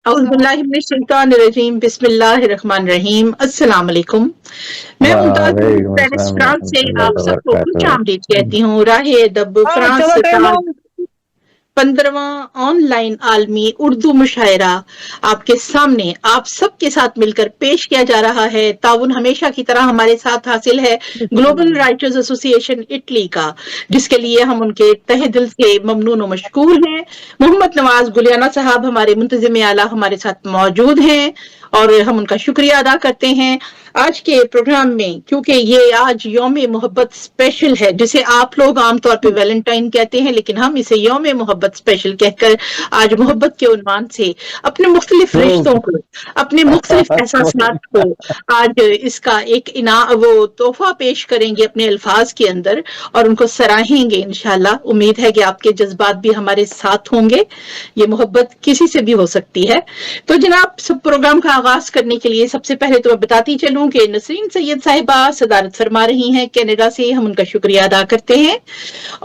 اعوذ باللہ من الشیطان الرجیم، بسم اللہ الرحمن الرحیم، السلام علیکم۔ میں ممتاز وعلیکم پیرس السلام فرانس سے ورحمۃ اللہ آپ سب کو خوش وبرکاتہ۔ آمدید کہتی ہوں۔ راہ ادب فرانس چلو ٹائم کا آؤٹ۔ 15واں آن لائن عالمی اردو مشاعرہ آپ کے سامنے آپ سب کے ساتھ مل کر پیش کیا جا رہا ہے۔ تعاون ہمیشہ کی طرح ہمارے ساتھ حاصل ہے گلوبل رائٹرز ایسوسی ایشن اٹلی کا، جس کے لیے ہم ان کے تہہ دل سے ممنون و مشکور ہیں۔ محمد نواز گلیانہ صاحب ہمارے منتظم اعلیٰ ہمارے ساتھ موجود ہیں اور ہم ان کا شکریہ ادا کرتے ہیں۔ آج کے پروگرام میں کیونکہ یہ آج یوم محبت اسپیشل ہے، جسے آپ لوگ عام طور پہ ویلنٹائن کہتے ہیں، لیکن ہم اسے یوم محبت اسپیشل کہہ کر آج محبت کے عنوان سے اپنے مختلف رشتوں کو، اپنے مختلف احساسات کو آج اس کا ایک وہ تحفہ پیش کریں گے اپنے الفاظ کے اندر اور ان کو سراہیں گے انشاءاللہ۔ امید ہے کہ آپ کے جذبات بھی ہمارے ساتھ ہوں گے۔ یہ محبت کسی سے بھی ہو سکتی ہے۔ تو جناب، سب پروگرام کا آغاز کرنے کے لیے سب سے پہلے تو میں بتاتی چلوں کہ نسرین سید صاحبہ صدارت فرما رہی ہیں کینیڈا سے، ہم ان کا شکریہ ادا کرتے ہیں۔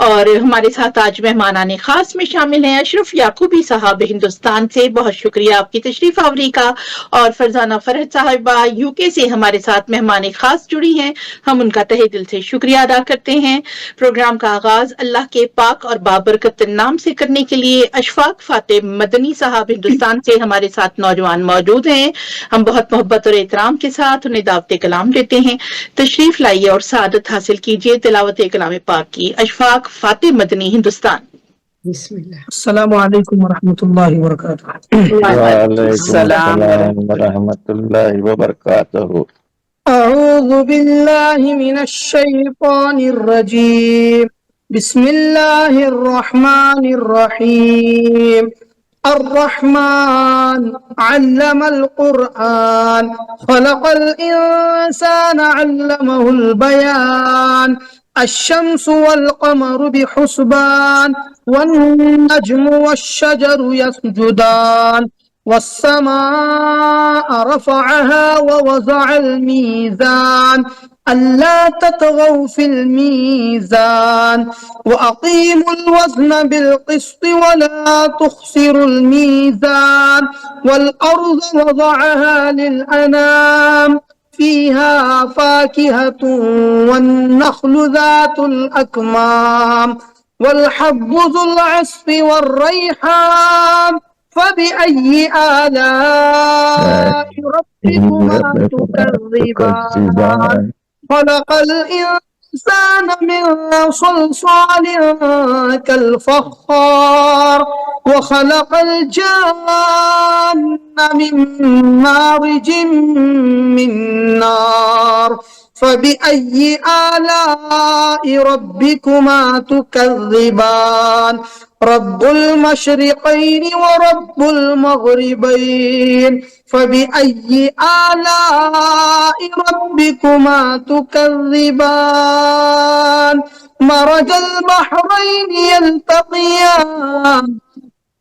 اور ہمارے ساتھ آج مہمانان خاص میں شامل ہیں اشرف یعقوبی صاحب ہندوستان سے، بہت شکریہ آپ کی تشریف آوری کا۔ اور فرزانہ فرحت صاحبہ یو کے سے ہمارے ساتھ مہمان خاص جڑی ہیں، ہم ان کا تہہ دل سے شکریہ ادا کرتے ہیں۔ پروگرام کا آغاز اللہ کے پاک اور بابرکت نام سے کرنے کے لیے اشفاق فاتح مدنی صاحب ہندوستان سے ہمارے ساتھ نوجوان موجود ہیں، ہم بہت محبت اور احترام کے ساتھ انہیں دعوت کلام دیتے ہیں۔ تشریف لائیے اور سعادت حاصل کیجیے تلاوت کلام پاک کی۔ اشفاق فاتح مدنی ہندوستان۔ بسم اللہ۔ السلام علیکم ورحمۃ اللہ وبرکاتہ۔ وعلیکم السلام السلام ورحمۃ اللہ وبرکاتہ۔ اعوذ باللہ من الشیطان الرجیم، بسم اللہ الرحمن الرحیم۔ الرحمن علم القرآن خلق الإنسان علمه البيان الشمس والقمر بحسبان والنجم والشجر يسجدان والسماء رفعها ووضع الميزان ألا تطغوا في الميزان وأقيموا الوزن بالقسط ولا تخسروا الميزان والأرض وضعها للأنام فيها فاكهة والنخل ذات الأكمام والحب ذو العصف والريحان فبأي آلاء ربكما تكذبان خلق الإنسان من صلصال كالفخار وخلق الجان من مارج من نار فبأي آلاء ربكما تكذبان رب المشرقين ورب المغربين فبأي آلاء ربكما تكذبان مرج البحرين يلتقيان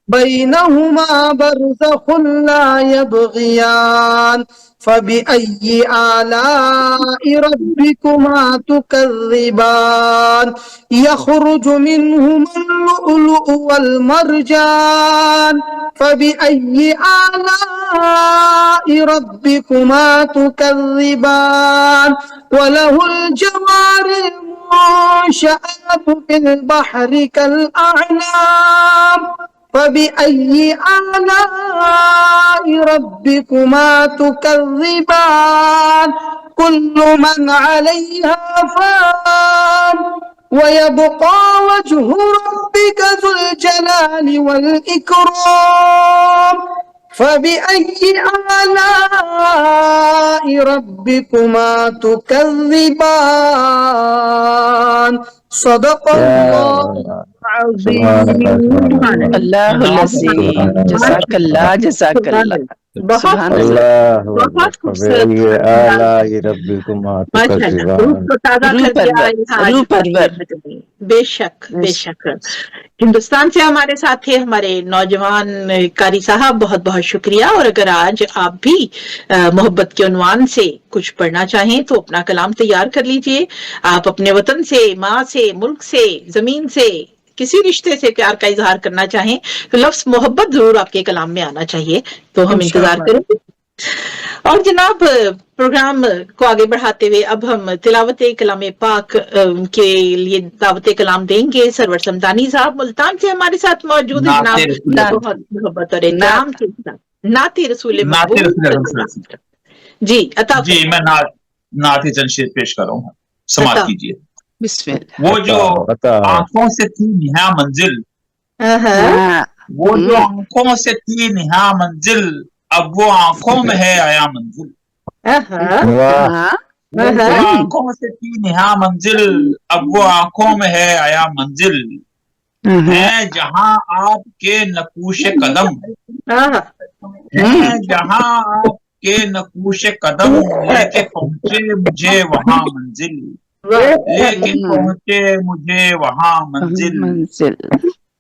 بينهما برزخ لا يبغيان فبأي آلاء ربكما تكذبان يخرج منهما اللؤلؤ والمرجان فبأي آلاء ربكما تكذبان وله الجوار المنشآت في البحر كالأعلام فبأي آلاء ربكما تكذبان كل من عليها فان ويبقى وجه ربك ذو الجلال والإكرام فبأي آلاء ربكما تكذبان صدق اللہ العظیم۔ اللہ العظیم، جزاک اللہ جزاک اللہ۔ بہت اللہ بہت خوبصورت۔ فبأي آلاء ربكما ماشاءاللہ، روح تكذبان۔ کو تازہ کر کے آئے ہیں روح آج پرور۔ بے شک بے شک۔ ہندوستان سے ہمارے ساتھ تھے ہمارے نوجوان قاری صاحب، بہت بہت شکریہ۔ اور اگر آج آپ بھی محبت کے عنوان سے کچھ پڑھنا چاہیں تو اپنا کلام تیار کر لیجئے۔ آپ اپنے وطن سے، ماں سے، ملک سے، زمین سے किसी रिश्ते से प्यार का इजहार करना चाहें तो लफ्ज मोहब्बत जरूर आपके कलाम में आना चाहिए। तो हम इंतजार करेंगे। और जनाब प्रोग्राम को आगे बढ़ाते हुए अब हम तिलावत कलाम पाक के लिए दावत कलाम देंगे। सरवर समदानी साहब मुल्तान से हमारे साथ मौजूद है। जनाब बहुत मोहब्बत और एहतराम के साथ नाते रसूल मकबूल जी अता जी मैं नाते जमशेद पेश कर रहा हूँ, समाप्त कीजिए। बिस्मिल्लाह। वो जो आंखों से थी निहा मंजिल, वो जो आंखों से थी निहा मंजिल, अब वो आंखों में है आया मंजिल। वो आंखों से थी निहा मंजिल, अब वो आंखों में है आया मंजिल। है जहां आपके नकूश कदम, है जहां आपके नकूश कदम, लेके पहुंचे मुझे वहां मंजिल, लेकिन पहुंचे मुझे वहां मंजिल।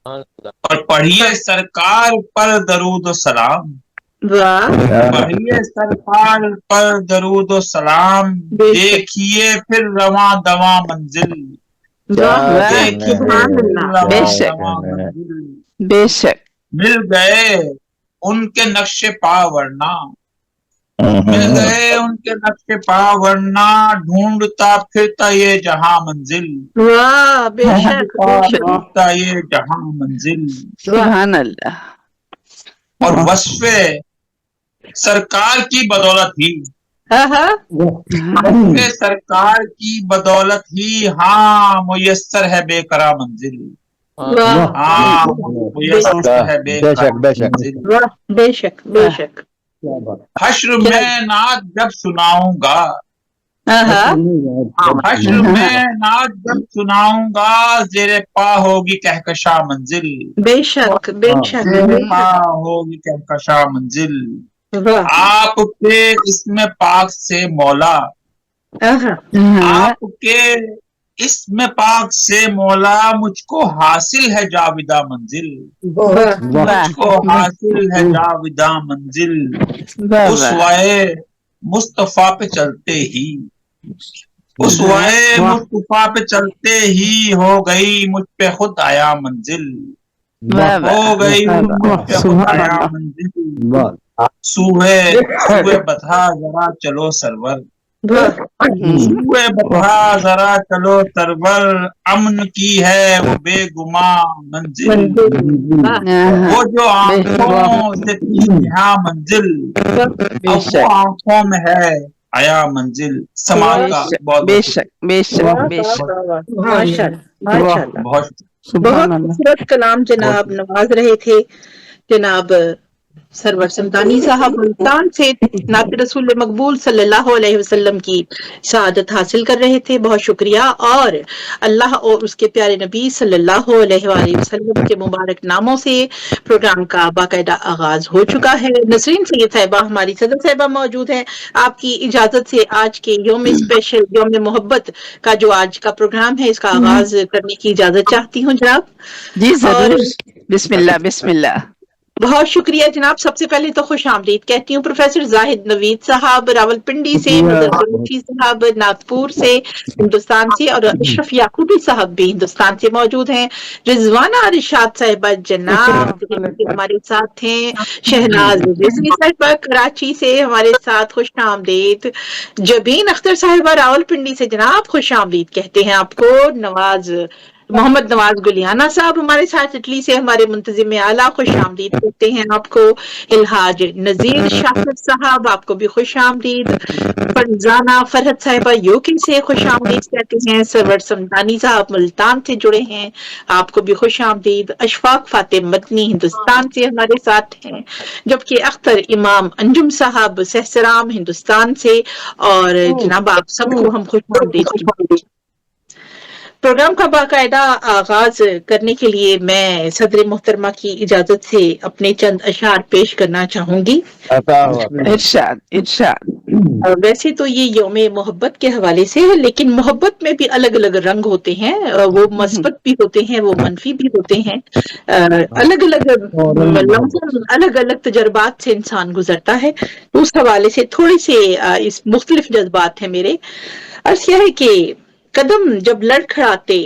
और पढ़िए सरकार पर दरूद सलाम, पढ़िए सरकार पर दरूद सलाम, देखिए फिर रवां दवा मंजिल, देखिए बेशक मिल गए उनके नक्शे पा वरना, मिल गए उनके नक्शे पा वरना, ढूंढता फिरता ये जहां मंजिल, ढूंढता ये जहां मंजिल। सुभान अल्लाह। और वस्फे सरकार की बदौलत ही, वस्फे सरकार की बदौलत ही, हाँ मुयस्सर है बेकरार मंजिल, हाँ मुयस्सर है बेकरार मंजिल। बेशक बेशक। हश्र में नात जब सुनाऊंगा, हश्र में नात जब सुनाऊंगा, जेरे पा होगी कहकशा मंजिल, बेशक बेशक, जेरे पा होगी कहकशा मंजिल। आपके इसमें पाक से मौला, आपके इसमें पाक से मौला, मुझको हासिल है जाविदा मंजिल, मुझको हासिल है जाविदा मंजिल। उस वाए मुस्तफा पे चलते ही, उस वाए मुस्तफा पे चलते ही, हो गई मुझ पे खुद आया मंजिल, हो गई मुझ पे खुद आया मंजिल। सूहे सूहे बता जरा चलो सरवर, सूहे बता जरा चलो सरवर, अमन की है वो बेगुमा मंजिल, वो जो आंखों से थी यहाँ मंजिल, अब वो आंखों में है आया मंजिल। समाज का बहुत बेशक बेशक बेशक। माशाअल्लाह बहुत बहुत खूबसूरत कलाम जनाब नवाज रहे थे। जनाब सरवर समदानी साहब मुल्तान से नाते रसूल मकबूल सल्लल्लाहु अलैहि वसल्लम की शहादत हासिल कर रहे थे। बहुत शुक्रिया। और अल्लाह और उसके प्यारे नबी सल्लल्लाहु अलैहि वसल्लम के मुबारक नामों से प्रोग्राम का बाकायदा आगाज हो चुका है। नसरीन सैयद साहिबा हमारी सदर साहिबा मौजूद है। आपकी इजाजत से आज के योम स्पेशल योम मोहब्बत का जो आज का प्रोग्राम है इसका आगाज करने की इजाजत चाहती हूँ जनाब। जी जरूर। बिस्मिल्लाह बिस्मिल्लाह। बहुत शुक्रिया जनाब। सबसे पहले तो खुश आमदीद कहती हूँ प्रोफेसर जाहिद नवीद साहब रावलपिंडी से, मुदस्सिर साहब नागपुर से हिंदुस्तान से, और अशरफ याकूबी साहब भी हिंदुस्तान से मौजूद हैं। रिजवाना रिशाद साहिबा जनाब हमारे साथ हैं। शहनाज रिजवी साहिबा कराची से हमारे साथ खुश आमदीद। जबीन अख्तर साहिबा रावलपिंडी से जनाब खुश आमदीद कहते हैं आपको। मोहम्मद नवाज गुलियाना साहब हमारे साथ इटली से हमारे मुंतजिम आला खुश आमदीद कहते हैं आपको। इल्हाज नजीर शाकिर साहब आपको भी खुश आमदीद। फरजाना फरहत साहिबा यूके से खुश आमदीद कहते हैं। सरवर समदानी साहब मुल्तान से जुड़े हैं, आपको भी खुश आमदीद। अशफाक फातिम मदनी हिंदुस्तान से हमारे साथ हैं, जबकि अख्तर इमाम अंजुम साहब सहसराम हिंदुस्तान से। और जनाब आप सबको हम खुश आमदीद। प्रोग्राम का बाकायदा आगाज करने के लिए मैं सदर मोहतरमा की इजाजत से अपने चंद अशार पेश करना चाहूंगी। इरशाद इरशाद। वैसे तो ये यौम मोहब्बत के हवाले से है, लेकिन मोहब्बत में भी अलग अलग रंग होते हैं। वो मस्बत भी होते हैं, वो मनफी भी होते हैं। अलग अलग तजर्बात से इंसान गुजरता है। उस हवाले से थोड़े से इस मुख्तलिफ जज्बात हैं मेरे। अर्ज यह है कि कदम जब लड़खड़ाते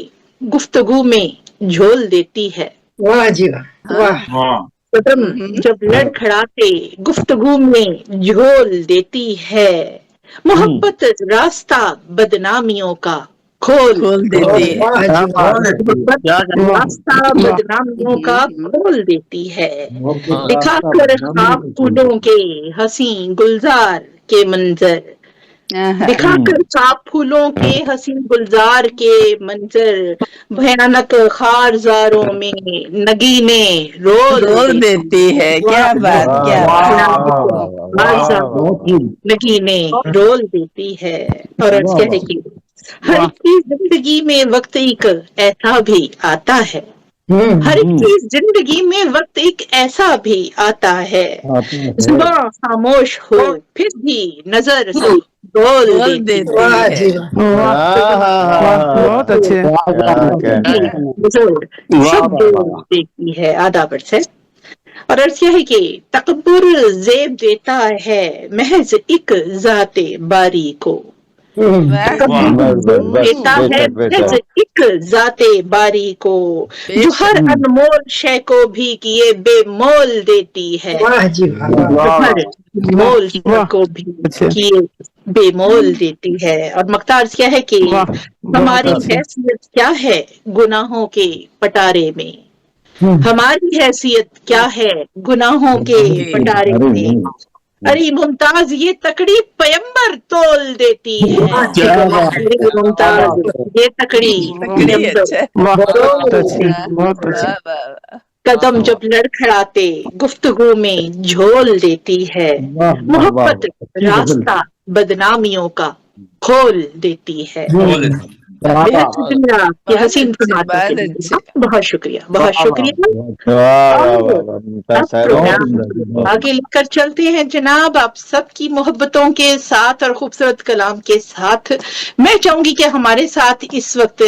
गुफ्तगू में झोल देती है। वाह जी वाह वाह हाँ कदम जब लड़खड़ाते गुफ्तगू में झोल देती है। मोहब्बत रास्ता बदनामियों का खोल खोल देती है। वाह जी वाह मोहब्बत रास्ता बदनामियों का खोल देती है। दिखाकर ख्वाब फूलों के हंसी गुलजार के मंजर, दिखाकर ख्वाब फूलों के हसीन गुलजार के मंजर, भयानक खारजारों में नगीने रोल देती है। क्या बात, क्या नगीने रोल देती है। और अर्ज क्या है कि हर की जिंदगी में वक्त एक ऐसा भी आता है, हर एक की जिंदगी में वक्त एक ऐसा भी आता है, जुबान खामोश हो फिर भी नजर से बोल देती वाह है। जी वाह बहुत अच्छे। सब बोल देती है। आदाबर से और अर्ज यह है कि तकब्बुर ज़ेब देता है महज एक ज़ाते बारी को, देता है महज एक ज़ाते बारी को, जो हर अनमोल शय को भी किए बेमोल देती है। वाह जी वाह हर मोल शय को भी किए बेमोल देती है। और मक्तार क्या है कि हमारी हैसियत क्या है गुनाहों के पटारे में, हमारी हैसियत क्या है गुनाहों के पटारे में। अरे मुमताज ये तकड़ी पयंबर तोल देती है। अरे मुमताज ये तकड़ी कदम जब लड़खड़ाते गुफ्तगू में झोल देती है। मोहब्बत रास्ता बदनामियों का खोल देती है। बेहद शुक्रिया आपके हसीन फरमाते के लिए। बहुत शुक्रिया, बहुत शुक्रिया। आगे लेकर चलते हैं जनाब आप सबकी मोहब्बतों के साथ और खूबसूरत कलाम के साथ। मैं चाहूंगी कि हमारे साथ इस वक्त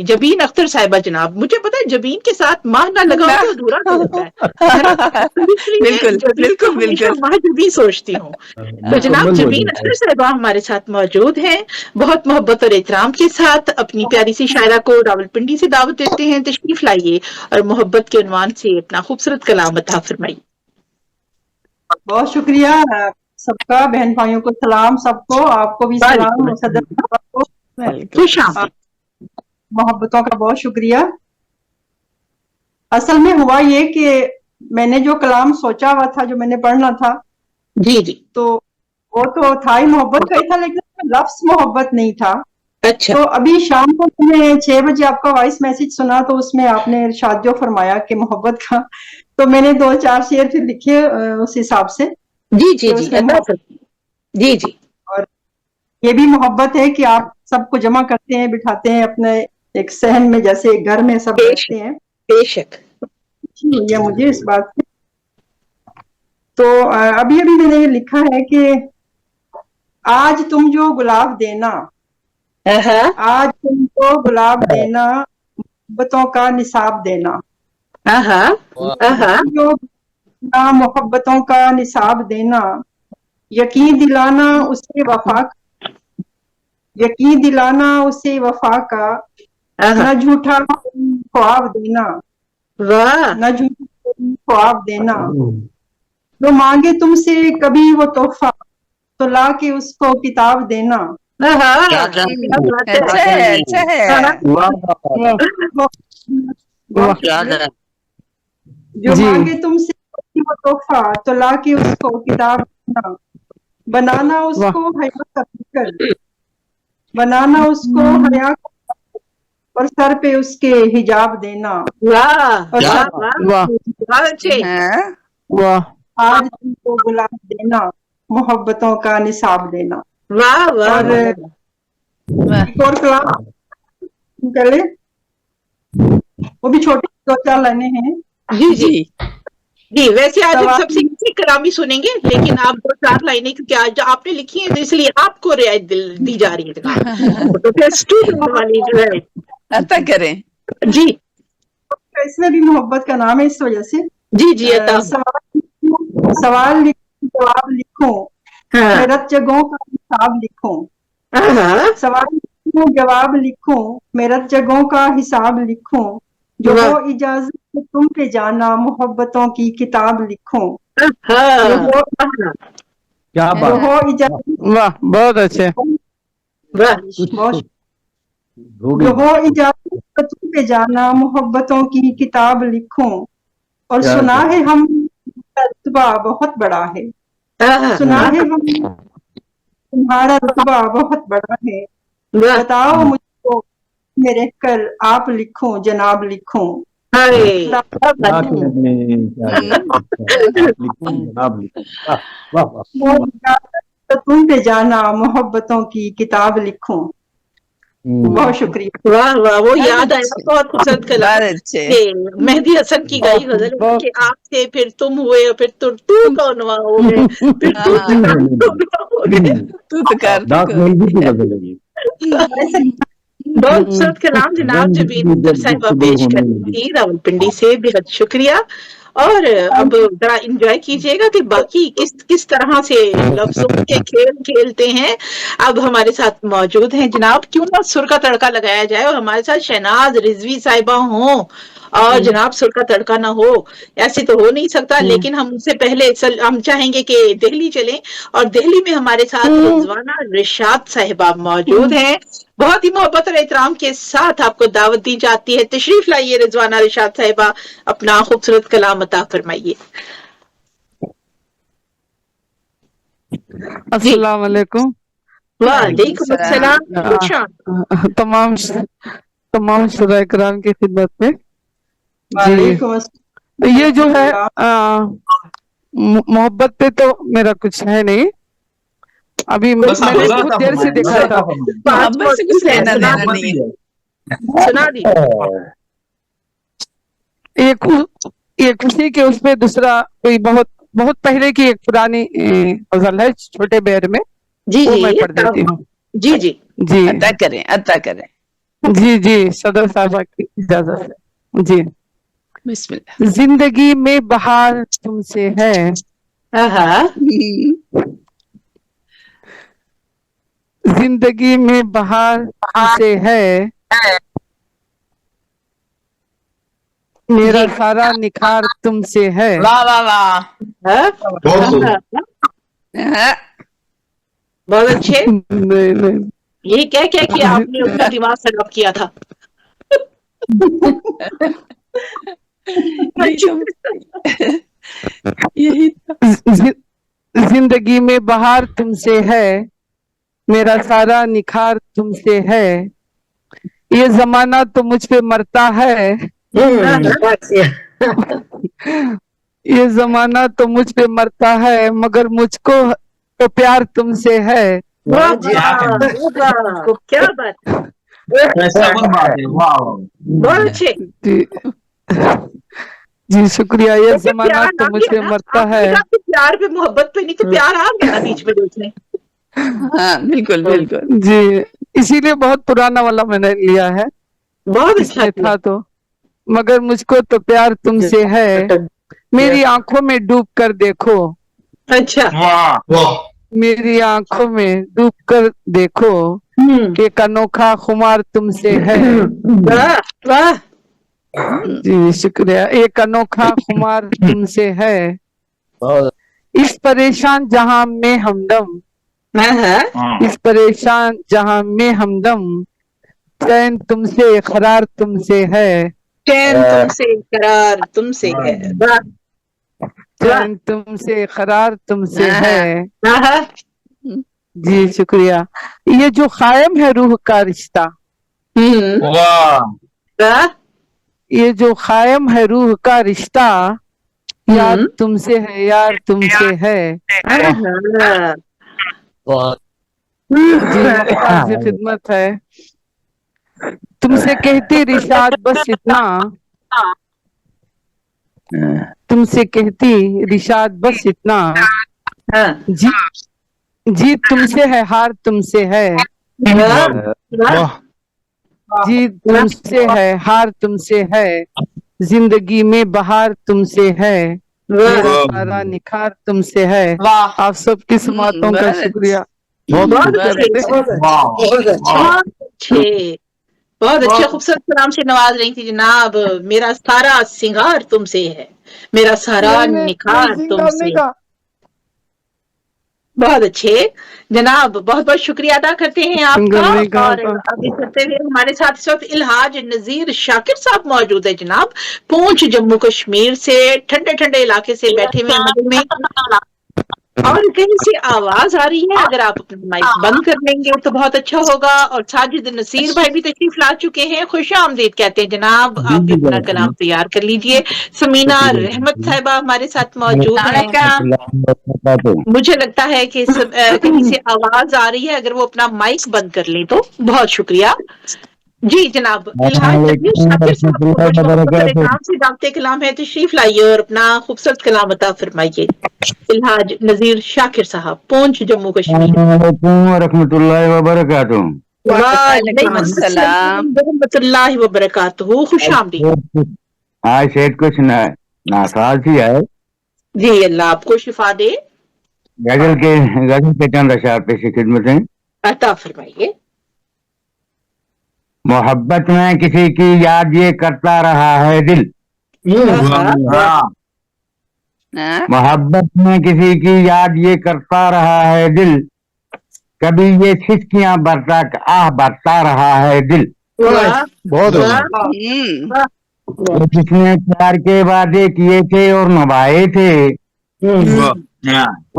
जबीन अख्तर साहिबा जनाब, मुझे पता है जबीन के साथ माह ना लगाओ तो अधूरा हो जाता है। बिल्कुल महजबी सोचती हूँ। तो जनाब जबीन अख्तर साहिबा हमारे साथ मौजूद हैं। बहुत मोहब्बत और एहतराम के साथ अपनी प्यारी सी शायरा को रावलपिंडी से दावत देते हैं, तशरीफ लाइए और मोहब्बत के उन्वान से अपना खूबसूरत कलाम अता फरमाइए। बहुत शुक्रिया सबका, बहन भाइयों को सलाम, सबको आपको भी सलाम, खुश आमदीद। मोहब्बतों का बहुत शुक्रिया। असल में हुआ ये कि मैंने जो कलाम सोचा हुआ था, जो मैंने पढ़ना था, जी जी, तो वो तो था ही मोहब्बत का ही था, लेकिन लफ्ज मोहब्बत नहीं था। अच्छा। तो अभी शाम को मैंने 6 बजे आपका वॉइस मैसेज सुना, तो उसमें आपने इरशाद जो फरमाया कि मोहब्बत का, तो मैंने 2-4 शेर फिर लिखे उस हिसाब से। जी जी जी जी जी। और ये भी मोहब्बत है कि आप सबको जमा करते हैं, बिठाते हैं अपने एक सहन में, जैसे एक घर में सब रहते हैं। बेशक हुई है मुझे इस बात से। तो अभी अभी मैंने ये लिखा है कि आज तुम जो गुलाब देना, आज तुमको गुलाब देना, मोहब्बतों का निसाब देना, जो मोहब्बतों का निसाब देना, यकीन दिलाना उसे वफा, यकीन दिलाना उसे वफा का, न झूठा ख्वाब देना, न झूठा ख्वाब देना, जो मांगे तुमसे कभी वो तोहफा, तो ला के उसको किताब देना। अच्छा है। जो मांगे तुमसे वो तोहफा, तो ला के उसको किताब देना, बनाना उसको हया का फिकर, बनाना उसको हया का, और सर पे उसके हिजाब देना। आज तुमको गुलाब देना, मोहब्बतों का निसाब देना। वाह वाह। और एक और कलाम कर ले, वो भी छोटे 2-4 लाइनें हैं। जी जी जी। वैसे आज हम सबसे इसी कलाम ही सुनेंगे, लेकिन आप 2-4 लाइनें क्योंकि आज आपने लिखी है तो इसलिए आपको रियायत दी जा रही है। तो फिर स्टूडेंट वाली जो है अता करें जी। इसमें भी मोहब्बत का नाम है इस वजह से। जी जी। सवाल लिखूं, जवाब लिखूं, हैरत जगहों का हिसाब लिखूं, सवाल लिखूं, लिखूं जवाब लिखूं, मेरठ जगहों का हिसाब लिखूं, जो वाह। हो इजाजत तो तुम पे जाना मोहब्बतों की किताब लिखूं, हाँ, जो हो क्या जो बात हो इजाजत वाह बहुत अच्छे। वाह, बहुत रूढ़ी जो हो इजाजत तो तुम पे जाना मोहब्बतों की किताब लिखूं, और क्या सुना बात। है हम रुतबा बहुत बड़ा है, हाँ, सुना है हम तुम्हारा रुतबा बहुत बड़ा है, वाह, बताओ मुझको में रहकर आप लिखूं जनाब लिखूं, हाय, क्या बात क्या है। आप लिखूं जनाब लिखूं। वाह वाह वो इजाजत तो तुम पे जाना मोहब्बतों की किताब लिखूं। बहुत शुक्रिया। वाह वाह, वो याद आया, बहुत खूबसूरत कलम। बहुत अच्छे। ये मेहदी हसन की गाई गजल है कि आप थे फिर तुम हुए और फिर तू कौन हुआ हो गए, फिर तू कौन हुआ हो गए। तू तो कर दास मेहंदी की गजल है ये। बहुत खूबसूरत कलाम जनाब जबीन अख्तर साहिबा पेश कर रही थी रावलपिंडी से, बेहद शुक्रिया। और अब जरा एंजॉय कीजिएगा कि बाकी किस किस तरह से लफ्जों के खेल खेलते हैं। अब हमारे साथ मौजूद हैं जनाब, क्यों ना सुर का तड़का लगाया जाए और हमारे साथ शहनाज रिजवी साहिबा हों और जनाब सुर का तड़का ना हो, ऐसे तो हो नहीं सकता। लेकिन हम उससे पहले हम चाहेंगे कि दिल्ली चलें और दिल्ली में हमारे साथ रिजवाना रिशाद साहिबा मौजूद हैं। बहुत ही मोहब्बत और एहतराम के साथ आपको दावत दी जाती है, तशरीफ लाइए रिजवाना रिशाद साहिबा, अपना खूबसूरत कलाम अता फरमाइए। अस्सलाम वालेकुम। वालेकुम अस्सलाम। तमाम शुरा कराम की खिदमत में जी। वालेकुम अस्सलाम। ये जो है मोहब्बत पे तो मेरा कुछ है नहीं, अभी बस मैंने नजर कुछ था देर से फरमाएं, देखा नजर था। था फरमाएं। मोहब्बत से कुछ लेना देना नहीं है। सुना दी। एक उसी के उसमें दूसरा कोई बहुत बहुत पहले की एक पुरानी गजल है छोटे बेर में, जी वो जी मैं पढ़ देती हूँ। जी जी जी अता करें अता करें। जी जी सदर साहबा की इजाजत से जी। बिस्मिल्लाह। जिंदगी में बहार तुमसे है, जिंदगी में बहार तुमसे है, मेरा सारा निखार तुमसे है। वाह वाह वाह। बहुत अच्छे। नहीं नहीं ये क्या क्या किया आपने, अपना दिमाग खराब किया था। यही जिंदगी में बहार तुमसे है, मेरा सारा निखार तुमसे है, ये जमाना तो मुझ पे मरता है, ये जमाना तो मुझ पे मरता है, मगर मुझको तो प्यार तुमसे है। वाह क्या बात, ऐसा कौन बात है, वाह बहुत अच्छे। जी जी शुक्रिया। ये जमाना तो मुझ पे मरता है। प्यार पे मोहब्बत पे नहीं तो प्यार आ गया ना बीच में देखने। हाँ बिल्कुल बिल्कुल जी इसीलिए बहुत पुराना वाला मैंने लिया है, बहुत अच्छा इसमें था तो। मगर मुझको तो प्यार तुमसे है, मेरी आंखों में डूब कर देखो, अच्छा वाह। मेरी आंखों में डूब कर देखो, एक अनोखा खुमार तुमसे है। वाह वाह, जी शुक्रिया। एक अनोखा खुमार तुमसे है, इस परेशान जहां में हमदम, इस परेशान जहां में हमदम, चैन तुमसे करार तुमसे है, चैन तुमसे करार तुमसे है। वाह चैन तुमसे करार तुमसे है। वाह, जी शुक्रिया। ये जो कायम है रूह का रिश्ता, वाह। ये जो कायम है रूह का रिश्ता, यार तुमसे है, यार तुमसे है। जी आपकी खिदमत है। तुमसे कहती रिशाद बस इतना, तुमसे कहती रिशाद बस इतना, जी जी तुमसे है, हार तुमसे है, जी तुमसे है, हार तुमसे है, जिंदगी में बहार तुमसे है, मेरा सारा निखार तुमसे है। आप सबकी समातों का शुक्रिया। बहुत अच्छे, बहुत अच्छे खूबसूरत कलाम से नवाज रही थी जनाब। मेरा सारा सिंगार तुमसे है, मेरा सारा निखार तुमसे। बहुत अच्छे जनाब, बहुत बहुत शुक्रिया अदा करते हैं आपका। और आगे चलते हुए हमारे साथ इस वक्त इल्हाज नजीर शाकिर साहब मौजूद है जनाब, पूंछ जम्मू कश्मीर से, ठंडे ठंडे इलाके से बैठे हुए मदद में। और कहीं से आवाज आ रही है, अगर आप अपना माइक बंद कर लेंगे तो बहुत अच्छा होगा। और साजिद नसीर भाई भी तशरीफ ला चुके हैं, खुश आमदीद कहते हैं जनाब। आप भी अपना कलाम तैयार कर लीजिए। समीना रहमत साहिबा हमारे साथ मौजूद है। मुझे लगता है कि कहीं से आवाज आ रही है, अगर वो अपना माइक बंद कर लें तो बहुत शुक्रिया जी जनाब। इल्हाज नजीर शाकिर साहब को बड़ी मोहब्बत और इकराम से दावते कलाम है, तशरीफ लाइए और अपना खूबसूरत कलाम अता फरमाइए। इल्हाज नजीर शाकिर साहब, पूंछ जम्मू कश्मीर। रहमतुल्लाहि व बरकातुहू। वालेकुम अस्सलाम रहमतुल्लाहि व बरकातुहू, खुश आमदीद। आज शेर कुछ नासाज ही है। जी अल्लाह आपको शिफा दे। गजल के चंद अशार पेश खिदमत हैं। अता फरमाइए। मोहब्बत में किसी की याद ये करता रहा है दिल। मोहब्बत में किसी की याद ये करता रहा है दिल, कभी ये सिसकियां बरता रहा है दिल। बहुत जिसने प्यार के वादे किए थे और निभाए थे,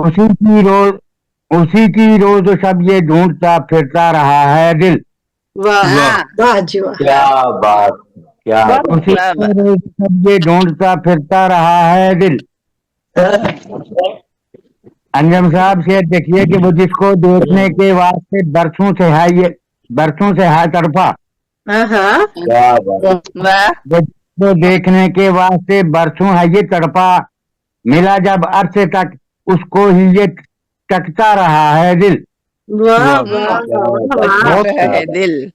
उसी की रोज सब ये ढूंढता फिरता रहा है दिल। वाह जी वाह, क्या बात, क्या उसी की रोज सब ये ढूंढता फिरता रहा है दिल। अंजम साहब से देखिए कि वो जिसको देखने के वास्ते बरसों से है तड़पा। क्या बात, वो देखने के वास्ते बरसों है ये तड़पा, मिला जब अरसे तक उसको ही ये टकता रहा है दिल। दिल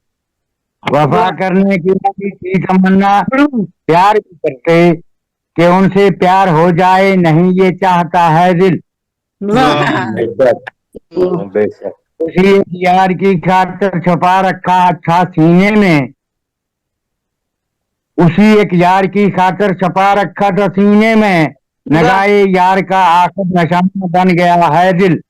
वफा करने की थी तमन्ना, प्यार भी करते कि उनसे प्यार हो जाए, नहीं ये चाहता है दिल। उसी यार की खातिर छुपा रखा अच्छा सीने में, उसी एक यार की खातिर छुपा रखा था सीने में, नगाए यार का आखिर निशाना बन गया है दिल।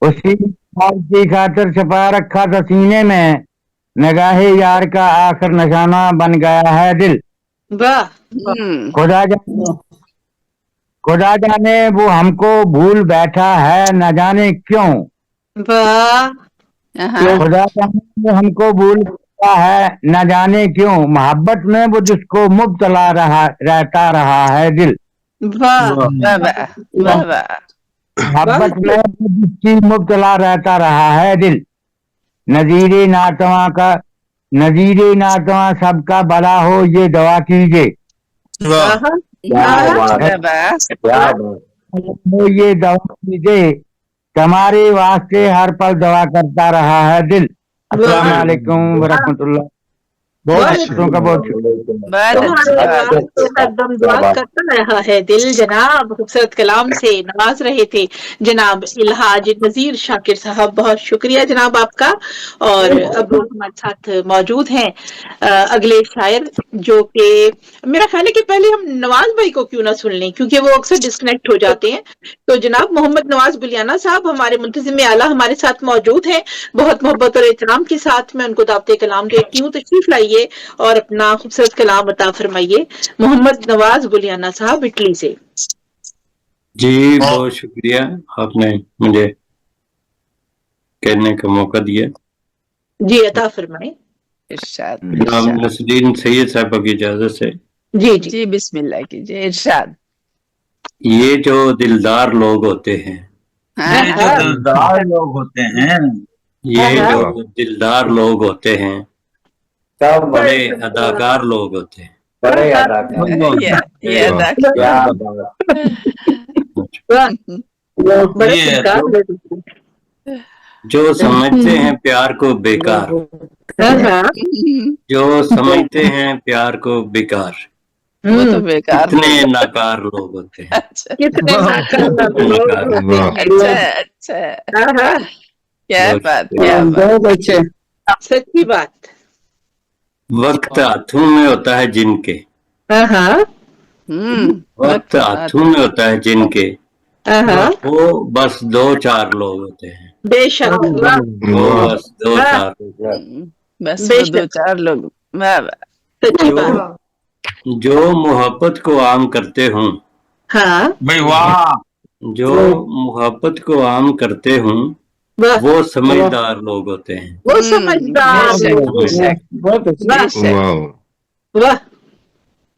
उसी यार की खातिर छुपा रखा था सीने में, नगाहे यार का आखिर निशाना बन गया है दिल। खुदा जाने वो हमको भूल बैठा है, न जाने क्यों। खुदा जाने वो हमको भूल बैठा है, न जाने क्यों। मोहब्बत में वो जिसको मुब्तला रहता रहा है दिल। मोहब्बत में वो जिसकी मुब्तला रहता रहा है दिल। नजीरे नातवा सबका भला हो, ये दुआ कीजिए। ये दुआ कीजिए, तुम्हारे वास्ते हर पल दुआ करता रहा है दिल। अस्सलाम वालेकुम वरहमतुल्लाह। बहुत का बहुत एकदम दुआ करता रहा है दिल जनाब। खूबसूरत कलाम से नवाज रहे थे जनाब इल्हाज नजीर शाकिर साहब, बहुत शुक्रिया जनाब आपका। और अब हमारे साथ मौजूद हैं अगले शायर, जो कि मेरा ख्याल है कि पहले हम नवाज भाई को क्यों ना सुन लें, क्योंकि वो अक्सर डिस्कनेक्ट हो जाते हैं। तो जनाब मोहम्मद नवाज बुलियाना साहब हमारे मुंतजिम आला हमारे साथ मौजूद हैं। बहुत मोहब्बत और एहतराम के साथ मैं उनको दावते कलाम देती हूँ, तशरीफ लाइए और अपना खूबसूरत कलाम अता फरमाइए। मोहम्मद नवाज बुलियाना साहब इटली से। जी बहुत शुक्रिया, आपने मुझे कहने का मौका दिया। जी अता फरमाएं। जनाब नसरुद्दीन सैयद साहब की इजाजत से जी जी बिस्मिल्लाह कीजिए, इरशाद। ये जो दिलदार लोग होते हैं, ये जो दिलदार लोग होते हैं, ये जो दिलदार लोग होते हैं, बड़े अदाकार लोग होते हैं। बड़े अदाकार, ये अदाकार जो समझते हैं प्यार को बेकार, जो समझते हैं प्यार को बेकार, वो तो बेकार कितने नाकार लोग होते हैं। अच्छा कितने नाकार लोग नाकार होते हैं। अच्छा हाँ, क्या बहुत बात क्या बात बहुत अच्छे। सच्ची बात। वक्त हाथों में होता है जिनके, हाँ, वक्त हाथों में होता है जिनके, हाँ, वो बस 2-4 लोग होते हैं। बेशक, वाह, वो बस 2-4 लोग। बस वो बेशक। 2-4 लोग वाह वाह सच्ची बात। जो मोहब्बत को आम करते हों, हाँ, भाई वाह, जो मोहब्बत को आम करते हों, वाह, वो समझदार लोग होते हैं। वो समझदार बेशक लोग होते हैं। बेशक बहुत अच्छे। वाह, बेशक वाह,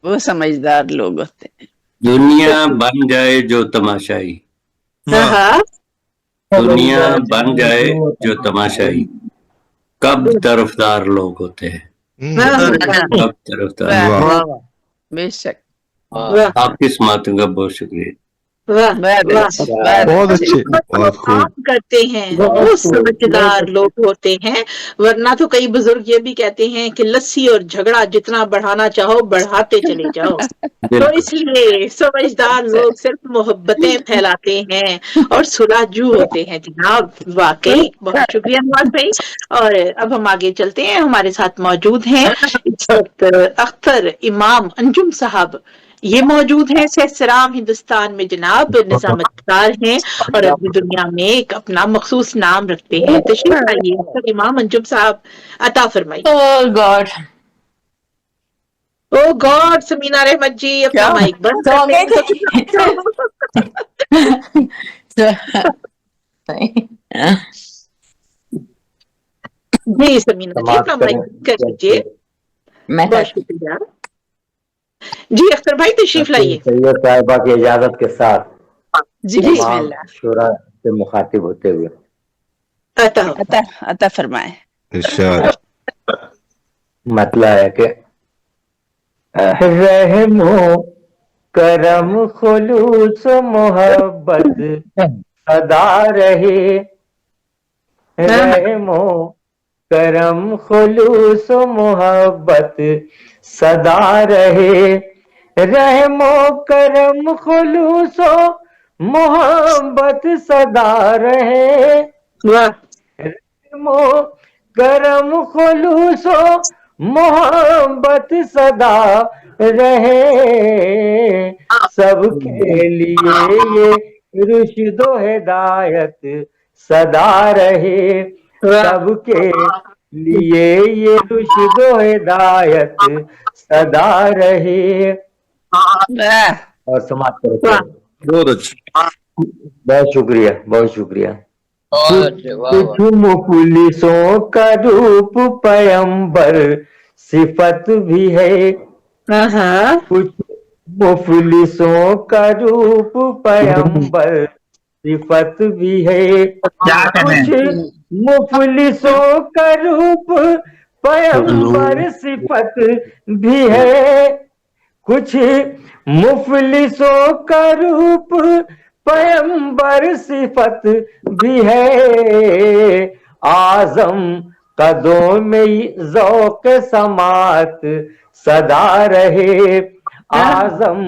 वो समझदार लोग होते हैं। दुनिया बन जाए जो तमाशाई, हाँ, दुनिया बन जाए जो तमाशाई, कब तरफदार लोग होते हैं, कब तरफदार। वाह बेशक वाह, आपकी समातों का बहुत शुक्रिया। वाह, बहुत वाह। अच्छे बहुत अच्छे बहुत काम करते हैं वो समझदार लोग होते हैं। वरना तो कई बुजुर्ग ये भी कहते हैं कि लस्सी और झगड़ा जितना बढ़ाना चाहो बढ़ाते चले जाओ। तो इसलिए समझदार लोग सिर्फ मोहब्बतें फैलाते हैं और सुलहजू होते हैं जनाब। वाकई बहुत शुक्रिया नवाज भाई। और अब हम आगे चलते हैं। हमारे साथ मौजूद हैं इस वक्त अख्तर इमाम अंजुम साहब, ये मौजूद हैं सराम हिंदुस्तान में जनाब, निजामतदार हैं और अपनी दुनिया में एक अपना मखसूस नाम रखते हैं। तशरीफ लाइए अख्तर इमाम अंजुम साहब, अता फरमाइए। Oh God. ओ गॉड, समीना रहमत जी अपना क्या? माइक बंद सो कर गए जी समीना जी अपना माइक बंद कर लीजिए। मैं बहुत शुक्रिया जी। अख्तर भाई तशरीफ लाइए। सैयद साहिबा की इजाजत के साथ जी बिस्मिल्लाह शुरा से मुखातिब होते हुए अता अता अता फरमाए। मतलब है कि रहमो करम खुलूस मोहब्बत सदा रहे, रहमो करम खुलूस मोहब्बत सदा रहे, रहमो करम खुलूस मोहब्बत सदा रहे, रहमो करम खुलूस मोहब्बत सदा रहे, सबके लिए ये रुश्दो हिदायत सदा रहे, सबके लिए ये रुश्दो हिदायत सदा रहे। और समाप्त करते हैं। बहुत अच्छा, बहुत शुक्रिया, बहुत शुक्रिया। कुछ मुफलिसों का रूप पैगंबर सिफत भी है, कुछ मुफलिसों का रूप पैगंबर सिफत भी है, कुछ मुफलिसों का रूप पैगंबर सिफत भी है, कुछ मुफलिसों का रूप पैगंबर सिफत भी है, आजम कदों में ज़ौक़ समात सदा रहे, आजम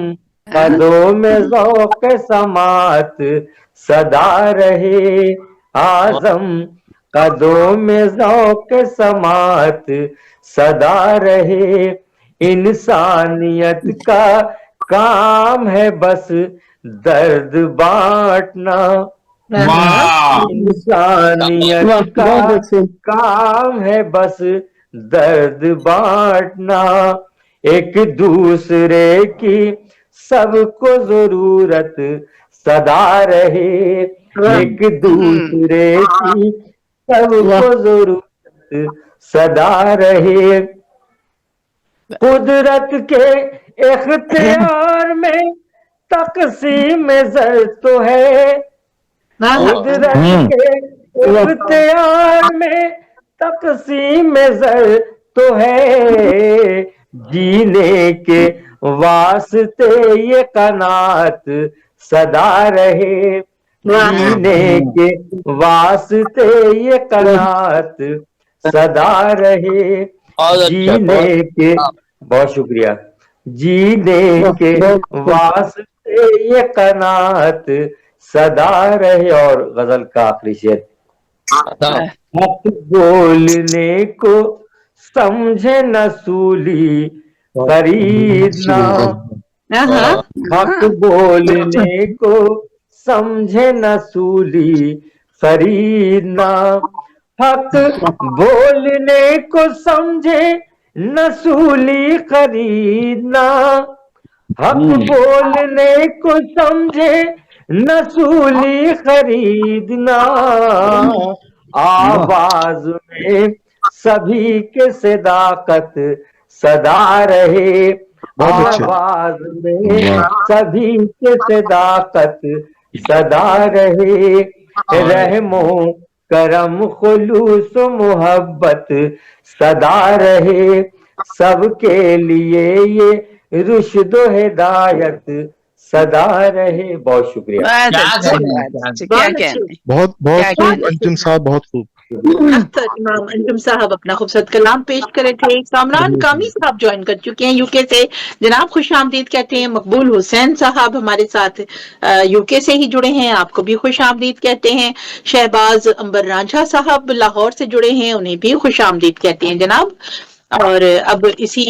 कदों में ज़ौक़ समात सदा रहे, आजम कदों में ज़ौक़ समात सदा रहे, इंसानियत का काम है बस दर्द बांटना, इंसानियत का काम है बस दर्द बांटना, एक दूसरे की सबको जरूरत सदा रहे, एक दूसरे की सबको जरूरत सदा रहे, कुदरत के इख्तियार में तक़सीम ज़र तो है, कुदरत के इख्तियार में तक़सीम ज़र तो है, जीने के वास्ते ये कनात सदा रहे, जीने के वास्ते ये कनात सदा रहे, जीने के, बहुत शुक्रिया, جینے کے واسطے یہ قناعت صدا رہے. اور غزل کا آخری شعر. حق بولنے کو سمجھے نہ سولی خریدنا. حق بولنے کو سمجھے نہ سولی خریدنا. حق بولنے کو سمجھے نہ سولی خریدنا. حق بولنے کو سمجھے نہ سولی خریدنا. آواز میں سبھی کے صداقت صدا رہے. آواز میں سبھی کے صداقت صدا رہے. رحم و کرم خلوص و محبت صدا رہے. سب کے لیے یہ رشد و ہدایت صدا رہے. بہت شکریہ. بہت بہت خوب انجم صاحب، بہت خوب. امام انجم صاحب اپنا خوبصورت کلام پیش کرے تھے. کامران کامی صاحب جوائن کر چکے ہیں یو کے سے. جناب خوش آمدید کہتے ہیں. مقبول حسین صاحب ہمارے ساتھ یو کے سے ہی جڑے ہیں، آپ کو بھی خوش آمدید کہتے ہیں. شہباز امبر رانجھا صاحب لاہور سے جڑے ہیں، انہیں بھی خوش آمدید کہتے ہیں جناب. اور اب اسی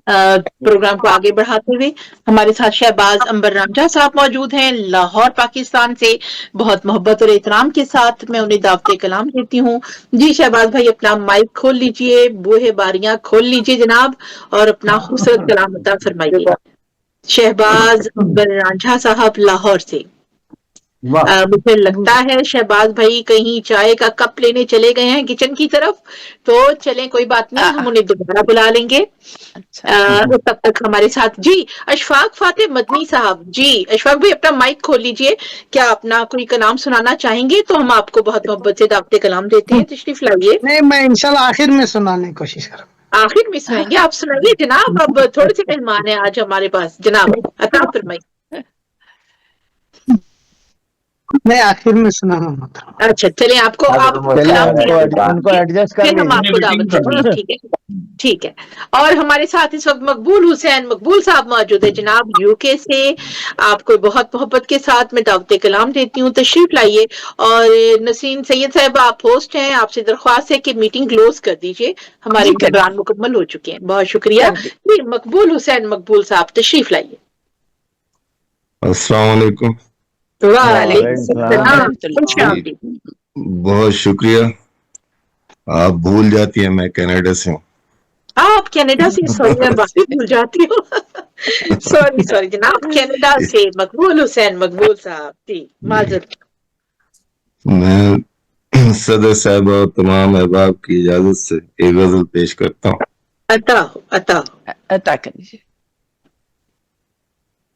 پروگرام کو آگے بڑھاتے ہوئے ہمارے ساتھ شہباز امبر رانجھا صاحب موجود ہیں لاہور پاکستان سے. بہت محبت اور احترام کے ساتھ میں انہیں دعوت کلام دیتی ہوں. جی شہباز بھائی اپنا مائک کھول لیجئے، بوہے باریاں کھول لیجئے جناب، اور اپنا خوبصورت کلام عطا فرمائیے. شہباز امبر رانجھا صاحب لاہور سے. مجھے لگتا ہے شہباز بھائی کہیں چائے کا کپ لینے چلے گئے ہیں کچن کی طرف، تو چلیں کوئی بات نہیں، ہم انہیں دوبارہ بلا لیں گے. تب تک ہمارے ساتھ جی اشفاق فاتح مدنی صاحب. جی اشفاق بھائی اپنا مائک کھول لیجئے. کیا اپنا کوئی کلام سنانا چاہیں گے تو ہم آپ کو بہت محبت سے دعوت کلام دیتے ہیں. تشریف لائیے. نہیں، میں انشاءاللہ آخر میں سنانے کی کوشش کروں. آخر میں سنائیں گے؟ آپ سنائیے جناب، اب تھوڑے سے مہمان ہیں آج ہمارے پاس. جناب عطا فرمائیے. میں آخر میں سنانا ہوتا. اچھا چلیں، آپ کو ان کو ایڈجسٹ کر پھر ہم آپ کو دعوت کرتے ہیں. ٹھیک ہے ٹھیک ہے. اور ہمارے ساتھ اس وقت مقبول حسین مقبول صاحب موجود ہے جناب یو کے سے. آپ کو بہت محبت کے ساتھ میں دعوت کلام دیتی ہوں، تشریف لائیے. اور نسرین سید صاحب آپ ہوسٹ ہیں، آپ سے درخواست ہے کہ میٹنگ کلوز کر دیجئے، ہمارے پروگرام مکمل ہو چکے ہیں. بہت شکریہ. مقبول حسین مقبول صاحب تشریف لائیے. السلام علیکم. بہت شکریہ. آپ بھول جاتی ہیں میں کینیڈا سے ہوں. آپ کینیڈا سے؟ سوری میں واقعی بھول جاتی ہوں. سوری جناب، کینیڈا سے مقبول حسین مقبول صاحب. جی معذرت. میں صدر صاحب اور تمام احباب کی اجازت سے ایک غزل پیش کرتا ہوں. عطا کریے.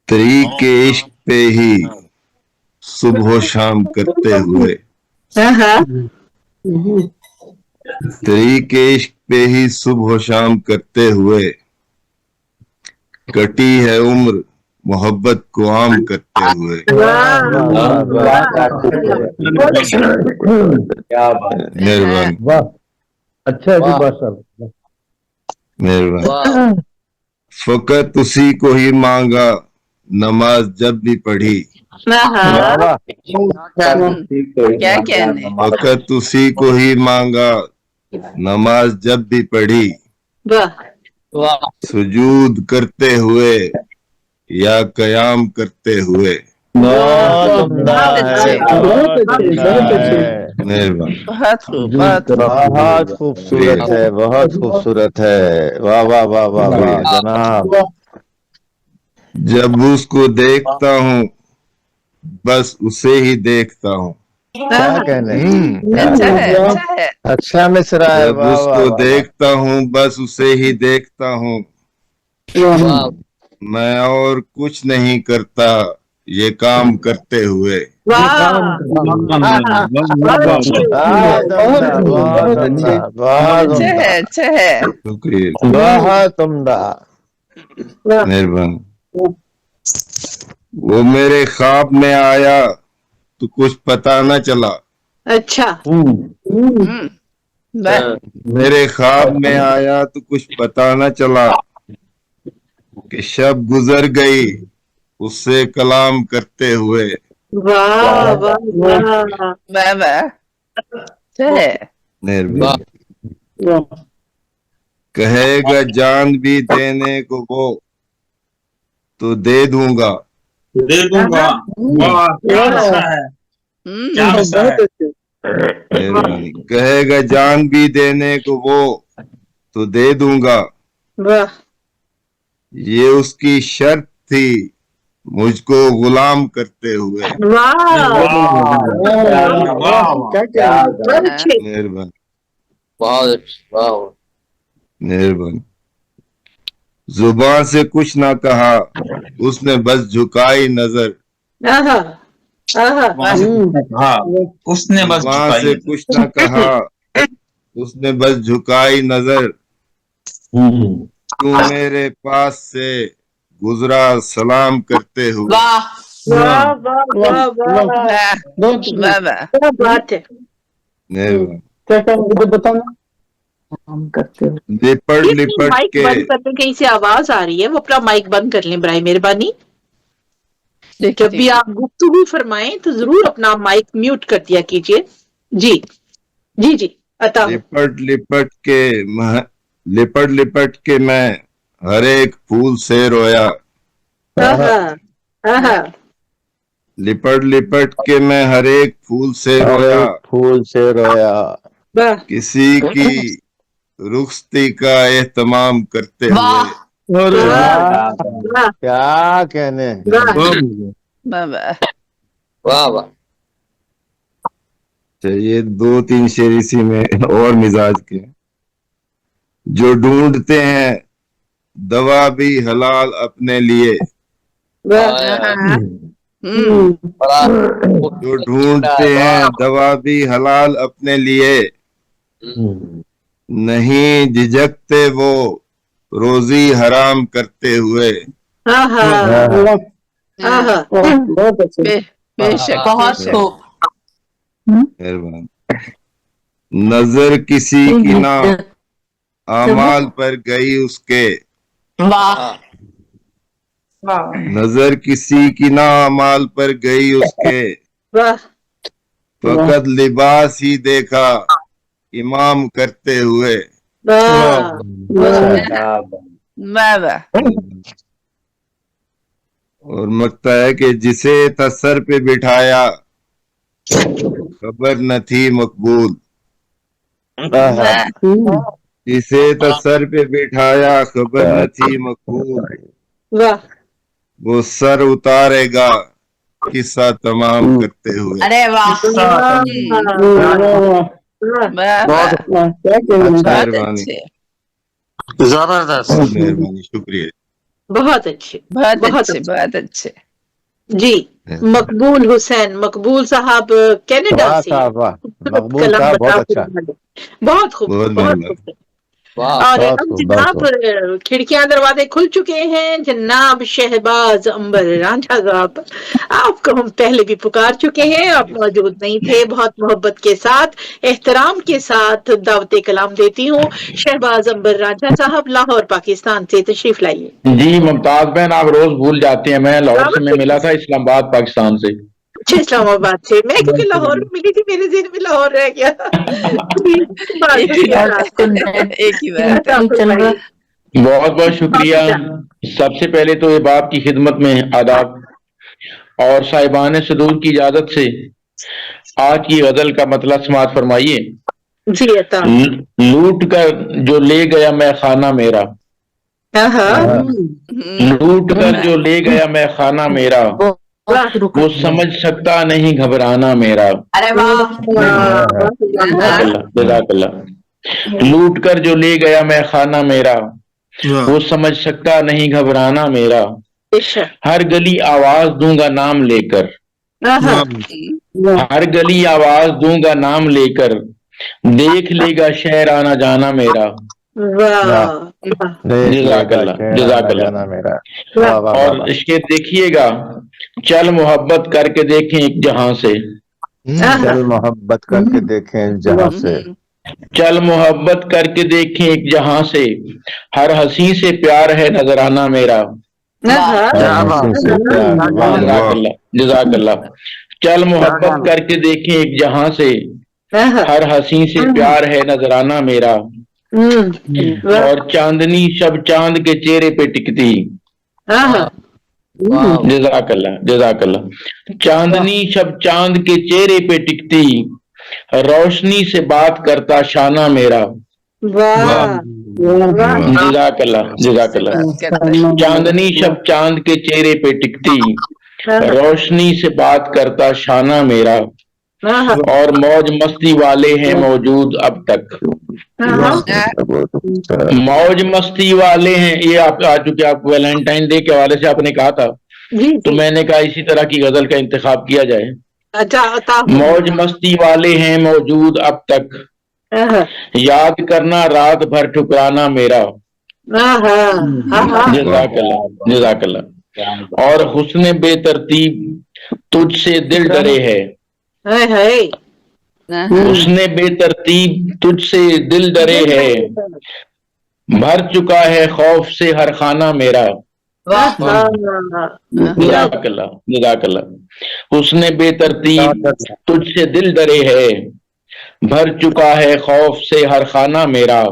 طریق عشق پہ ہی صبح و شام کرتے ہوئے، طریق عشق پہ ہی صبح و شام کرتے ہوئے، کٹی ہے عمر محبت کو عام کرتے ہوئے. مہربانی. اچھا جی باشا. مہربانی. فقط اسی کو ہی مانگا نماز جب بھی پڑھی، فقط اسی کو ہی مانگا نماز جب بھی پڑھی، سجود کرتے ہوئے یا قیام کرتے ہوئے. بہت خوبصورت ہے، بہت خوبصورت ہے. واہ واہ واہ واہ واہ جناب. جب اس کو دیکھتا ہوں بس اسے ہی دیکھتا ہوں. کیا کہنے. اچھا مصرا ہے. جب اس کو دیکھتا ہوں بس اسے ہی دیکھتا ہوں، میں اور کچھ نہیں کرتا یہ کام کرتے ہوئے. بہت عمدہ. مہربانی. وہ میرے خواب میں آیا تو کچھ پتا نہ چلا. اچھا. میرے خواب میں آیا تو کچھ پتا نہ چلا، کہ شب گزر گئی उससे कलाम करते हुए। वाह वाह वाह वाह वाह मेहरबानी। कहेगा जान भी देने को वो तो दे दूंगा। वाह क्या मिसरा है, क्या मिसरा है। मेहरबानी। कहेगा जान भी देने को वो तो दे दूंगा, वाह ये उसकी शर्त थी मुझको गुलाम करते हुए। मेहरबानी मेहरबानी। जुबान से कुछ ना कहा उसने बस झुकाई नजर। उसने बस जुबान से कुछ ना कहा उसने बस झुकाई नजर। तू मेरे पास से गुजरा सलाम करते हुए। वाह वाह वाह वाह क्या बात है। लिपट लिपट माइक के बंद करके कहीं से आवाज आ रही है, वो अपना माइक बंद कर लें बराए मेहरबानी। जब भी आप गुफ्तगू फरमाएं तो जरूर अपना माइक म्यूट कर दिया कीजिए। जी जी जी अता लिपट लिपट के मैं हर एक फूल से रोया। लिपट लिपट के मैं हर एक फूल से रोया। फूल से रोया। किसी की रुखसती का एहतमाम करते हुए। क्या कहने। वाह वाह। ये 2-3 शेर इसी में और मिजाज के। जो ढूंढते हैं दवा भी हलाल अपने लिए। जो ढूंढते हैं दवा भी हलाल अपने लिए, नहीं झिझकते वो रोजी हराम करते हुए। मेहरबानी। नजर किसी की ना आमाल पर गई उसके। नजर किसी की ना आमाल पर गई उसके। फकत लिबास ही देखा इमाम करते हुए। और मकता है कि जिसे था सर पे बिठाया खबर न थी मकबूल। जिसे था सर पे बिठाया खबर न थी मकबूल। वो सर उतारेगा किस्सा तमाम करते हुए। अरे वाह मेहरबानी जबरदस्त। मेहरबानी शुक्रिया। बहुत अच्छे बहुत अच्छे जी। मकबूल हुसैन मकबूल साहब कनाडा से मकबूल साहब बहुत अच्छा। बहुत खूब बहुत खूब। और अब जनाब खिड़कियां दरवाजे खुल चुके हैं। जनाब शहबाज अंबर रांझा साहब, आपको हम पहले भी पुकार चुके हैं, आप मौजूद नहीं थे। बहुत मोहब्बत के साथ एहतराम के साथ दावत कलाम देती हूँ। शहबाज अंबर रांझा साहब लाहौर पाकिस्तान से तशरीफ लाइए। जी मुमताज बहन, आप रोज भूल जाते हैं। मैं लाहौर से मिला था इस्लामाबाद पाकिस्तान से। अच्छा इस्लामाबाद से मैं क्योंकि लाहौर में मिली थी, मेरे ज़हन में लाहौर रह गया। एक ही बात। बहुत बहुत शुक्रिया। सबसे पहले तो ये बाप की खिदमत में आदाब और साहिबान सदूर की इजाजत से आज की गजल का मतलब समाअत फरमाइए। लूट कर जो ले गया मैं खाना मेरा। लूट कर जो ले गया मैं खाना मेरा, वो समझ सकता नहीं घबराना मेरा। अरे वाह। लूट कर जो ले गया मैं खाना मेरा, वो समझ सकता नहीं घबराना मेरा। हर गली आवाज दूंगा नाम लेकर। हर गली आवाज दूंगा नाम लेकर, देख लेगा शहर आना जाना मेरा। जज़ाकल्लाह। और इसके देखिएगा, चल मोहब्बत करके देखें एक जहां से। चल मोहब्बत करके देखें जहां से। चल मोहब्बत करके देखें एक जहां से, हर हंसी से प्यार है नजराना मेरा। जज़ाकल्लाह जज़ाकल्लाह। चल मोहब्बत करके देखें एक जहां से, हर हंसी से प्यार है नजराना मेरा। और चांदनी शब चांद के चेहरे पे टिकती। जज़ाकल्लाह जज़ाकल्लाह। चांदनी शब चांद के चेहरे पे टिकती, रोशनी से बात करता शाना मेरा। जज़ाकल्लाह जज़ाकल्लाह। चांदनी शब चांद के चेहरे पे टिकती, रोशनी से बात करता शाना मेरा। और मौज मस्ती वाले हैं मौजूद अब तक। मौज मस्ती वाले हैं, ये आप आ चुके, आप वैलेंटाइन डे के हवाले से आपने कहा था, तो मैंने कहा इसी तरह की गजल का इंतखाब किया जाए। मौज मस्ती वाले हैं मौजूद अब तक, याद करना रात भर ठुकराना मेरा। जज़ाकल्लाह जज़ाकल्लाह। और हुस्न बेतरतीब तुझसे दिल डरे है, हुस्न बेतरतीब तुझसे दिल डरे है, भर चुका है खौफ से हर खाना मेरा। जज़ाकल्लाह जज़ाकल्लाह। हुस्न बेतरतीब तुझसे दिल डरे है, भर चुका है खौफ से हर खाना मेरा।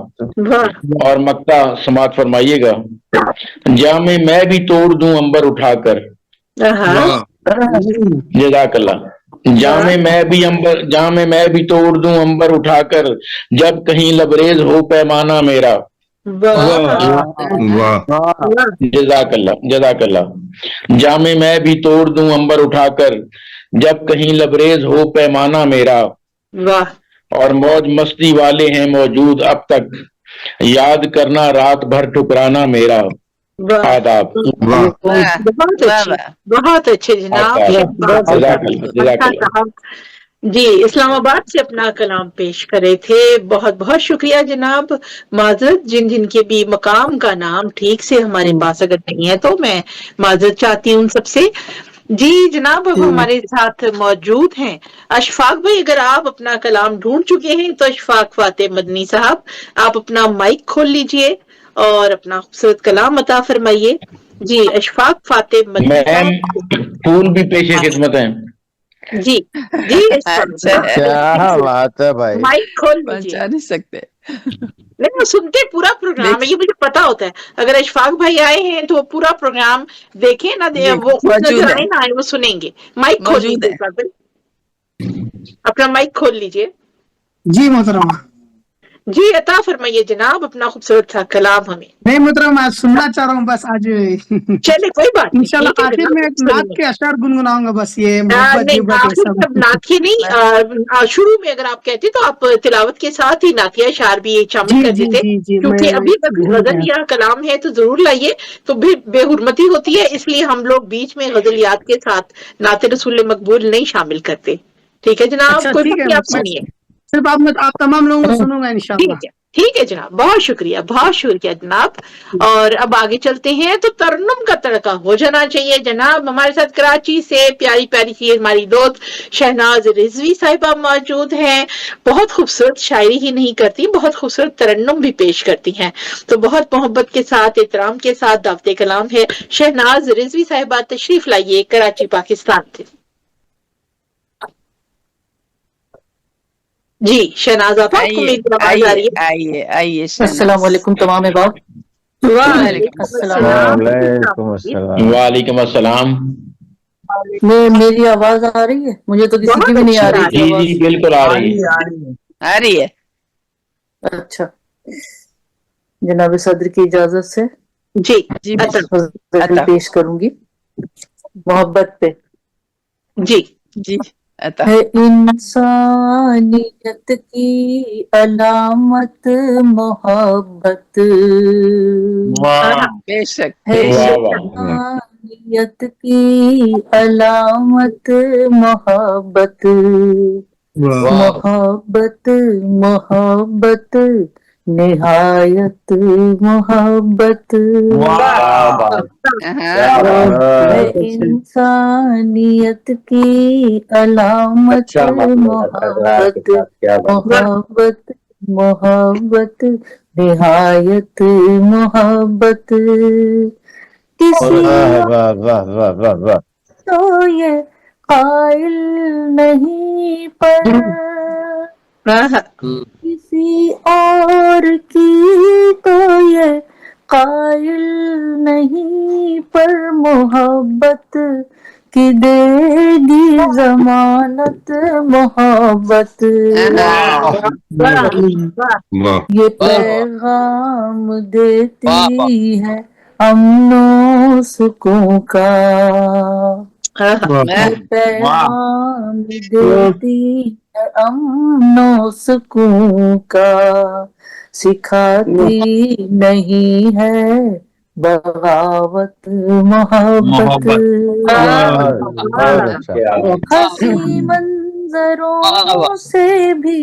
और मक्ता समात फरमाइएगा। जामे मैं भी तोड़ दूं अंबर उठाकर। जज़ाकल्लाह। जामे मैं भी तोड़ दूं अंबर उठाकर, जब कहीं लबरेज हो पैमाना मेरा। जज़ाकल्लाह जज़ाकल्लाह। जामे मैं भी तोड़ दूं अंबर उठाकर, जब कहीं लबरेज हो पैमाना मेरा। और मौज मस्ती वाले हैं मौजूद अब तक, याद करना रात भर ठुकराना मेरा। आदाब। बहुत अच्छे जनाब। जी, इस्लामाबाद से अपना कलाम पेश करे थे। बहुत बहुत शुक्रिया जनाब। माजरत जिन जिनके भी मकाम का नाम ठीक से हमारे पास अगर नहीं है तो मैं माजरत चाहती हूँ उन सबसे। जी जनाब, अब हमारे साथ मौजूद हैं अशफाक भाई। अगर आप अपना कलाम ढूंढ चुके हैं तो अशफाक फाते मदनी साहब, आप अपना माइक खोल लीजिए और अपना खूबसूरत कलाम अता फरमाइए। जी अशफाक फाते मदनी फूल भी पेशे खिदमत है। जी जी क्या बात है भाई, माइक खोल लीजिए। नहीं सकते नहीं, वो सुनते पूरा प्रोग्राम है, ये मुझे पता होता है। अगर अशफाक भाई आए हैं तो वो पूरा प्रोग्राम देखें ना, वो खुद नजर आए ना आए, वो सुनेंगे। माइक खोल लीजिए, अपना माइक खोल लीजिए। जी मोहतरमा। जी अता फरमाइए जनाब अपना खूबसूरत सा कलाम हमें। नहीं मोहतरमा, मैं सुनना चाह रहा हूँ बस आज। चले कोई बात नहीं, इंशाल्लाह आखिर में एक नात के अशआर गुनगुनाऊंगा बस। ये नातिया नहीं, शुरू में अगर आप कहते तो आप तिलावत के साथ ही नातिया अशआर भी शामिल कर देते, क्योंकि अभी गजल या कलाम है तो जरूर लाइए, तो बेहुरमती होती है, इसलिए हम लोग बीच में गजलियात के साथ नाते रसूल मकबूल नहीं शामिल करते। ठीक है जनाब, कोई बात नहीं, आप सुनिए। सिर्फ आप तमाम लोगों को सुनूंगा इंशाल्लाह। ठीक है जनाब, बहुत शुक्रिया जनाब। और अब आगे चलते हैं। तो तरन्नुम का तड़का हो जाना चाहिए जनाब। हमारे साथ कराची से प्यारी प्यारी सी हमारी दोस्त शहनाज रिजवी साहिबा मौजूद हैं। बहुत खूबसूरत शायरी ही नहीं करती, बहुत खूबसूरत तरन्नुम भी पेश करती हैं। तो बहुत मोहब्बत के साथ, एहतराम के साथ दावते कलाम है। शहनाज रिजवी साहिबा तशरीफ लाइए कराची पाकिस्तान से। जी शहनाज आपको मेरी आवाज आ रही है? आइए। अस्सलाम वालेकुम तमाम बाप। वालेकुम अस्सलाम। मेरी आवाज आ रही है? मुझे तो किसी की भी नहीं आ रही थी। जी बिल्कुल आ रही है। अच्छा, जनाब सदर की इजाजत से जी पेश करूंगी मोहब्बत पे। जी है इंसानियत की अलामत मोहब्बत, बेशक है इंसानियत की अलामत मोहब्बत। मोहब्बत मोहब्बत निहायत मोहब्बत, इंसानियत की अलामत मोहब्बत। मोहब्बत मोहब्बत निहायत मोहब्बत किसी वाह वाह वाह वाह वाह वाह। तो ये कायल नहीं पर किसी और की तो ये कायल नहीं पर मोहब्बत की देगी जमानत मोहब्बत ये पैगाम देती है अमनो सुकून का ये पैगाम देती है अमनो सुकून का सिखाती नहीं है बगावत मोहब्बत हंसी मंजरों से भी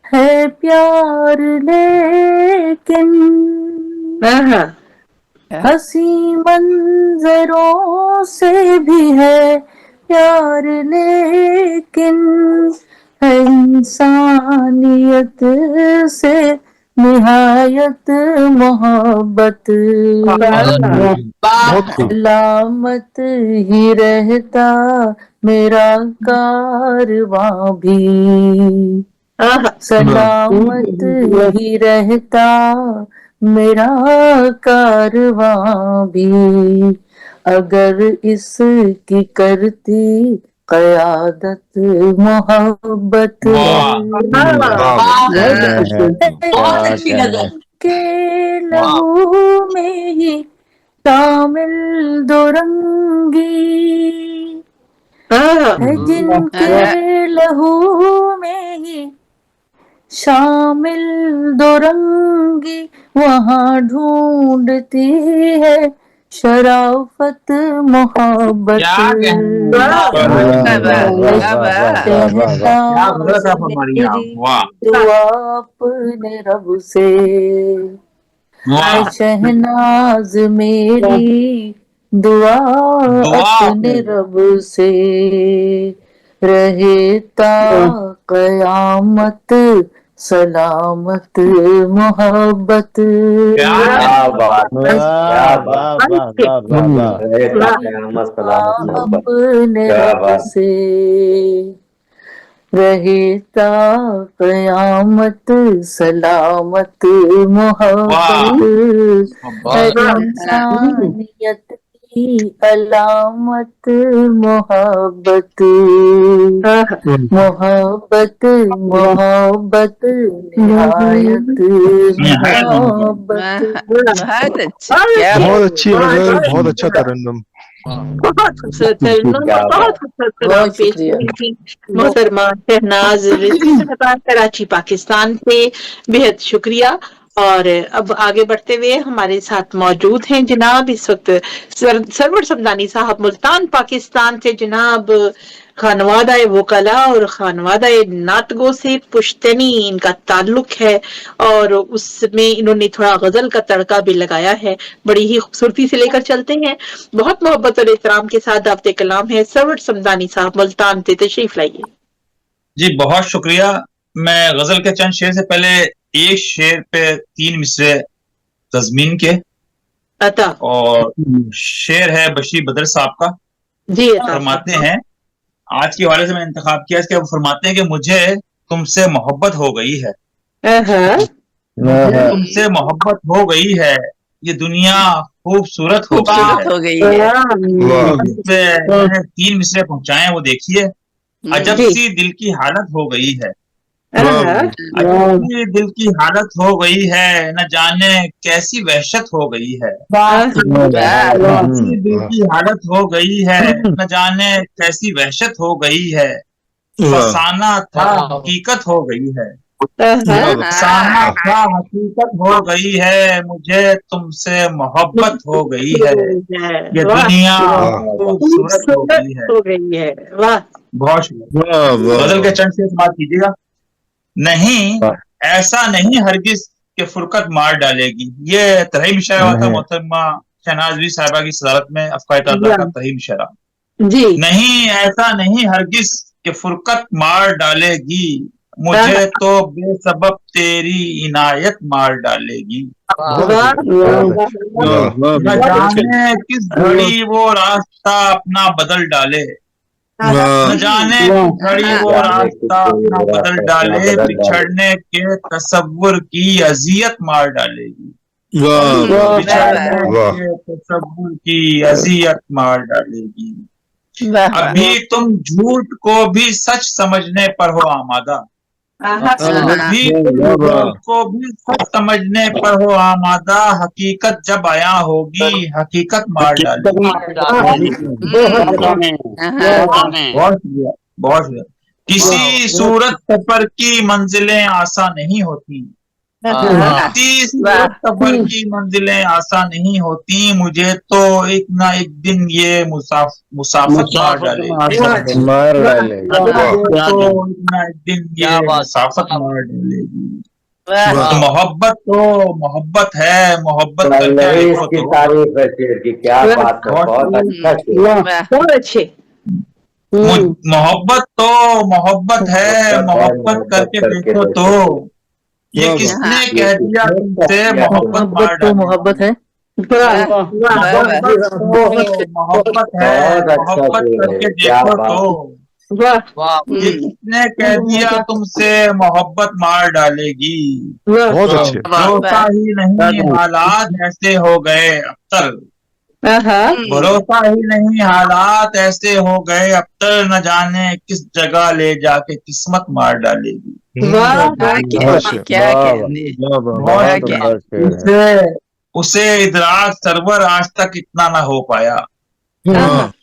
है प्यार लेकिन हंसी मंजरों से भी है प्यार लेकिन है इंसानियत से निहायत मोहब्बत सलामत ही रहता मेरा कारवां भी सलामत ही रहता मेरा कारवां भी अगर इसकी करती क़यादत मोहब्बत के लहू में ही शामिल दो रंगी है जिनके लहू में ही शामिल दो रंगी वहाँ ढूंढती है शराफत मोहब्बत दुआ अपने रब से शहनाज मेरी दुआ अपने रब से रहेता क़यामत सलामत मोहब्बत अपने रब से रहेता क़यामत सलामत मोहब्बत इंसानियत की अलामत मोहब्बत मोहब्बत मोहब्बत निहायत मोहब्बत। बहुत अच्छी गजल, बहुत अच्छा तरन्नुम। बहुत खूबसूरत है, बहुत खूबसूरत कलाम पेश की मोहतरमा शहनाज कराची पाकिस्तान से, बेहद शुक्रिया। और अब आगे बढ़ते हुए हमारे साथ मौजूद हैं जनाब इस वक्त सरवर समदानी साहब मुल्तान पाकिस्तान से, जनाब खानवादा वकला और खानवादा नातगो से पुश्तनी इनका ताल्लुक है और उसमें इन्होंने थोड़ा गजल का तड़का भी लगाया है, बड़ी ही खूबसूरती से लेकर चलते हैं। बहुत मोहब्बत और एहतराम के साथ दावत कलाम है सरवर समदानी साहब मुल्तान से, तशरीफ लाइए। जी बहुत शुक्रिया। मैं गजल के चंद शेर से पहले एक शेर पे 3 मिसरे तज़मीन के अता, और शेर है बशीर बदर साहब का। जी फरमाते हैं, आज के हवाले से मैंने इंतखाब किया, इसके फरमाते हैं कि मुझे तुमसे मोहब्बत हो गई है, तुमसे मोहब्बत हो गई है, ये दुनिया खूबसूरत हो गई है। मैंने 3 मिसरे पहुंचाए, वो देखिए। अजब सी दिल की हालत हो गई है, अजब सी दिल की हालत हो गई है, न जाने कैसी वहशत हो गई है। सी दिल की हालत हो गई है, न जाने कैसी वहशत हो गई है। फसाना था हकीकत हो गई है, फसाना था हकीकत हो गई है, मुझे तुमसे मोहब्बत हो गई है, ये दुनिया खूबसूरत हो गई है। वाह, बहुत शुक्रिया। गजल के चंद से बात कीजिएगा। नहीं, ऐसा नहीं हरगिज के फुरकत मार डालेगी, ये तरही मिशारा हुआ था मोहतरमा शहनाज साहिबा की सदारत में, अफ़काए ताज़ा का तरही मिशारा। नहीं, ऐसा नहीं हरगिज के फुरकत मार डालेगी, मुझे तो बेसबब तेरी इनायत मार डालेगी। न जाने किस घड़ी वो रास्ता अपना बदल डाले, न जाने किस घड़ी वो रास्ता अपना बदल डाले, बिछड़ने के तसव्वुर की अजियत मार डालेगी, बिछड़ने के तसव्वुर की अजियत मार डालेगी। अभी तुम झूठ को भी सच समझने पर हो आमादा, अभी तुम झूठ को भी सच समझने पर हो आमादा, हकीकत जब आया होगी हकीकत मार डालेगी। बहुत किसी सूरत सफर की मंजिलें आसान नहीं होती, किसी सूरत सफर की मंजिलें आसान नहीं होती, मुझे तो एक ना एक दिन ये मुसाफत मार डालेगी, तो एक ना एक दिन ये मुसाफत मार डालेगी। मोहब्बत है, मोहब्बत करके देखो तो। तारीफ है शेर की, क्या बात है, बहुत अच्छा, बहुत अच्छे। मोहब्बत है, मोहब्बत करके देखो तो, ये किसने कह दिया तुमसे मोहब्बत मार डालेगी। मोहब्बत है, मोहब्बत है, मोहब्बत करके देखो तो, ये किसने कह दिया तुमसे मोहब्बत मार डालेगी। बहुत अच्छे। भरोसा ही नहीं हालात ऐसे हो गए अख्तर, भरोसा ही नहीं हालात ऐसे हो गए अख्तर, न जाने किस जगह ले जाके किस्मत मार डालेगी। उसे इदराक सरवर आज तक इतना ना हो पाया,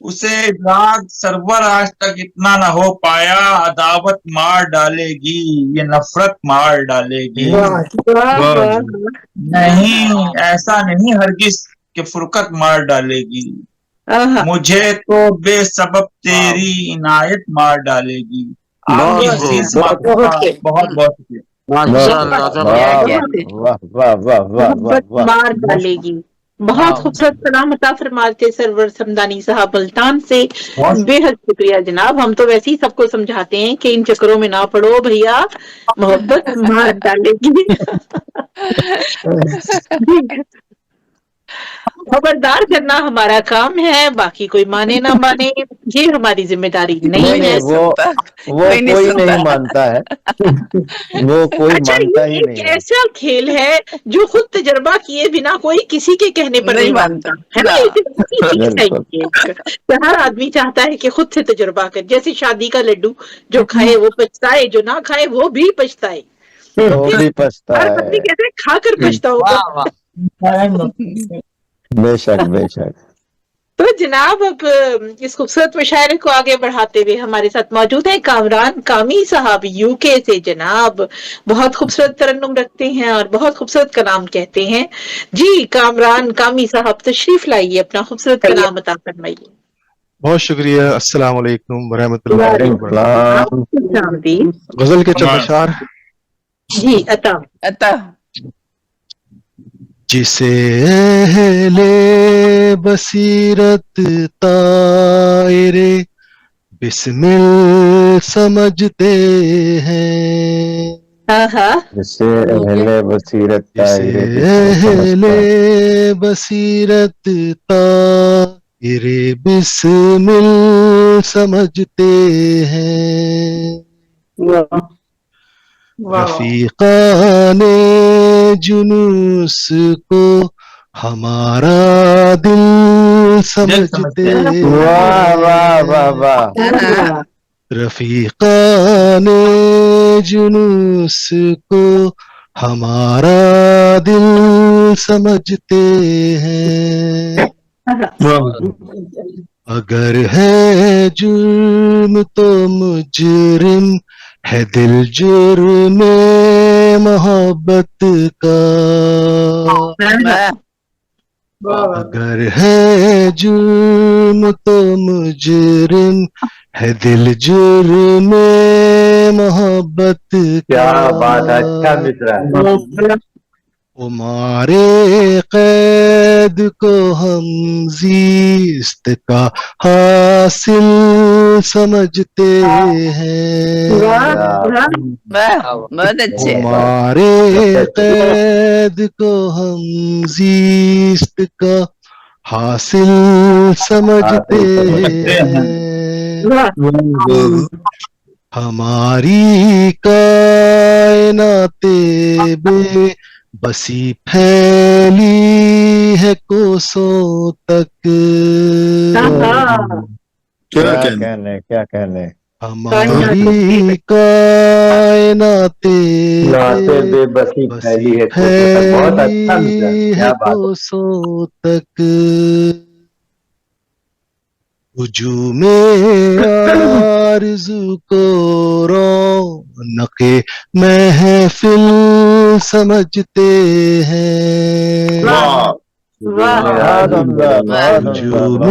उसे इदराक सरवर आज तक इतना ना हो पाया, अदावत मार डालेगी, ये नफरत मार डालेगी। नहीं, ऐसा नहीं हरगिज कि फुरकत मार डालेगी, मुझे तो बेसबब तेरी इनायत मार डालेगी। आपकी हसीन समातों का बहुत बहुत शुक्रिया। मार डालेगी। बहुत खूबसूरत कलाम अता फरमाते सरवर समदानी साहब मुल्तान से, बेहद शुक्रिया जनाब। हम तो वैसे ही सबको समझाते हैं कि इन चक्करों में ना पड़ो भैया, मोहब्बत मार डालेगी। खबरदार करना हमारा काम है, बाकी कोई माने ना माने ये हमारी जिम्मेदारी नहीं है। वो कोई नहीं मानता है, वो कोई मानता ही नहीं है। ऐसा खेल है जो खुद तजर्बा किए बिना कोई किसी के कहने पर नहीं मानता है ना। हर आदमी चाहता है कि खुद से तजुर्बा कर, जैसे शादी का लड्डू, जो खाए वो पछताए, जो ना खाए वो भी पछताए। वो भी पछता हर है, बंदी कहते हैं खाकर पछताओ। बेशक बेशक। तो जनाब अब इस खूबसूरत मुशायरे को आगे बढ़ाते हुए हमारे साथ मौजूद है कामरान कामी साहब यूके से। जनाब बहुत खूबसूरत तरन्नुम रखते हैं और बहुत खूबसूरत कलाम कहते हैं। जी कामरान कामी साहब तशरीफ लाइए, अपना खूबसूरत कलाम अता फरमाइए। बहुत शुक्रिया। अस्सलाम वालेकुम वरहमतुल्लाहि वबरकातुहू। गजल के चंद अशार जी अता। जिसे अहले बसीरत तायरे बिस्मिल समझते हैं, जिसे अहले बसीरत तायरे बिस्मिल समझते हैं, रफीकाने जुनूस को हमारा दिल समझते हैं। वाह वाह वाह वाह। रफीकाने जुनूस को हमारा दिल समझते हैं, अगर है जुर्म तो मुजरिम है दिल जुर्म मोहब्बत का, अगर है जुर्म तो मुजरिम है दिल जुर्म मोहब्बत का। क्या बात, अच्छा मित्रा। ہمارے قید کو ہم زیست کا حاصل سمجھتے ہیں، بہت اچھے. ہمارے قید کو ہم زیست کا حاصل سمجھتے ہیں، ہماری کائنات بے بسی پھیلی ہے کوسوں تک، کیا کہنے ہماری کائنات بے بسی بسی ہے پھیلی ہے کوسوں تک، ہجوم آرزو کو رونق محفل سمجھتے ہیں، ہجوم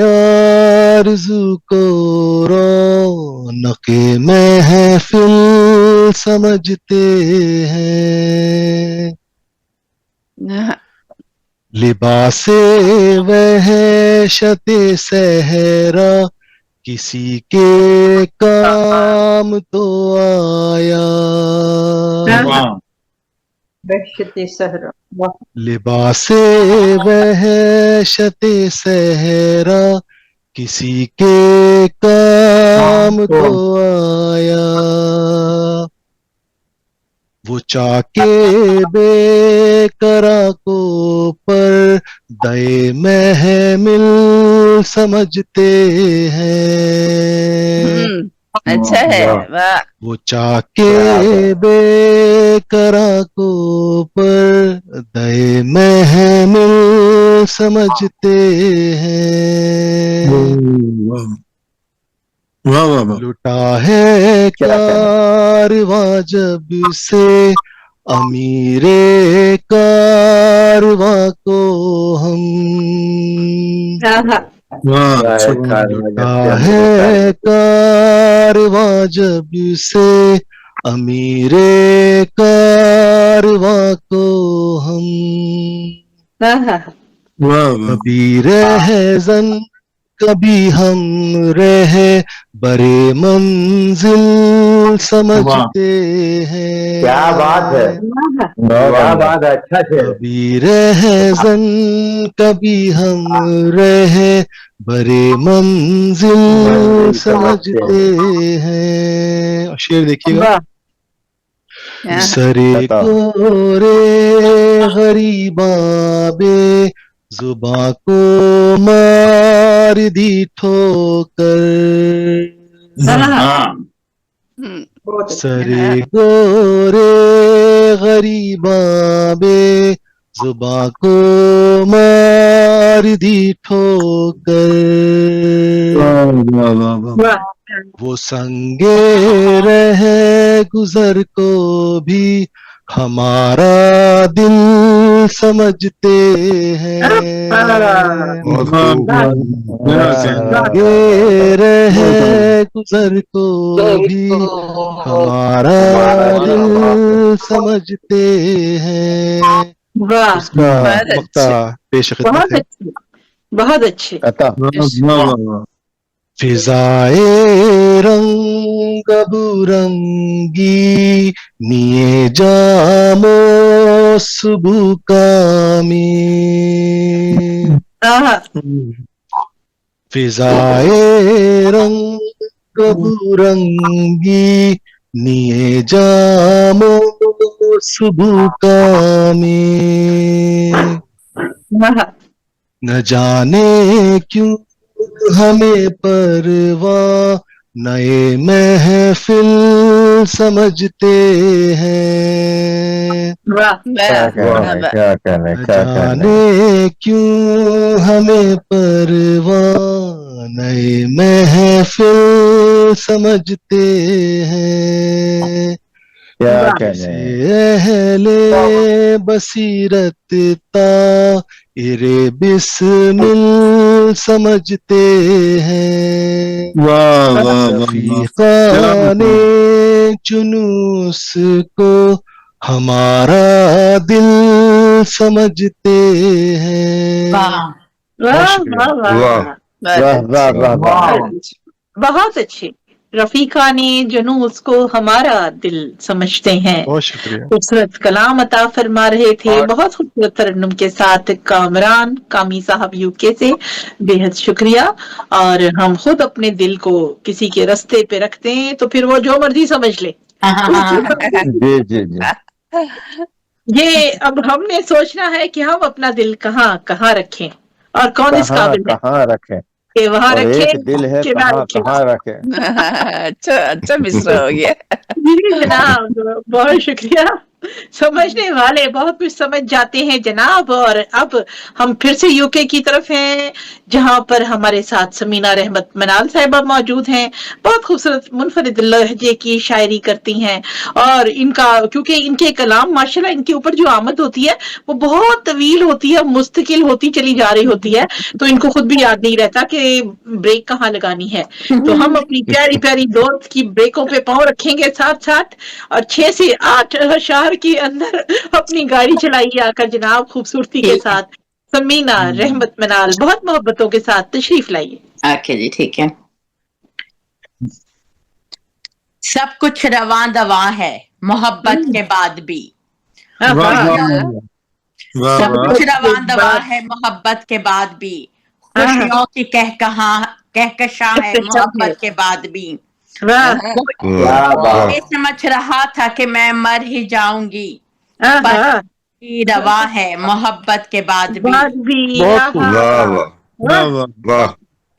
آرزو کو رونق محفل سمجھتے ہیں، لباس وحشت صحرا کسی کے کام تو آیا، وحشت صحرا، لباس وحشت صحرا کسی کے کام تو آیا، وہ چاکے بے کرا کو پر دے محمل سمجھتے ہیں، اچھا ہے. واہ. وہ چاکے بے کرا کو پر دے محمل سمجھتے ہیں، لٹا ہے کارواں جب سے امیر کارواں کو ہم، لٹا ہے کارواں جب سے امیر کارواں کو ہم، کبھی رہزن کبھی ہم رہے برے منزل سمجھتے ہیں، کیا بات ہے، اچھا کبھی رہزن کبھی ہم رہے برے منزل سمجھتے ہیں، شعر دیکھیے گا، سرے گورے غریباں بے زباں کو مار دی ٹھوکر، سرے گورے غریباں بے زباں کو مار دی ٹھوکر، وہ سنگے رہے گزر کو بھی ہمارا دل سمجھتے ہیں، سنگے رہے گزر کو بھی ہمارا دل سمجھتے ہیں، اس کا مقطع پیش خدمت ہے، بہت اچھے. فضائے رنگ برنگی نیے جام صبح کامی، فضائے رنگ برنگی نیے جام صبح کامی، نہ جانے کیوں ہمیں پرواہ نئے محفل سمجھتے ہیں، جانے کیوں ہمیں پرواہ نئے محفل سمجھتے ہیں، اہل بصیرت ارے بسمل سمجھتے ہیں، رفیقان جنوس کو हमारा दिल समझते हैं। वाह वाह वाह वाह वाह वाह वाह। बहुत अच्छे। रफीका ने जनूस को हमारा दिल समझते हैं। बहुत शुक्रिया। खूबसूरत कलाम अता फरमा रहे थे, बहुत खूबसूरत तरन्नुम के साथ कामरान कामी साहब यूके से, बेहद शुक्रिया। और हम खुद अपने दिल को किसी के रास्ते पे रखते हैं तो फिर वो जो मर्जी समझ ले। जी जी जी। ये अब हमने सोचना है कि हम अपना दिल कहाँ कहाँ रखें और कौन इस काबिल है कहाँ रखें कि वहाँ और रखे एक दिल है कि ना कहाँ रखे। कहाँ रखें। अच्छा अच्छा मिश्रा हो गया। जी जनाब, बहुत शुक्रिया। समझने वाले बहुत कुछ समझ जाते हैं जनाब। और अब हम फिर से यूके की तरफ हैं, जहां पर हमारे साथ समीना रहमत मनाल साहिबा मौजूद हैं। बहुत खूबसूरत मुनफरिद लहजे की शायरी करती हैं और इनका क्योंकि इनके कलाम माशाल्लाह इनके ऊपर जो आमद होती है वो बहुत तवील होती है, मुस्तकिल होती चली जा रही होती है, तो इनको खुद भी याद नहीं रहता कि ब्रेक कहाँ लगानी है। तो हम अपनी प्यारी प्यारी दोस्त की ब्रेकों पे पांव रखेंगे साथ साथ और 6 से 8 शहर के अंदर अपनी गाड़ी चलाइए आकर जनाब, खूबसूरती के साथ। समीना रहमत मनाल बहुत मोहब्बतों के साथ तशरीफ लाइए। ओके जी, ठीक है। सब कुछ रवां दवा है मोहब्बत के बाद भी। सब कुछ रवां दवा है मोहब्बत के बाद भी। खुशियों की कहकशा है मोहब्बत के बाद भी। ये समझ रहा था कि मैं मर ही जाऊंगी, पर रवा है मोहब्बत के बाद भी।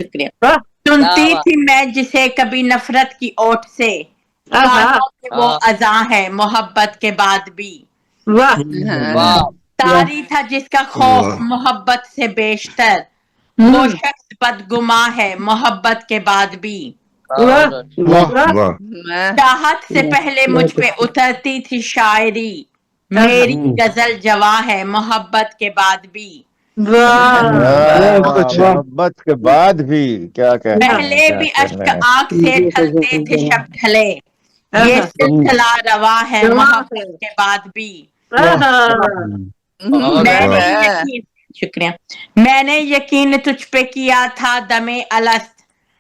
शुक्रिया। सुनती थी मैं जिसे कभी नफरत की ओट से, वो अज़ा है मोहब्बत के बाद भी। तारी था जिसका खौफ मोहब्बत से बेशतर, वो शख्स बदगुमा है मोहब्बत के बाद भी। चाहत से पहले मुझ पे उतरती थी शायरी, मेरी गजल जवां है मोहब्बत के बाद भी। मोहब्बत के बाद भी क्या कहना पहले भी अश्क आंख से ढलते थे शब ढले, ये सिलसिला रवा है मोहब्बत के बाद भी। शुक्रिया। मैंने यकीन तुझ पे किया था दमे अलस्त,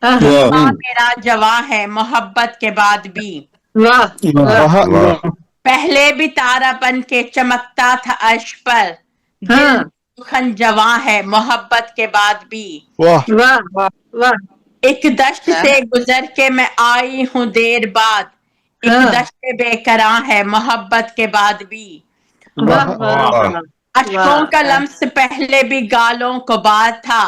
मेरा जवा है मोहब्बत के बाद भी। पहले भी तारा बन के चमकता था अर्श पर, दिल जवा है मोहब्बत के बाद भी। एक दश्त से गुजर के मैं आई हूँ देर बाद, एक दश्त बेकरां है मोहब्बत के बाद भी। अशकों का लम्स पहले भी गालों को बार था,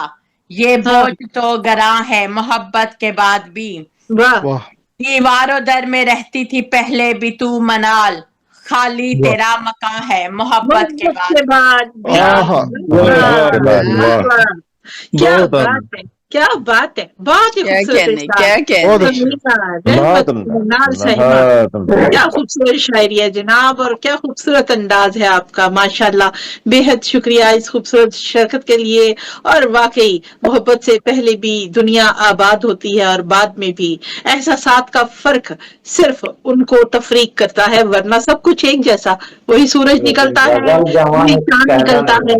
ये बोझ तो गरा है मोहब्बत के बाद भी। दीवारों दर में रहती थी पहले भी तू मनाल, खाली तेरा मकान है मोहब्बत के बाद। क्या बात है, क्या बात है, बहुत ही खूबसूरत, क्या खूबसूरत शायरी है जनाब और क्या खूबसूरत अंदाज है आपका, माशाल्लाह। बेहद शुक्रिया इस खूबसूरत शिरकत के लिए। और वाकई मोहब्बत से पहले भी दुनिया आबाद होती है और बाद में भी। एहसासात का फर्क सिर्फ उनको तफरीक करता है, वरना सब कुछ एक जैसा। वही सूरज निकलता है, वही चांद निकलता है,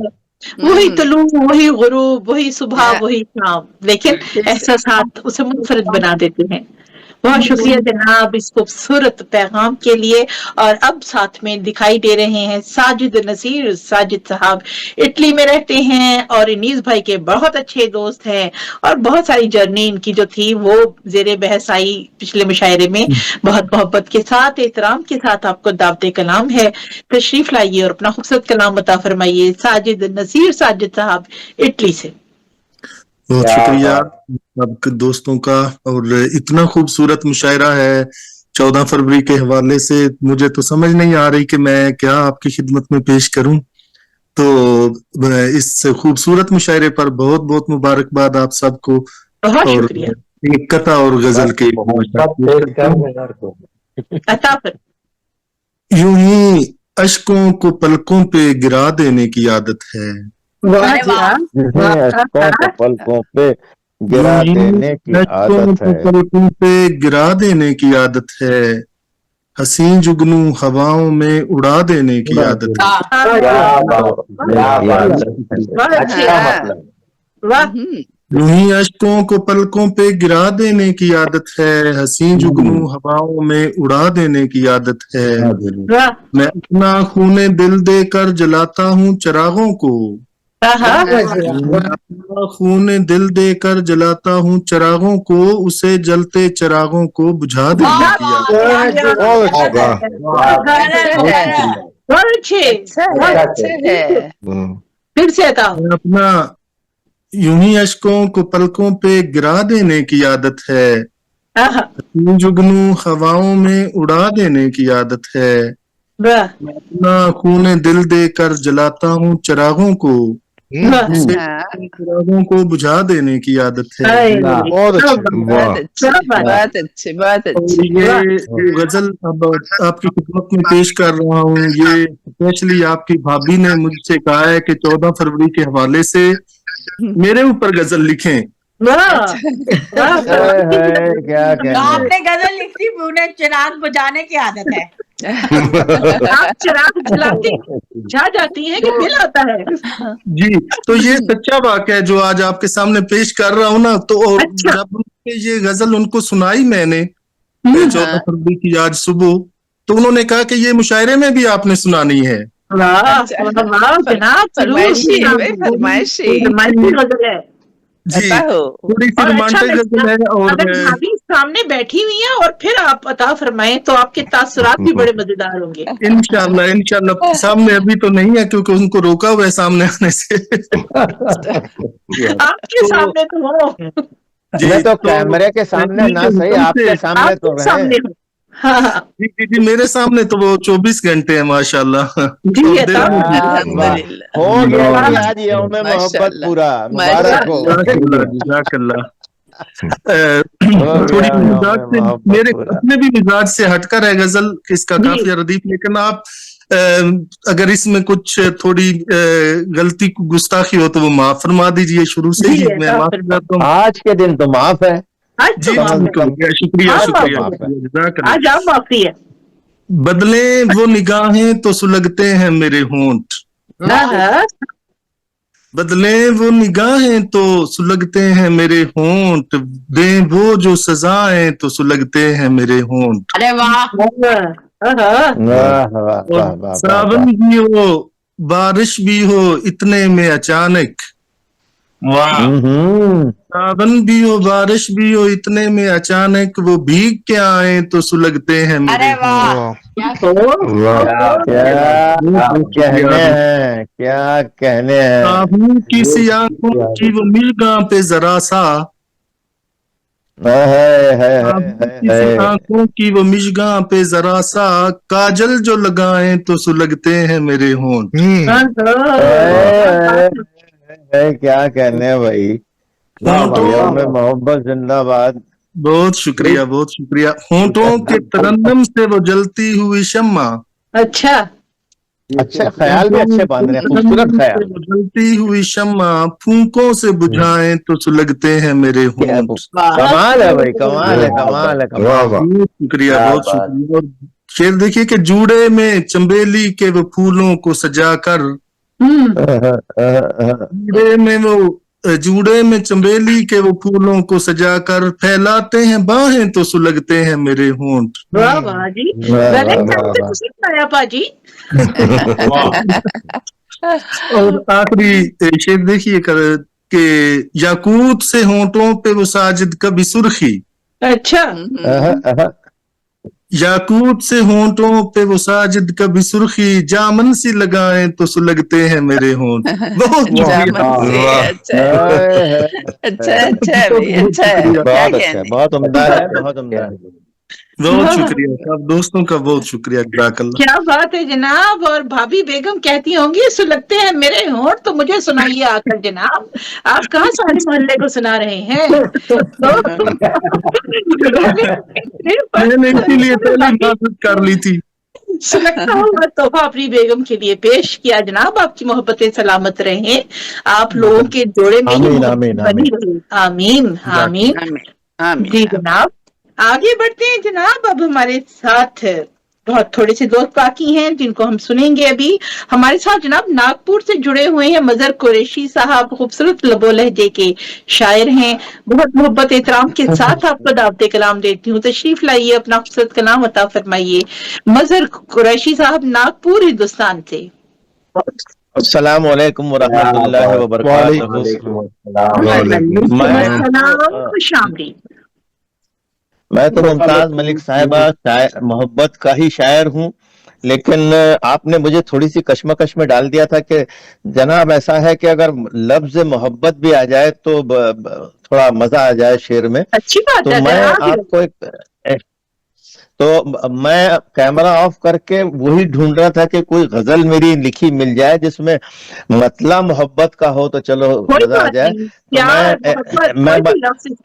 वही तलू, वही गुरूब, वही सुबह, वही शाम, लेकिन एहसासात उसे मुनफरिद बना देते हैं। बहुत शुक्रिया जनाब इस खूबसूरत पैगाम के लिए। और अब साथ में दिखाई दे रहे हैं साजिद नसीर। साजिद साहब इटली में रहते हैं और इनीस भाई के बहुत अच्छे दोस्त हैं और बहुत सारी जर्नी इनकी जो थी वो जेरे बहस आई पिछले मुशायरे में। बहुत मोहब्बत के साथ, एहतराम के साथ आपको दावत कलाम है, तशरीफ लाइए और अपना खूबसूरत कलाम अता फरमाइए। साजिद नसीर साजिद साहब इटली से। बहुत शुक्रिया आपके दोस्तों का। और इतना खूबसूरत मुशायरा है 14 फरवरी के हवाले से, मुझे तो समझ नहीं आ रही कि मैं क्या आपकी खिदमत में पेश करूं। तो इस खूबसूरत मुशायरे पर बहुत बहुत मुबारकबाद आप सबको। और एक कथा और गजल के यूं ही अश्कों को पलकों पे गिरा देने की आदत है, पलकों पे गिरा देने की आदत है, पलकों पे गिरा देने की आदत है। हसीन जुगनू हवाओं में उड़ा देने की आदत है। यूं ही अश्कों को पलकों पे गिरा देने की आदत है, हसीन जुगनू हवाओं में उड़ा देने की आदत है। मैं अपना खूने दिल देकर जलाता हूँ चिरागों को, अपना खूने दिल देकर जलाता हूँ चिरागों को, उसे जलते चिरागों को बुझा देने की फिर से अपना यूं ही अश्कों को पलकों पे गिरा देने की आदत है, जुगनू हवाओं में उड़ा देने की आदत है। मैं अपना खूने दिल देकर जलाता हूँ चिरागों को, चिरागों को बुझा देने की आदत है। बहुत अच्छी बात अच्छी। ये गजल अब आपकी खिदमत में पेश कर रहा हूँ। ये स्पेशली आपकी भाभी ने मुझसे कहा है कि 14 फरवरी के हवाले से मेरे ऊपर गजल लिखें। क्या आपने गजल लिख दी, उन्हें चिराग बुझाने की आदत है। आप चिराग जलाते जा जाती हैं कि बिल आता है। जी, तो ये सच्चा वाक़या है जो आज आपके सामने पेश कर रहा हूँ ना। तो जब ये गजल उनको सुनाई मैंने 14 फरवरी की आज सुबह, तो उन्होंने कहा कि ये मुशायरे में भी आपने सुनानी है। जी, थोड़ी सी रोमांटिक गजल है। और भाभी सामने बैठी हुई है और फिर आप अता फरमाएं तो आपके तासुरात भी बड़े मजेदार होंगे। इंशाल्लाह सामने अभी तो नहीं है क्योंकि उनको रोका हुआ है सामने आने से। आपके सामने तो हो जी, तो कैमरे के सामने ना सही, आपके सामने तो रहे। जी, मेरे सामने तो वो 24 घंटे है माशाल्लाह। हो गया आज यौम मोहब्बत पूरा, मुबारक हो। थोड़ी मिजाज से, मेरे अपने भी मिजाज से हटकर है गजल, इसका काफी रदीफ, लेकिन आप अगर इसमें कुछ थोड़ी गलती गुस्ताखी हो तो वो माफ फरमा दीजिए। शुरू से ही मैं माफ करता हूँ। आज के दिन तो माफ है। जी, शुक्रिया शुक्रिया। आज आप माफी है। बदले वो निगाहें तो सुलगते हैं मेरे होंठ, बदले वो निगाहें तो सुलगते हैं मेरे होंठ, दे वो जो सजाएं तो सुलगते हैं मेरे होंठ। अरे वाह, सावन भी हो बारिश भी हो इतने में अचानक, सावन भी हो बारिश भी हो इतने में अचानक, वो भीग के आए तो सुलगते हैं मेरे होंठ। क्या कहने हैं। किसी आंखों की वो मिर्गा पे जरा सा, किसी आंखों की वो मिर्गा पे जरा सा, काजल जो लगाएं तो सुलगते हैं मेरे होंठ। क्या कहने हैं भाई, में मोहब्बत जिंदाबाद। बहुत शुक्रिया बहुत शुक्रिया। होंठों के तरन्नुम से वो जलती हुई शम्मा। अच्छा ख्याल भी अच्छे बांध रहे हैं, खूबसूरत ख्याल। जलती हुई शम्मा फूंकों से बुझाएं तो सुलगते हैं मेरे होंठ। कमाल है भाई, कमाल है, कमाल है, बहुत शुक्रिया बहुत शुक्रिया। और शेर देखिए कि जूड़े में चंबेली के वो फूलों को सजाकर, जूड़े में चंबेली के वो फूलों को सजाकर, फैलाते हैं बाहें तो सुलगते हैं मेरे होंठ। वाह वाह जी, पाजी। और आखिरी शेर देखिए कि याकूत से होंठों पे वो साजिद कभी सुर्खी। अच्छा, याकूत से होंठों पे वो साजिद कभी सुर्खी, जामन सी लगाएं तो सुलगते हैं मेरे होंठ। बहुत बहुत उम्दा है, बहुत उम्दा है। बहुत शुक्रिया, सब दोस्तों का बहुत शुक्रिया। क्या बात है जनाब। और भाभी बेगम कहती होंगी सुलगते हैं मेरे होंठ, तो मुझे सुनाइए आकर जनाब, आप कहाँ सारे मोहल्ले को सुना रहे हैं। मैंने इसीलिए कर ली थी। सुलगता हुआ तोहफा अपनी बेगम के लिए पेश किया जनाब। आपकी मोहब्बतें सलामत रहें, आप लोगों के जोड़े में ही बनी रहे। आमीन आमीन। जी जनाब, आगे बढ़ते हैं जनाब। अब हमारे साथ बहुत थोड़े से दोस्त बाकी हैं जिनको हम सुनेंगे अभी। हमारे साथ जनाब नागपुर से जुड़े हुए हैं मजहर कुरैशी साहब, खूबसूरत लबो लहजे के शायर हैं। बहुत मोहब्बत एहतराम के साथ आपको दावत कलाम देती हूँ, तशरीफ लाइए, अपना खूबसूरत कलाम अता फरमाइए। मजहर कुरैशी साहब नागपुर हिंदुस्तान से। अस्सलाम वालेकुम वरहमतुल्लाहि वबरकातुहू। मैं तो मुमताज मलिक साहिबा मोहब्बत का ही शायर हूँ, लेकिन आपने मुझे थोड़ी सी कश्मकश में डाल दिया था कि जनाब ऐसा है कि अगर लफ्ज मोहब्बत भी आ जाए तो थोड़ा मजा आ जाए शेर में। अच्छी बात तो है। मैं आपको तो मैं कैमरा ऑफ करके वही ढूंढ रहा था कि कोई गजल मेरी लिखी मिल जाए जिसमें मतला मोहब्बत का हो तो चलो मजा आ जाए।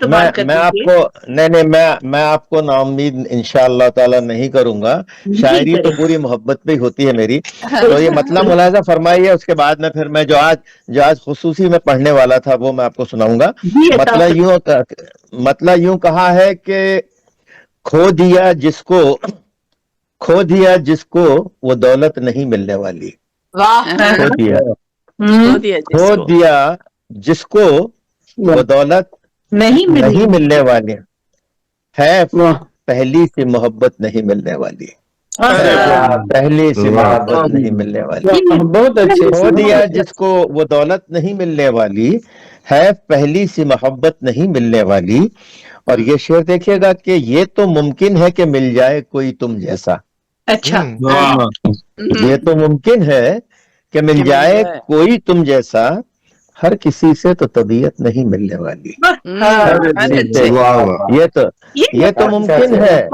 तो मैं आपको नहीं मैं आपको नाउम्मीद इंशाअल्लाह ताला नहीं करूंगा। शायरी तो पूरी मोहब्बत पे ही होती है मेरी। तो ये मतला मुलाजा फरमाइए, उसके बाद में फिर मैं जो आज खुसूसी में पढ़ने वाला था वो मैं आपको सुनाऊंगा। मतला यूं कहा है कि खो दिया जिसको वो दौलत नहीं मिलने वाली। खो दिया जिसको वो दौलत नहीं मिलने वाली है, पहली सी मोहब्बत नहीं मिलने वाली। पहली सी मोहब्बत नहीं मिलने वाली। बहुत अच्छे। खो दिया जिसको वो दौलत नहीं मिलने वाली है, पहली सी मोहब्बत नहीं मिलने वाली। और ये शेर देखिएगा कि ये तो मुमकिन है कि मिल जाए कोई तुम जैसा। अच्छा। ये तो मुमकिन है कि मिल जाए कोई तुम जैसा, हर किसी से तो तबीयत नहीं मिलने वाली। ये तो मुमकिन है,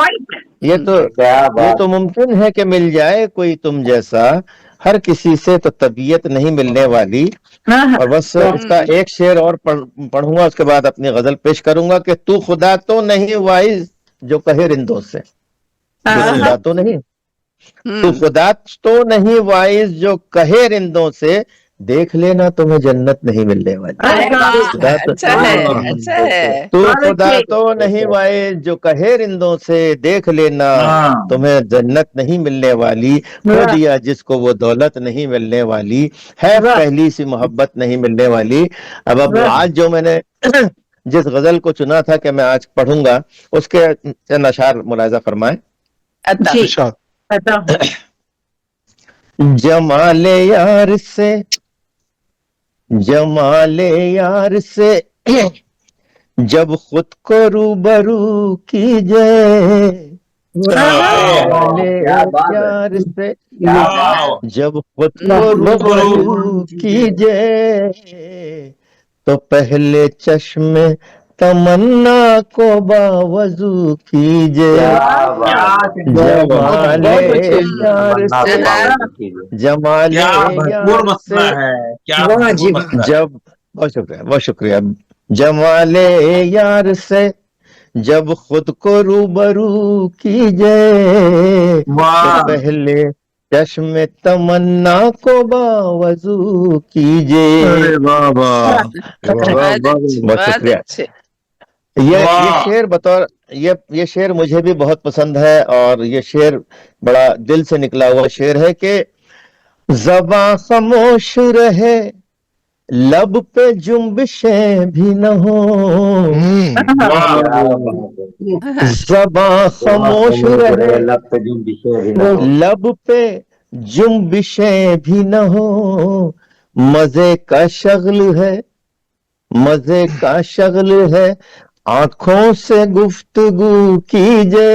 ये तो मुमकिन है कि मिल जाए कोई तुम जैसा, हर किसी से तो तबीयत नहीं मिलने वाली। और बस इसका एक शेर और पढ़ूंगा, उसके बाद अपनी गजल पेश करूंगा कि तू खुदा तो नहीं वाइज जो कहे रिंदों से। तू खुदा तो नहीं, तू खुदा तो नहीं वाइज जो कहे रिंदों से, देख लेना तुम्हें जन्नत नहीं मिलने वाली। अच्छा है। तू खुदा तो नहीं वाइज जो कहे रिंदों से, देख लेना तुम्हें जन्नत नहीं मिलने वाली। खो दिया जिसको वो दौलत नहीं मिलने वाली है, पहली सी मोहब्बत नहीं मिलने वाली। अब आज जो मैंने जिस गजल को चुना था कि मैं आज पढ़ूंगा, उसके नशार मुलाजा फरमाए। जमाले यार से जब खुद को रूबरू कीजिए, यार से जब खुद को रूबरू कीजिए, तो पहले चश्मे तमन्ना को बावजू कीजिए। जमाले जब बहुत शुक्रिया। जमाले यार से जब खुद को रूबरू कीजिए, तो पहले चश्मे तमन्ना को बावजू कीजिए। बहुत शुक्रिया। ये शेर बतौर ये शेर मुझे भी बहुत पसंद है, और ये शेर बड़ा दिल से निकला हुआ शेर है कि ज़बां खामोश रहे, लब पे जुम्बिशें भी न हो। ज़बां खामोश रहे, लब पे जुम्बिशें भी न हो। मजे का शगल है, मजे का शगल है, आंखों से गुफ्तगू कीजिए।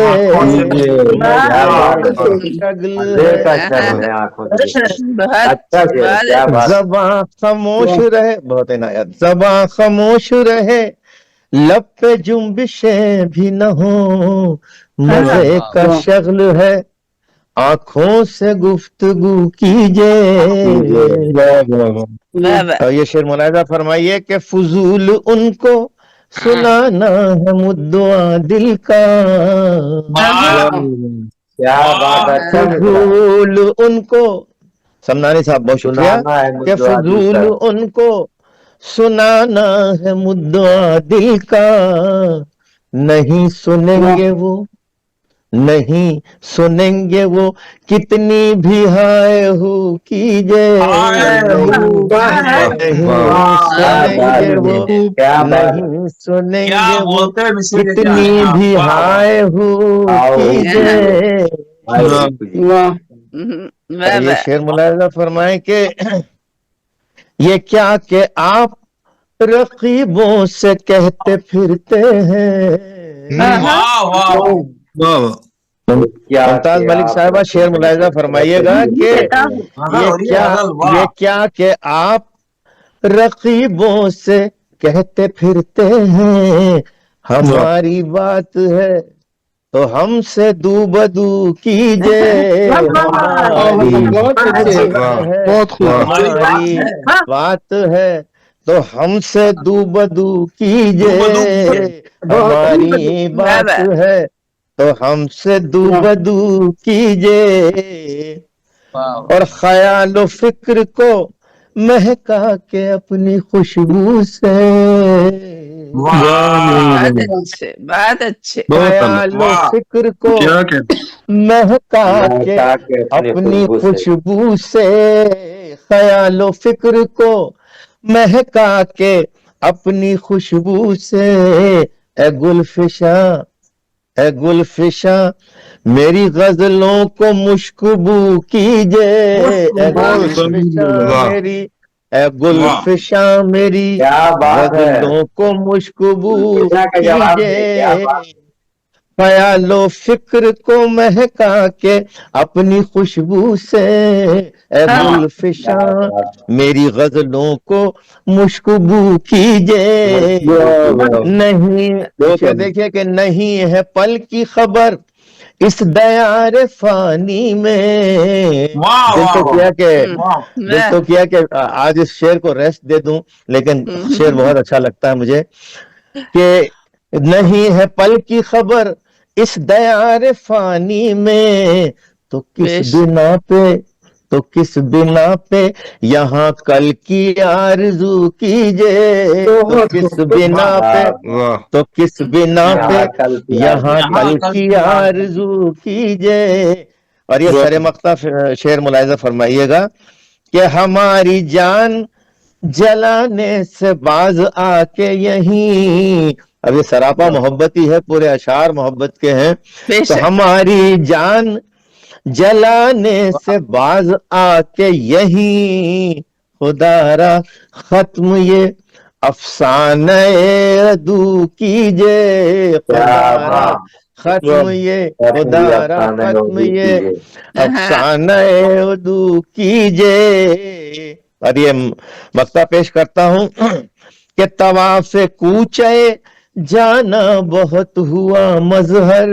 ज़बां खामोश रहे, बहुत इनायत। ज़बां खामोश रहे, लब पे जुम्बिशें भी न हो। मजे का शगल है, आंखों से गुफ्तगू कीजिए। और ये शेर मुलाहिजा फरमाइए कि फजूल उनको सुनाना है मुद्दुआ दिल का। क्या बात है। फजूल उनको, समनानी साहब बहुत शुक्रिया, कि फजूल उनको सुनाना है मुद्दुआ दिल का। नहीं सुनेंगे वो नहीं सुनेंगे वो कितनी भी हाय हो कीजे, नहीं सुनेंगे वो, नहीं सुनेंगे वो कितनी भी हाय हो कीजे। ये शेर मुलाहिजा फरमाए कि ये क्या कि आप रकीबों से कहते फिरते हैं। मुमताज मलिक साहिबा शेर मुलाहिजा फरमाइएगा कि ये क्या कि आप रकीबों से कहते फिरते हैं, हमारी बात है तो हमसे दू बदू कीजिए, हमारी बात है तो हमसे दू बदू कीजिए, हमारी बात है तो हमसे दू बदू कीजिए। और ख्याल व फिक्र को महका के अपनी खुशबू से, बहुत अच्छे ख्याल व फिक्र को महका के अपनी खुशबू से, ख्याल व फिक्र को महका के अपनी खुशबू से। ए गुलफिशा मेरी गजलों को मुश्कबू कीजिए, ए गुलफिशा मेरी गजलों को मुश्कबू कीजिए, ख्यालो फिक्र को महका के अपनी खुशबू से। ए गुलफिशा मेरी गजलों को मुश्कबू कीजिए, नहीं देखिए कि नहीं है पल की खबर इस दयार फानी में। दिल तो किया कि आज इस शेर को रेस्ट दे दूं, लेकिन शेर बहुत अच्छा लगता है मुझे कि नहीं है पल की खबर इस दयार फानी में, तो किस बिना पे यहाँ कल की आरज़ू कीजिए, तो किस बिना पे यहाँ कल की आरज़ू कीजिए। और ये सरे मक्ता शेर मुलाहिजा फरमाइएगा कि हमारी जान जलाने से बाज आके यहीं, अब ये सरापा मोहब्बत ही है, पूरे अशार मोहब्बत के हैं। तो हमारी जान जलाने से बाज आके यहीं, खुदारा खत्म ये अफसाने अदू कीजिए, खुदारा खत्म ये खुदारा खत्म ये अफसाने अदू कीजिए। और ये मक्ता पेश करता हूँ कि तवाफ़े कूचे जाना बहुत हुआ मजहर,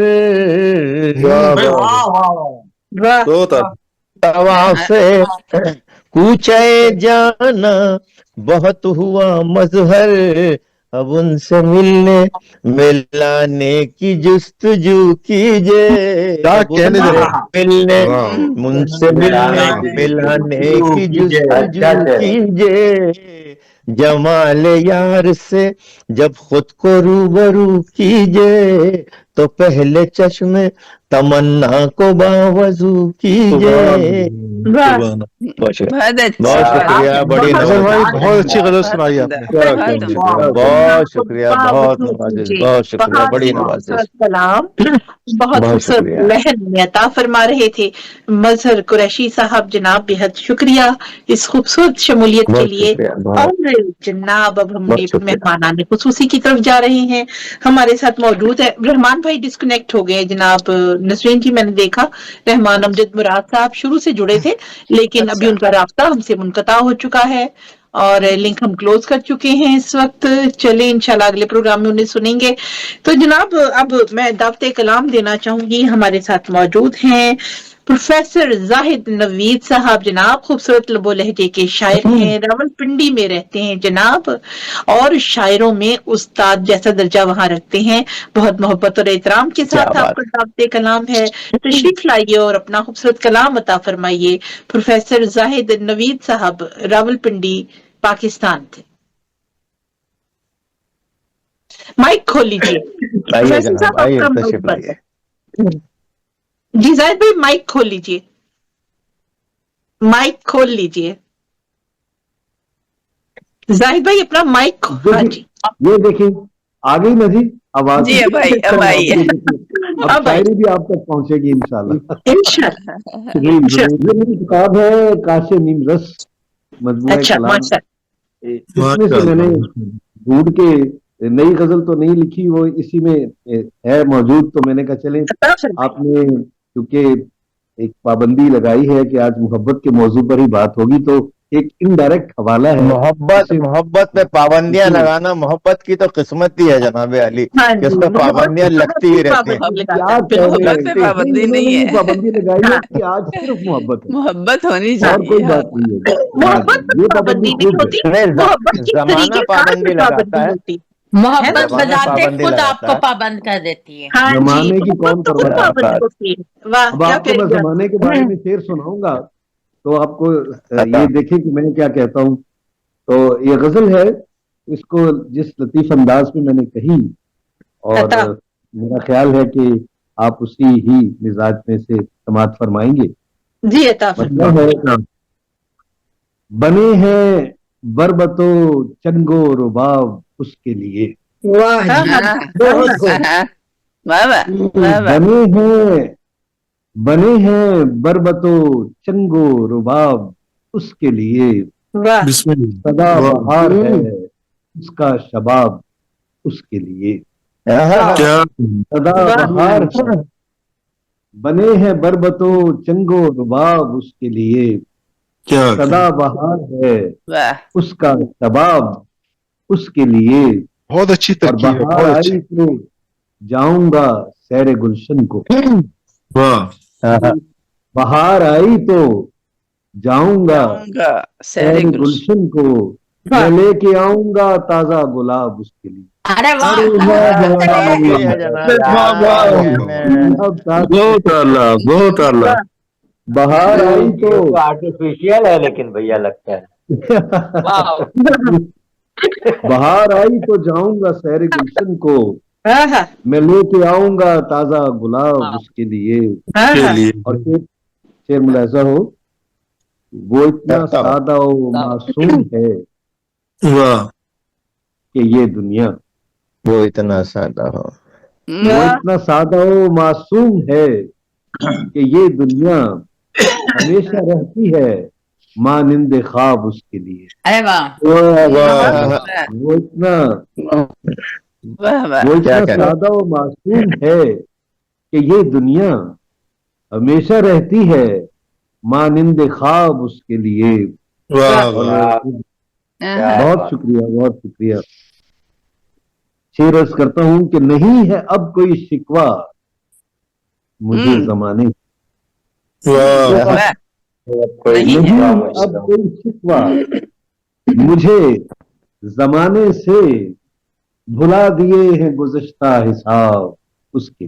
तवाफ़े कूचे जाना बहुत हुआ मजहर, अब उनसे मिलाने की जुस्तजू कीजिए, उनसे मिलाने की जुस्तजू कीजिए। जमाल यार से जब खुद को रूबरू कीजिए, तो पहले चश्मे तमन्ना को बावजू कीजिए। बहुत शुक्रिया, बड़ी बहुत अच्छी गजल सुनाई आपने। बहुत शुक्रिया, बहुत नवाजिश, बहुत शुक्रिया, बड़ी नवाजिश। बहुत खूबसूरत लहर में अता फरमा रहे थे मजहर कुरैशी साहब। जनाब बेहद शुक्रिया इस खूबसूरत शमूलियत के लिए। और जनाब अब हम मेहमान खुसूसी की तरफ जा रहे हैं। हमारे साथ मौजूद है रहमान भाई, डिस्कनेक्ट हो गए जनाब नसरीन जी, मैंने देखा रहमान अमजद मुराद साहब शुरू से जुड़े थे, लेकिन अभी उनका राब्ता हमसे मुनक़ता हो चुका है और लिंक हम क्लोज कर चुके हैं इस वक्त। चले इंशाल्लाह अगले प्रोग्राम में उन्हें सुनेंगे। तो जनाब अब मैं दावत कलाम देना चाहूंगी। हमारे साथ मौजूद हैं प्रोफेसर जाहिद नवीद साहब। जनाब खूबसूरत लबो लहजे के शायर हैं, रावलपिंडी में रहते हैं जनाब, और शायरों में उस्ताद जैसा दर्जा वहां रखते हैं। बहुत मोहब्बत और एहतराम के साथ आपका दावत कलाम है, तशरीफ लाइए और अपना खूबसूरत कलाम अता फरमाइए। प्रोफेसर जाहिद नवीद साहब रावलपिंडी पाकिस्तान थे। माइक खोल लीजिए। जी जाहिद भाई माइक खोल लीजिए, माइक खोल लीजिए जाहिद भाई, अपना माइक हाँ जी। ये देखिए आ गई ना जी आवाज जी अब आई अब शायरी भी आप तक पहुंचेगी इंशाल्लाह। इंशाल्लाह। ये मेरी किताब है काशे नीम रस मजमूआ अच्छा कलाम, माशाअल्लाह। इसमें से मैंने ढूंढ के नई गजल तो नहीं लिखी, वो इसी में है मौजूद, तो मैंने कहा चले आपने क्योंकि एक पाबंदी लगाई है कि आज मोहब्बत के मौजू पर ही बात होगी, तो एक इनडायरेक्ट हवाला है। मोहब्बत पे पाबंदियां लगाना मोहब्बत की तो किस्मत ही है जनाब अली, कि उस पर पाबंदियां लगती ही रहती हैं। मोहब्बत पे पाबंदी नहीं है, पाबंदी लगाई है कि आज सिर्फ मोहब्बत है, मोहब्बत होनी और कोई चाहिए। बात नहीं है। मोहब्बत ये पाबंदी नहीं होती, मोहब्बत किस जमाना तरीके पाबंदी लगाता है, होती, मोहब्बत जमाना बजाते पाबंदी खुद लगाता आपको है। पाबंद कर देती है। हाँ जी, जमाने की कौन तो खुद परवाह पाबंद है। होती है। वाह अब क्या आपको मैं करेगा। जमाने के बारे में शेर सुनाऊंगा तो आपको ये देखें कि मैं क्या कहता हूँ। तो ये गजल है, इसको जिस लतीफ अंदाज में मैंने कही, और मेरा ख्याल है कि आप उसी ही मिजाज में से समात फरमाएंगे। जी अता मतलब है, बने हैं बरबतो चंगो रुबाब उसके लिए, बने हैं बरबतो चंगो रुबाब उसके लिए, सदा बहार है उसका शबाब उसके लिए, सदा बहार है, बने हैं बरबतो चंगो रुबाब उसके लिए, सदा बहार है उसका शबाब उसके लिए। बहुत अच्छी तरकीब है, बहुत अच्छी। आई तो जाऊंगा सैर गुलशन को, बहार आई तो जाऊंगा सैर गुलशन को, मैं लेके आऊंगा ताजा गुलाब उसके लिए। अरे बहुत आला। बहार आई तो आर्टिफिशियल है लेकिन भैया लगता है। बहार आई तो जाऊंगा सैर गुलशन को, मैं लेके आऊंगा ताजा गुलाब उसके लिए। और शेर मुलाजा हो, वो इतना सादा और मासूम है कि ये दुनिया, वो इतना सादा हो, वो इतना सादा और मासूम है कि ये दुनिया हमेशा रहती है मानिंदे ख्वाब उसके लिए। अरे वाह, वो इतना सादा और मासूम है कि ये दुनिया हमेशा रहती है मानिंदे ख्वाब उसके लिए। बहुत शुक्रिया, बहुत शुक्रिया। शेर अर्ज करता हूं कि नहीं है अब कोई शिकवा मुझे जमाने, नहीं अब कोई शिकवा मुझे जमाने से, भुला दिए हैं गुज़श्ता हिसाब उसके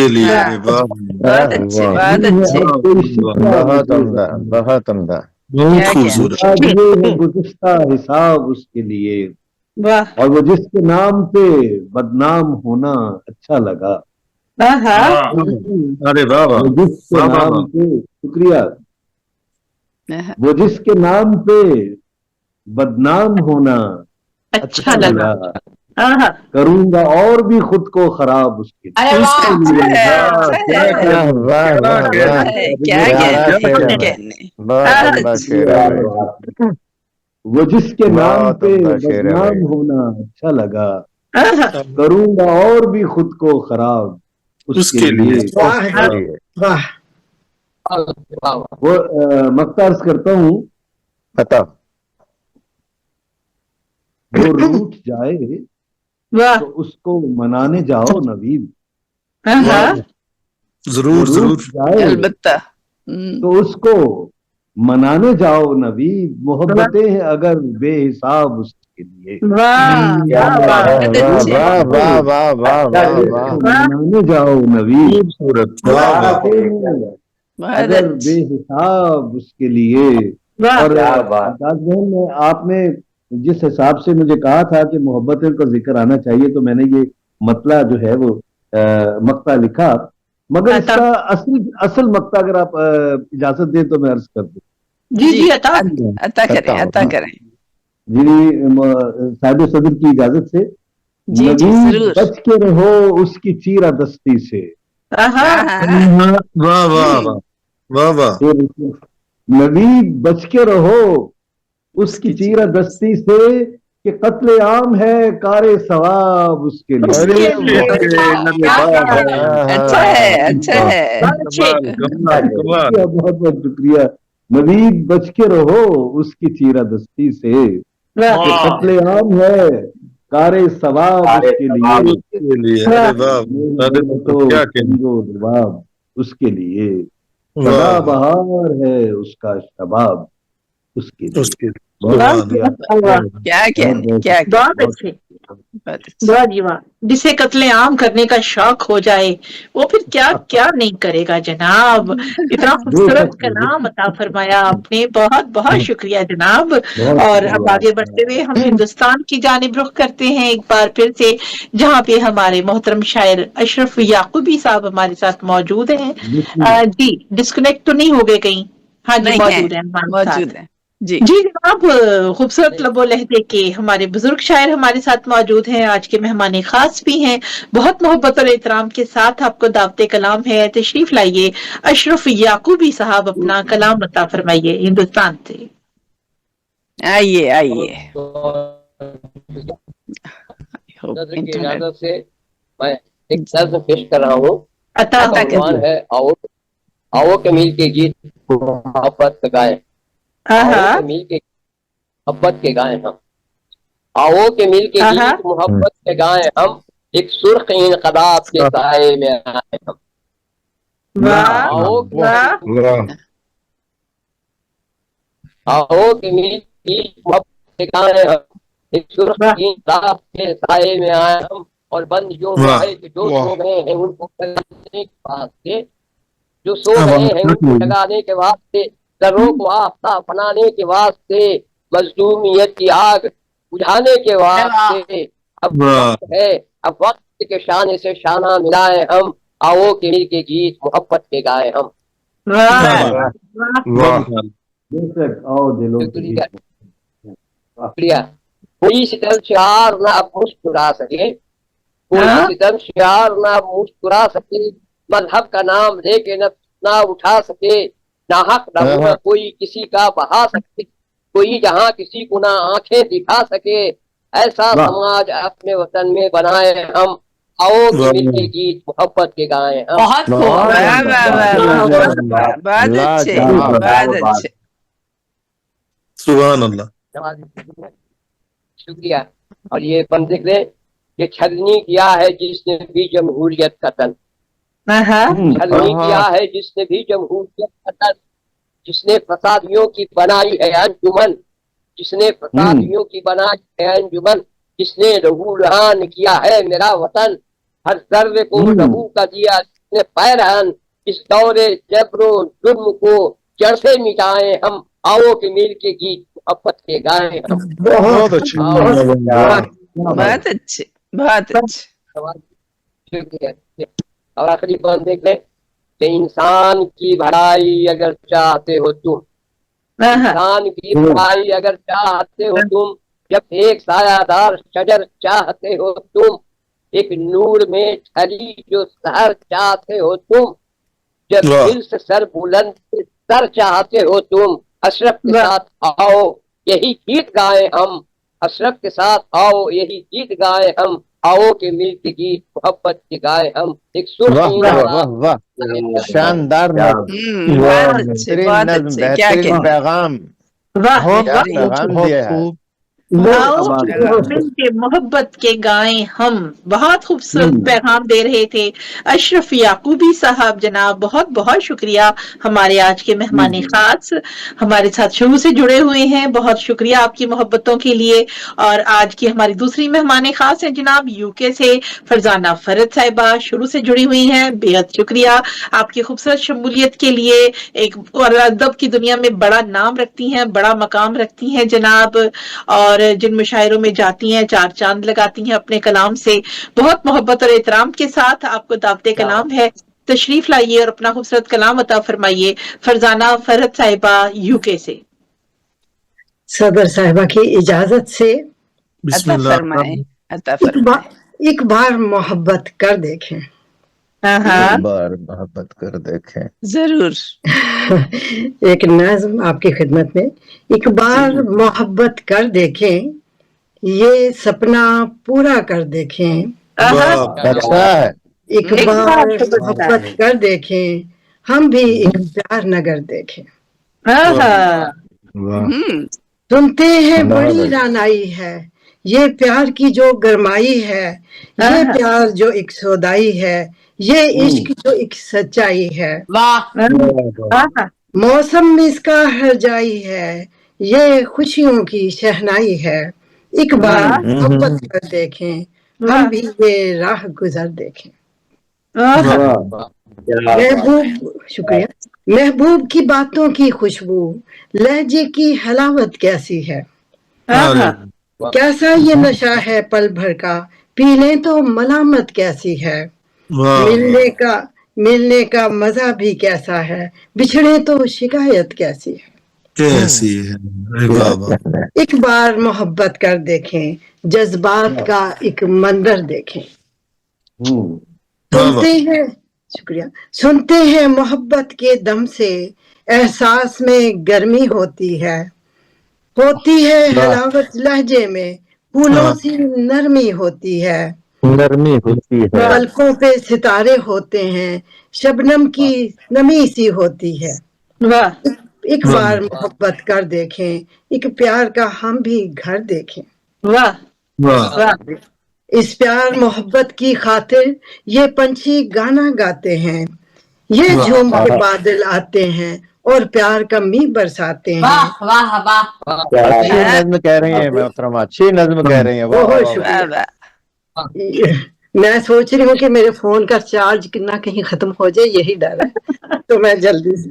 लिए। बहुत उम्दा, भुला दिए हैं गुज़श्ता हिसाब उसके लिए, और वो जिसके नाम पे बदनाम होना अच्छा लगा। अरे वाह वाह, जिसके नाम पे, शुक्रिया, वो जिसके नाम पे बदनाम होना अच्छा लगा, करूंगा और भी खुद को खराब उसके लिए। वो जिसके नाम पे बदनाम होना अच्छा लगा, करूंगा और भी खुद को खराब उसके लिए। वो मक्ता अर्ज करता हूँ, बता, वो रूठ जाए तो उसको मनाने जाओ नवीद, जरूर जरूर जाए अलबत्ता, तो उसको मनाने जाओ नवीद, मोहब्बतें हैं अगर बेहिसाब उसके लिए। मनाने जाओ नवीद, अगर बेहिसाब उसके लिए। और आपने जिस हिसाब से मुझे कहा था कि मोहब्बतों का जिक्र आना चाहिए, तो मैंने ये मतला जो है वो मक्ता लिखा। मगर इसका असल मक्ता अगर आप इजाजत दें तो मैं अर्ज कर दूं। जी अता करें जी साहिब सदर की इजाजत से। जी नबी बच के रहो उसकी चीरा दस्ती से। वाह वाह वाह वाह वाह। नबी बच के रहो उसकी चीरा दस्ती से कि कत्ले आम है कारे सवाब उसके लिए। अच्छा है बहुत बहुत शुक्रिया। नबी बच के रहो उसकी चीरा दस्ती से कि कत्ले आम है कारे सवाब उसके लिए। जवाब उसके लिए सदा बहार है उसका शबाब उसके लिए। क्या बहुत अच्छे वाह। जिसे कत्ले आम करने का शौक हो जाए वो फिर क्या क्या नहीं करेगा जनाब। इतना खूबसूरत कलाम अता फरमाया आपने, बहुत बहुत शुक्रिया जनाब। और अब आगे बढ़ते हुए हम हिंदुस्तान की जानिब रुख करते हैं एक बार फिर से, जहाँ पे हमारे मोहतरम शायर अशरफ याकूबी साहब हमारे साथ मौजूद हैं। जी डिस्कनेक्ट तो नहीं हो गए कहीं? हाँ जी मौजूद है जी जनाब। खूबसूरत लबो लहजे के हमारे बुजुर्ग शायर हमारे साथ मौजूद हैं, आज के मेहमान खास भी हैं। बहुत मोहब्बत और एहतराम के साथ आपको दावते कलाम है, तशरीफ लाइए। अशरफ याकूबी साहब अपना कलाम अता फरमाइए हिंदुस्तान से। आइए इजाजत से मैं एक नज़्म पेश कर रहा हूँ। है आओ के मिल के गीत मोहब्बत गाए, आओ के मिल के मोहब्बत के गाए हम, आओ के मिल के गीत मोहब्बत के गाए हम, एक सुर्ख इनकलाब के साए में आए हम। आओ के मिल के मोहब्बत के गाए हम, एक सुर्ख इनकलाब के साए में आए हम। और बंद जो सो गए हैं उनको जगाने के वास्ते, जो सो गए हैं उनको जगाने के वास्ते, दरों को आफ्ताब बनाने के वास्ते, मजलूमियत की आग बुझाने के वास्ते अब वक्त है, अब वक्त के शान से शाना मिलाए हम, आओ के मिल के गीत मोहब्बत के गाए हम। कोई सितम शियार ना अब मुस्कुरा सके, कोई सितम शियार ना मुस्कुरा सके, मजहब का नाम लेके ना उठा सके, ना हक ना कोई किसी का बहा सके, कोई जहाँ किसी को ना आंखें दिखा सके, ऐसा समाज अपने वतन में बनाए हम, आओ के मिल के गीत मोहब्बत के गाए हम। बहुत अच्छे सुभान अल्लाह, शुक्रिया। और ये बंद देख ये छलनी किया है जिसने भी जमहूरियत का तन, छलनी किया है जिसने भी जमहूरियत का तन, जिसने फसादियों की बनाई है अंजुमन, जिसने फसादियों की बनाई है अंजुमन, जिसने लहू लहान किया है मेरा वतन, हर जर्रे को लहू का दिया जिसने पैरहन, इस दौरे जबरो जुर्म को जड़ से मिटाए हम, आओ के मिल के गीत मोहब्बत के गाए हम। बहुत अच्छे बहुत अच्छे बहुत अच्छे। और आखिरी बात देख ले कि इंसान की भलाई अगर चाहते हो तुम, इंसान की भलाई अगर चाहते हो तुम, जब एक सायादार शजर चाहते हो तुम, एक नूर में ढली जो सहर चाहते हो तुम, जब दिल से सर बुलंद सर चाहते हो तुम, अशरफ के साथ आओ यही गीत गाए हम, अशरफ के साथ आओ यही गीत गाए हम, आओ के मिल के गीत मोहब्बत के गाए हम। एक शानदार बेहतरीन पैगाम दिया है। मोहब्बत के गाएं हम, बहुत खूबसूरत पैगाम दे रहे थे अशरफ याकूबी साहब जनाब। बहुत बहुत शुक्रिया। हमारे आज के मेहमान खास हमारे साथ शुरू से जुड़े हुए हैं, बहुत शुक्रिया आपकी मोहब्बतों के लिए। और आज की हमारी दूसरी मेहमान खास हैं जनाब यूके से फरजाना फरद साहिबा, शुरू से जुड़ी हुई हैं, बेहद शुक्रिया आपकी खूबसूरत शमूलियत के लिए। एक अदब की दुनिया में बड़ा नाम रखती हैं, बड़ा मकाम रखती हैं जनाब, और जिन मुशायरों में जाती हैं चार चांद लगाती हैं अपने कलाम से। बहुत मोहब्बत और एहतराम के साथ आपको दावते कलाम है तशरीफ लाइए और अपना खूबसूरत कलाम अता फरमाइए। फरजाना फरहत साहिबा यूके से। सदर साहिबा की इजाजत से अता फरमाए, अता फरमाए। एक बार मोहब्बत कर देखें। एक बार मोहब्बत कर देखें। जरूर। एक नज़्म आपकी खिदमत में। एक बार मोहब्बत कर देखें, ये सपना पूरा कर देखें। अच्छा है। एक बार मोहब्बत कर देखें, हम भी एक प्यार नगर देखें। सुनते हैं बड़ी रानाई है, ये प्यार की जो गरमाई है, ये प्यार जो एक सौदाई है, ये इश्क जो एक सच्चाई है। मौसम में इसका हर जाई है, ये खुशियों की शहनाई है। एक बार मोहब्बत कर देखें, हम भी ये राह गुजर देखें। महबूब, शुक्रिया। महबूब की बातों की खुशबू, लहजे की हलावत कैसी है। कैसा ये नशा है पल भर का, पी लें तो मलामत कैसी है। मिलने का मजा भी कैसा है, बिछड़े तो शिकायत कैसी है। कैसी है। एक बार मोहब्बत कर देखें, जज्बात का एक मंजर देखें। सुनते हैं, शुक्रिया। सुनते हैं मोहब्बत के दम से, एहसास में गर्मी होती है हलावत लहजे में, फूलों सी नरमी होती है। पलकों पे सितारे होते हैं, शबनम की नमी सी होती है। एक बार मोहब्बत कर देखें, एक प्यार का हम भी घर देखें। इस प्यार मोहब्बत की खातिर ये पंछी गाना गाते हैं, ये झूम के बादल आते हैं और प्यार का मी बरसाते हैं। वाह वाह वाह, अच्छी नज्म कह रही है मोहतरमा, अच्छी नज्म कह रही है। मैं सोच रही हूँ कि मेरे फोन का चार्ज कितना कहीं खत्म हो जाए, यही डर है। तो मैं जल्दी से।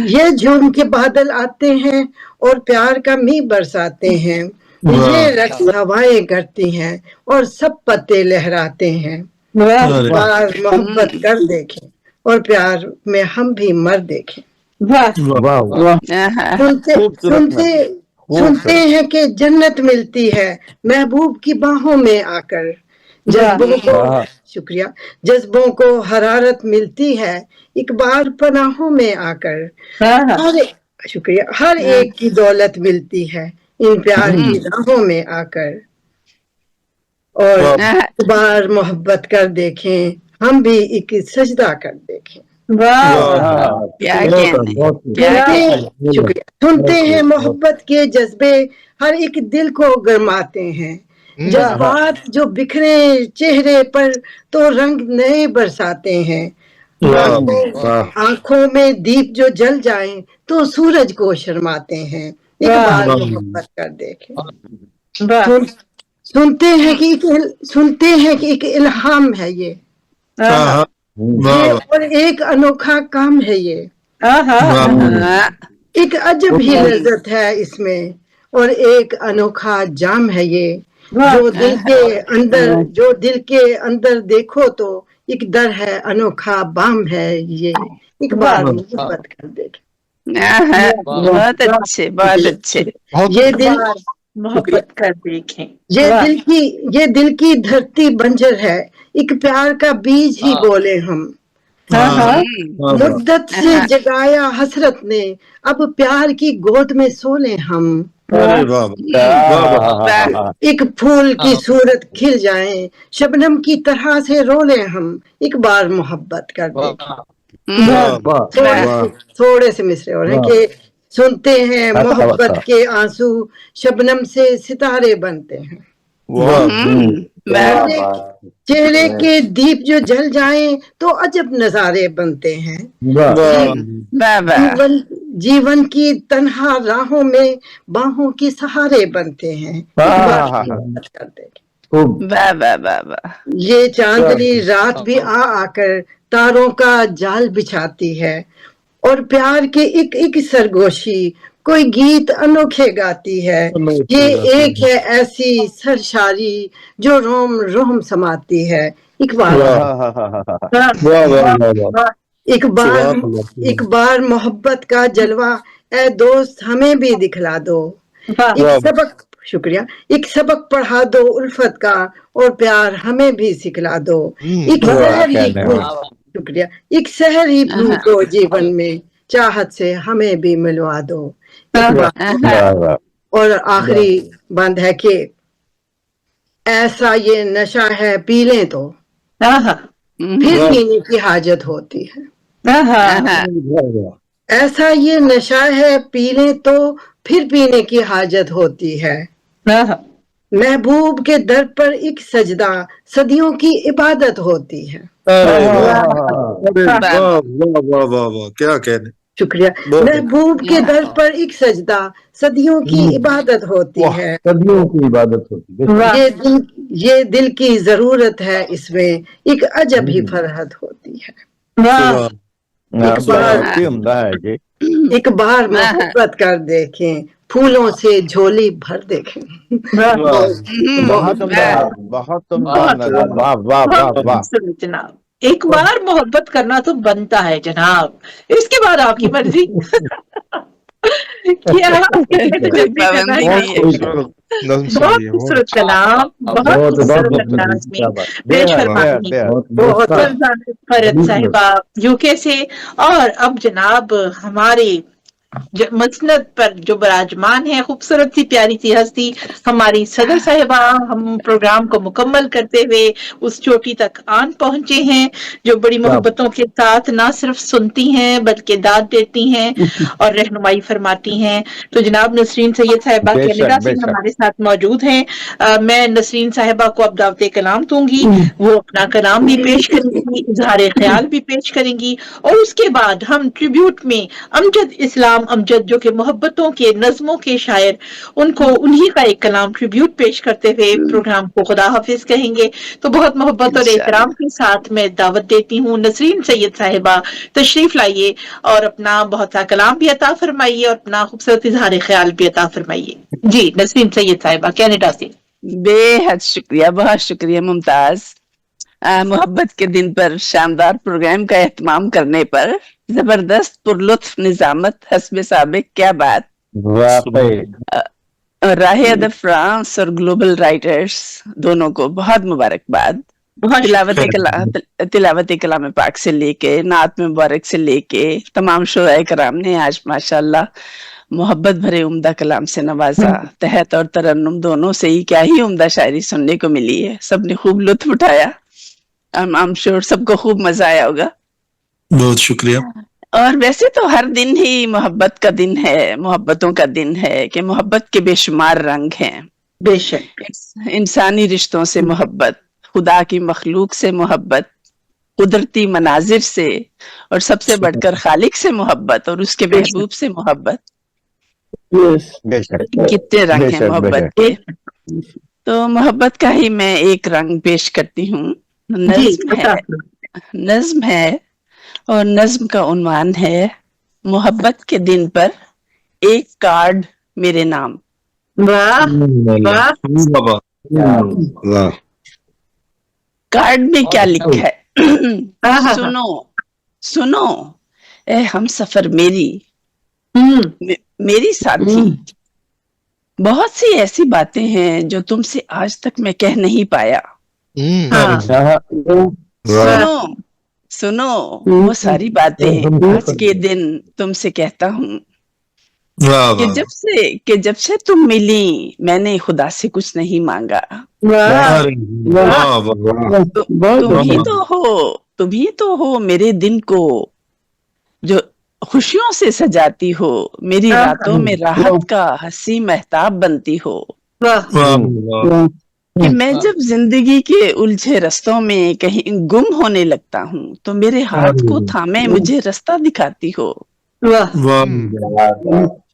ये झूम के बादल आते हैं और प्यार का मी बरसाते हैं, ये रक्स हवाएं करती हैं और सब पत्ते लहराते हैं। बार मोहब्बत कर देखें और प्यार में हम भी मर देखें। सुनते हैं कि जन्नत मिलती है महबूब की बाहों में आकर। जज्बों को, शुक्रिया, जज्बों को हरारत मिलती है एक बार पनाहों में आकर। शुक्रिया। हर एक की दौलत मिलती है इन प्यार की राहों में आकर। और एक बार मोहब्बत कर देखें, हम भी एक सजदा कर देखें। शुक्रिया। सुनते हैं मोहब्बत के जज्बे हर एक दिल को गरमाते हैं, जज्बात जो बिखरे चेहरे पर तो रंग नए बरसाते हैं। आंखों में दीप जो जल जाएं तो सूरज को शर्माते हैं। एक बार मोहब्बत कर देखें। सुनते हैं कि एक इल्हाम है ये और एक अनोखा काम है ये। एक अजब ही लज्जत है इसमें और एक अनोखा जाम है ये। जो दिल के अंदर देखो तो एक दर है, अनोखा बाम है ये। एक बार मोहब्बत कर देखें। बहुत अच्छे, बहुत अच्छे। ये दिल मोहब्बत कर देखें। ये दिल की धरती बंजर है, एक प्यार का बीज ही बोले हम। मुद्दत से जगाया हसरत ने, अब प्यार की गोद में सोले हम। एक फूल की सूरत खिल जाए, शबनम की तरह से रोले हम। एक बार मोहब्बत कर देखें। थोड़े से मिसरे और हैं कि सुनते हैं मोहब्बत के आंसू शबनम से सितारे बनते हैं। चेहरे के दीप जो जल जाएं तो अजब नजारे बनते हैं। जीवन की तन्हा राहों में बाहों के सहारे बनते हैं। ये चांदनी रात भी आकर तारों का जाल बिछाती है और प्यार के एक सरगोशी कोई गीत अनोखे गाती है। ये एक है ऐसी सरशारी जो रोम रोम समाती है। एक बार मोहब्बत का जलवा ए दोस्त हमें भी दिखला दो, एक सबक पढ़ा दो उल्फत का और प्यार हमें भी सिखला दो, एक शहर ही भूल दो जीवन में, चाहत से हमें भी मिलवा दो। और आखिरी बंद है कि ऐसा ये नशा है पी लें तो फिर पीने की हाजत होती है, ऐसा ये नशा है पी लें तो फिर पीने की हाजत होती है, महबूब के दर पर एक सजदा सदियों की इबादत होती है। वाह क्या कहने, शुक्रिया। महबूब के दर पर एक सजदा सदियों की इबादत होती है, सदियों की इबादत होती है। ये दिल की जरूरत है, इसमें एक अजब ही फरहत होती है। एक बार मोहब्बत कर देखें, फूलों से झोली भर देखें। जनाब एक बार मोहब्बत करना तो बनता है जनाब, इसके बाद आपकी मर्जी। क्या बहुत खूबसूरत कलाम, बहुत फरद साहिबा यूके से। और अब जनाब हमारे मसनद पर जो बराजमान है खूबसूरत सी प्यारी सी हस्ती हमारी सदर साहिबा, हम प्रोग्राम को मुकम्मल करते हुए उस चोटी तक आन पहुंचे हैं जो बड़ी मोहब्बतों के साथ ना सिर्फ सुनती हैं बल्कि दाद देती हैं और रहनुमाई फरमाती हैं। तो जनाब नसरीन सैयद साहिबा कनाडा से हमारे साथ मौजूद हैं। मैं नसरीन साहिबा को अब दावत कलाम दूंगी, वो अपना कलाम भी पेश करेंगी, इजहार ख्याल भी पेश करेंगी और उसके बाद हम ट्रिब्यूट में अमजद इस्लाम अमजद जो कि मोहब्बतों के नज़मों के शायर, उनको उन्हीं का एक कलाम ट्रिब्यूट पेश करते हुए प्रोग्राम को खुदा हाफिज कहेंगे। तो बहुत मोहब्बत और एहतराम के साथ मैं दावत देती हूँ नसरीन सैयद साहिबा, तशरीफ लाइए और अपना बहुत सा कलाम भी अता फरमाइए और अपना खूबसूरत इजहार ख्याल भी अता फरमाइए। जी नसरीन सैयद साहिबा कनाडा से। बेहद शुक्रिया, बहुत शुक्रिया मुमताज। मोहब्बत के दिन पर शानदार प्रोग्राम का एहतमाम करने पर जबरदस्त पुरलुत्फ निजामत हस्बे साबिक, क्या बात। राहे अदब फ्रांस और ग्लोबल राइटर्स दोनों को बहुत मुबारकबाद। तिलावत कलाम पाक से लेके नात मुबारक से लेके तमाम शोराए कराम ने आज माशाल्लाह मोहब्बत भरे उम्दा कलाम से नवाजा। तहत और तरन्नुम दोनों से ही क्या ही उम्दा शायरी सुनने को मिली है, सबने खूब लुत्फ उठाया। आई एम श्योर सबको खूब मजा आया होगा। बहुत शुक्रिया। और वैसे तो हर दिन ही मोहब्बत का दिन है, मोहब्बतों का दिन है कि मोहब्बत के बेशुमार रंग हैं। बेशक इंसानी रिश्तों से मोहब्बत, खुदा की मखलूक से मोहब्बत, कुदरती मनाजिर से और सबसे बढ़कर खालिक से मोहब्बत और उसके महबूब से मोहब्बत। कितने रंग हैं मोहब्बत के। तो मोहब्बत का ही मैं एक रंग पेश करती हूँ। नज्म है और नज्म का उन्वान है मोहब्बत के दिन पर एक कार्ड मेरे नाम। वाह वाह वाह। कार्ड में क्या लिखा है सुनो सुनो ए हम सफर मेरी साथी, बहुत सी ऐसी बातें हैं जो तुमसे आज तक मैं कह नहीं पाया। सुनो सुनो वो सारी बातें आज के दिन तुमसे कहता हूँ कि जब से तुम मिली मैंने खुदा से कुछ नहीं मांगा। तुम ही तो हो मेरे दिन को जो खुशियों से सजाती हो, मेरी रातों में राहत का हंसी महताब बनती हो। कि मैं जब जिंदगी के उलझे रास्तों में कहीं गुम होने लगता हूँ तो मेरे हाथ को थामे मुझे रास्ता दिखाती हो।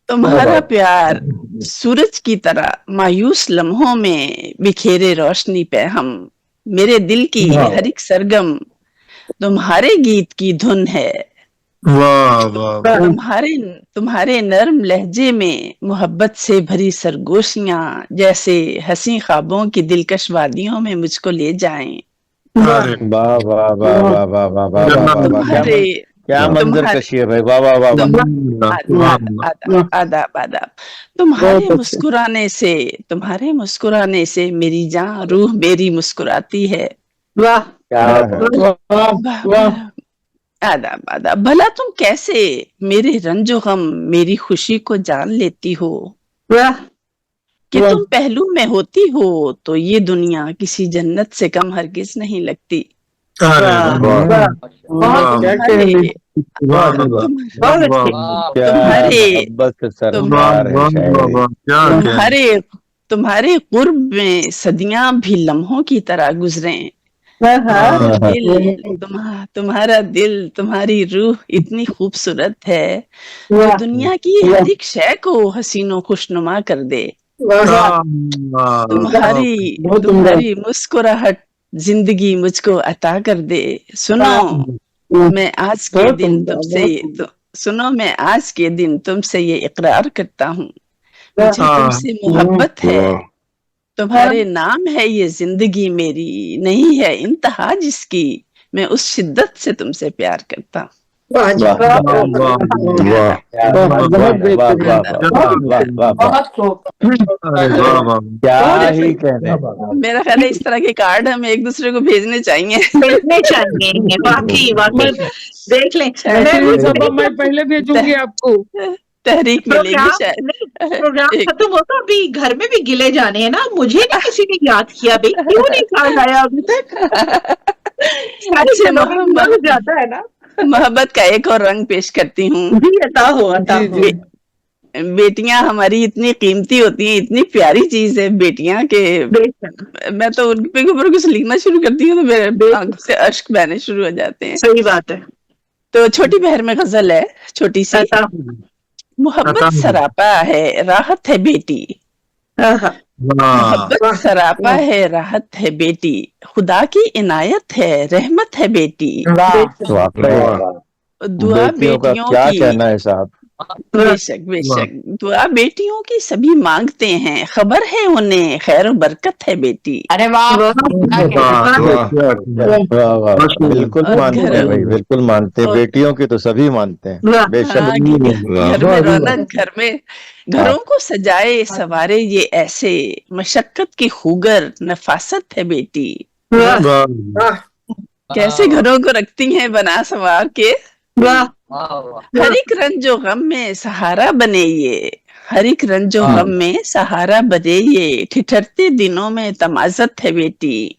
तुम्हारा प्यार सूरज की तरह मायूस लम्हों में बिखेरे रोशनी पे हम, मेरे दिल की हर एक सरगम तुम्हारे गीत की धुन है। तुम्हारे नर्म लहजे में मोहब्बत से भरी सरगोशियां जैसे हंसी ख्वाबों की दिलकश वादियों में मुझको ले जाएं। वाह वाह वाह वाह वाह वाह वाह वाह वाह, क्या मंजर कशी है भाई, वाह वाह वाह वाह। आदाब आदाब। तुम्हारे मुस्कुराने से मेरी जान रूह मेरी मुस्कुराती है। वाह आदाब आदाब। भला तुम कैसे मेरे रंजो गम मेरी खुशी को जान लेती हो। वाह कि तुम पहलू में होती हो तो ये दुनिया किसी जन्नत से कम हरगिज नहीं लगती। तुम्हारे कुर्ब में सदियां भी लम्हों की तरह गुजरे। तुम्हारा दिल तुम्हारी रूह इतनी खूबसूरत है जो दुनिया की हर एक शय को हसीनो खुशनुमा कर दे। तुम्हारी मुस्कुराहट जिंदगी मुझको अता कर दे। मैं आज के दिन तुमसे ये इकरार करता हूँ, मुझे तुमसे मोहब्बत है। तुम्हारे नाम है ये जिंदगी मेरी, नहीं है इंतहा जिसकी, मैं उस शिद्दत से तुमसे प्यार करता हूँ। मेरा ख्याल है इस तरह के कार्ड हम एक दूसरे को भेजने चाहिए। वाकई वाकई देख लें, मैं पहले भेजूंगी आपको, तहरीक मिलेगी शायद। प्रोग्राम खत्म होता अभी घर में भी गिले जाने हैं ना, मुझे नहीं किसी ने याद किया भाई, क्यों नहीं कार्ड आया अभी तक। जाता है ना। मोहब्बत का एक और रंग पेश करती हूँ। बेटियां हमारी इतनी कीमती होती हैं, इतनी प्यारी चीज है बेटियां के। मैं तो उनके ऊपर कुछ लिखना शुरू करती हूँ तो मेरे आंखों से अश्क बहने शुरू हो जाते हैं। सही बात है। तो छोटी बहर में गजल है छोटी सी। मोहब्बत सरापा है राहत है बेटी, मोहब्बत सरापा है राहत है बेटी, खुदा की इनायत है रहमत है बेटी। दुआ बेटियों क्या की, कहना है साहब। बेशक बेशक, दुआ बेटियों की सभी मांगते हैं, खबर है उन्हें खैर बरकत है बेटी। अरे वाह बिल्कुल मानते हैं भाई, बिल्कुल मानते हैं, बेटियों की तो सभी मानते हैं बेशक। घर में रौनक, घरों को सजाए सवारे ये ऐसे, मशक्कत की खूगर नफासत है बेटी। कैसे घरों को रखती हैं बना संवार के। हर एक रंजो गम में सहारा बने ये, हर एक रंजो गम में सहारा बने ये, ठिठरते दिनों में तमाजत है बेटी।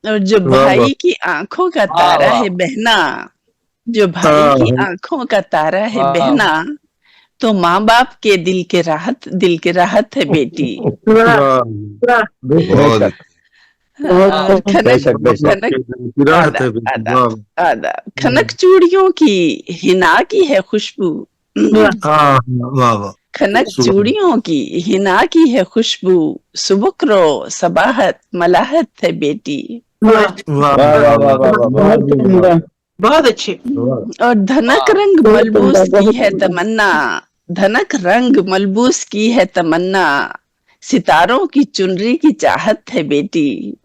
और जो भाई की आंखों का तारा है बहना, जो भाई की आंखों का तारा है बहना, तो माँ बाप के दिल के राहत है बेटी। खनक चूड़ियों की हिना की है खुशबू, खनक चूड़ियों की हिना की है खुशबू, सुबुकरो सबाहत मलाहत है बेटी। बहुत अच्छे। और धनक रंग मलबूस की है तमन्ना, धनक रंग मलबूस की है तमन्ना, सितारों की चुनरी की चाहत है बेटी।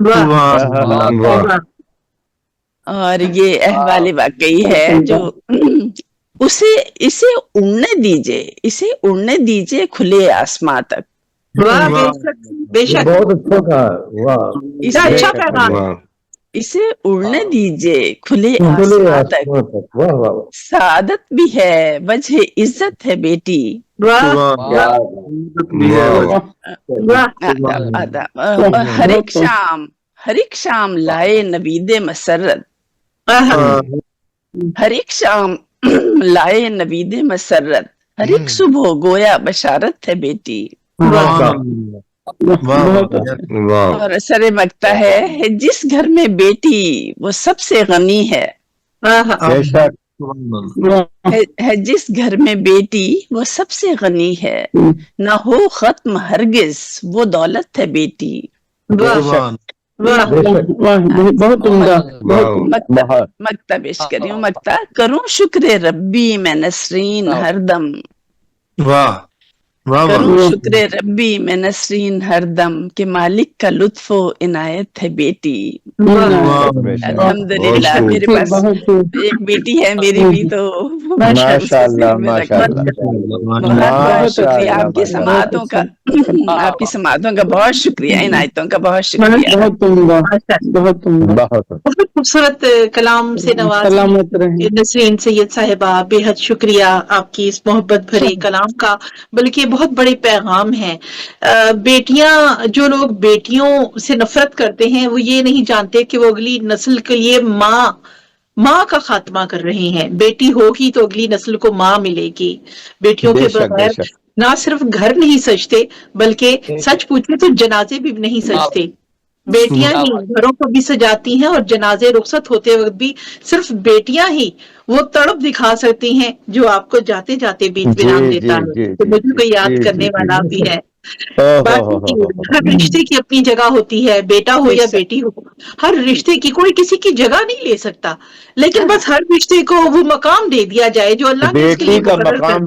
और ये अहवाले वाकई है जो इसे उड़ने दीजिए खुले आसमां तक। बेशक बहुत अच्छा अच्छा पैगाम। इसे उड़ने दीजिए खुले आसमां तक, सादत भी है वजह इज्जत है बेटी। हर एक शाम लाए नवीदे मसरत, हर एक शाम लाए नवीदे मसरत, हर एक सुबह गोया बशारत है बेटी। और असर मकता है जिस घर में बेटी वो सबसे गनी है, जिस घर में बेटी वो सबसे गनी है, ना हो खत्म हरगिज वो दौलत है बेटी। बहुत उम्दा। मक्ता पेश करी हूँ, मक्ता करूँ शुक्र रब्बी मैं नसरीन हरदम, करूं शुक्र रब्बी मैं नसरीन हरदम के मालिक का लुत्फो इनायत है बेटी। अल्हम्दुलिल्लाह मेरे पास एक बेटी है मेरी भी, तो माशाअल्लाह माशाअल्लाह बहुत शुक्रिया आपकी समातों का, आपकी समातों का बहुत शुक्रिया, इनायतों का बहुत शुक्रिया। बहुत खूबसूरत कलाम से नवाजी नसरीन सैयद साहिबा, बेहद शुक्रिया आपकी इस मोहब्बत भरे कलाम का, बल्कि बहुत बड़े पैगाम है। बेटियां, जो लोग बेटियों से नफरत करते हैं वो ये नहीं जानते कि वो अगली नस्ल के लिए माँ का खात्मा कर रहे हैं। बेटी होगी तो अगली नस्ल को माँ मिलेगी। बेटियों के बगैर ना सिर्फ घर नहीं सजते, बल्कि सच पूछे तो जनाजे भी नहीं सजते। बेटियां ही घरों को भी सजाती हैं, और जनाजे रुखसत होते वक्त भी सिर्फ बेटियां ही वो तड़प दिखा सकती हैं जो आपको जाते जाते बीच विराम देता है। तो मुझे कोई याद करने वाला भी है। बाकी हर रिश्ते की अपनी जगह होती है, बेटा हो या बेटी हो, हर रिश्ते की, कोई किसी की जगह नहीं ले सकता, लेकिन बस हर रिश्ते को वो मकाम दे दिया जाए जो अल्लाह ने उसके लिए बेटी का मकाम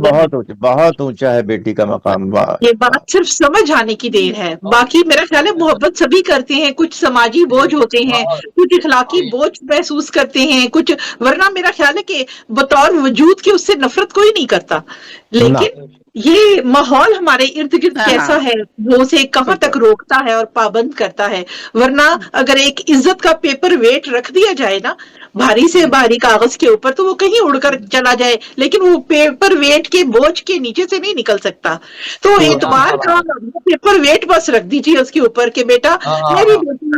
बहुत ऊंचा है। बेटी का मकाम, ये बात सिर्फ समझ आने की देर है। बाकी मेरा ख्याल है मोहब्बत सभी करते हैं, कुछ समाजी बोझ होते हैं, कुछ इखलाकी बोझ महसूस करते हैं, कुछ, वरना मेरा ख्याल है कि बतौर वजूद के उससे नफरत कोई नहीं करता। लेकिन ये माहौल हमारे इर्द गिर्द कैसा है वो उसे कहाँ तक रोकता है और पाबंद करता है। वरना अगर एक इज्जत का पेपर वेट रख दिया जाए ना भारी से भारी कागज के ऊपर, तो वो कहीं उड़कर चला जाए, लेकिन वो पेपर वेट के बोझ के नीचे से नहीं निकल सकता। तो एतबार का पेपर वेट बस रख दीजिए उसके ऊपर कि बेटा,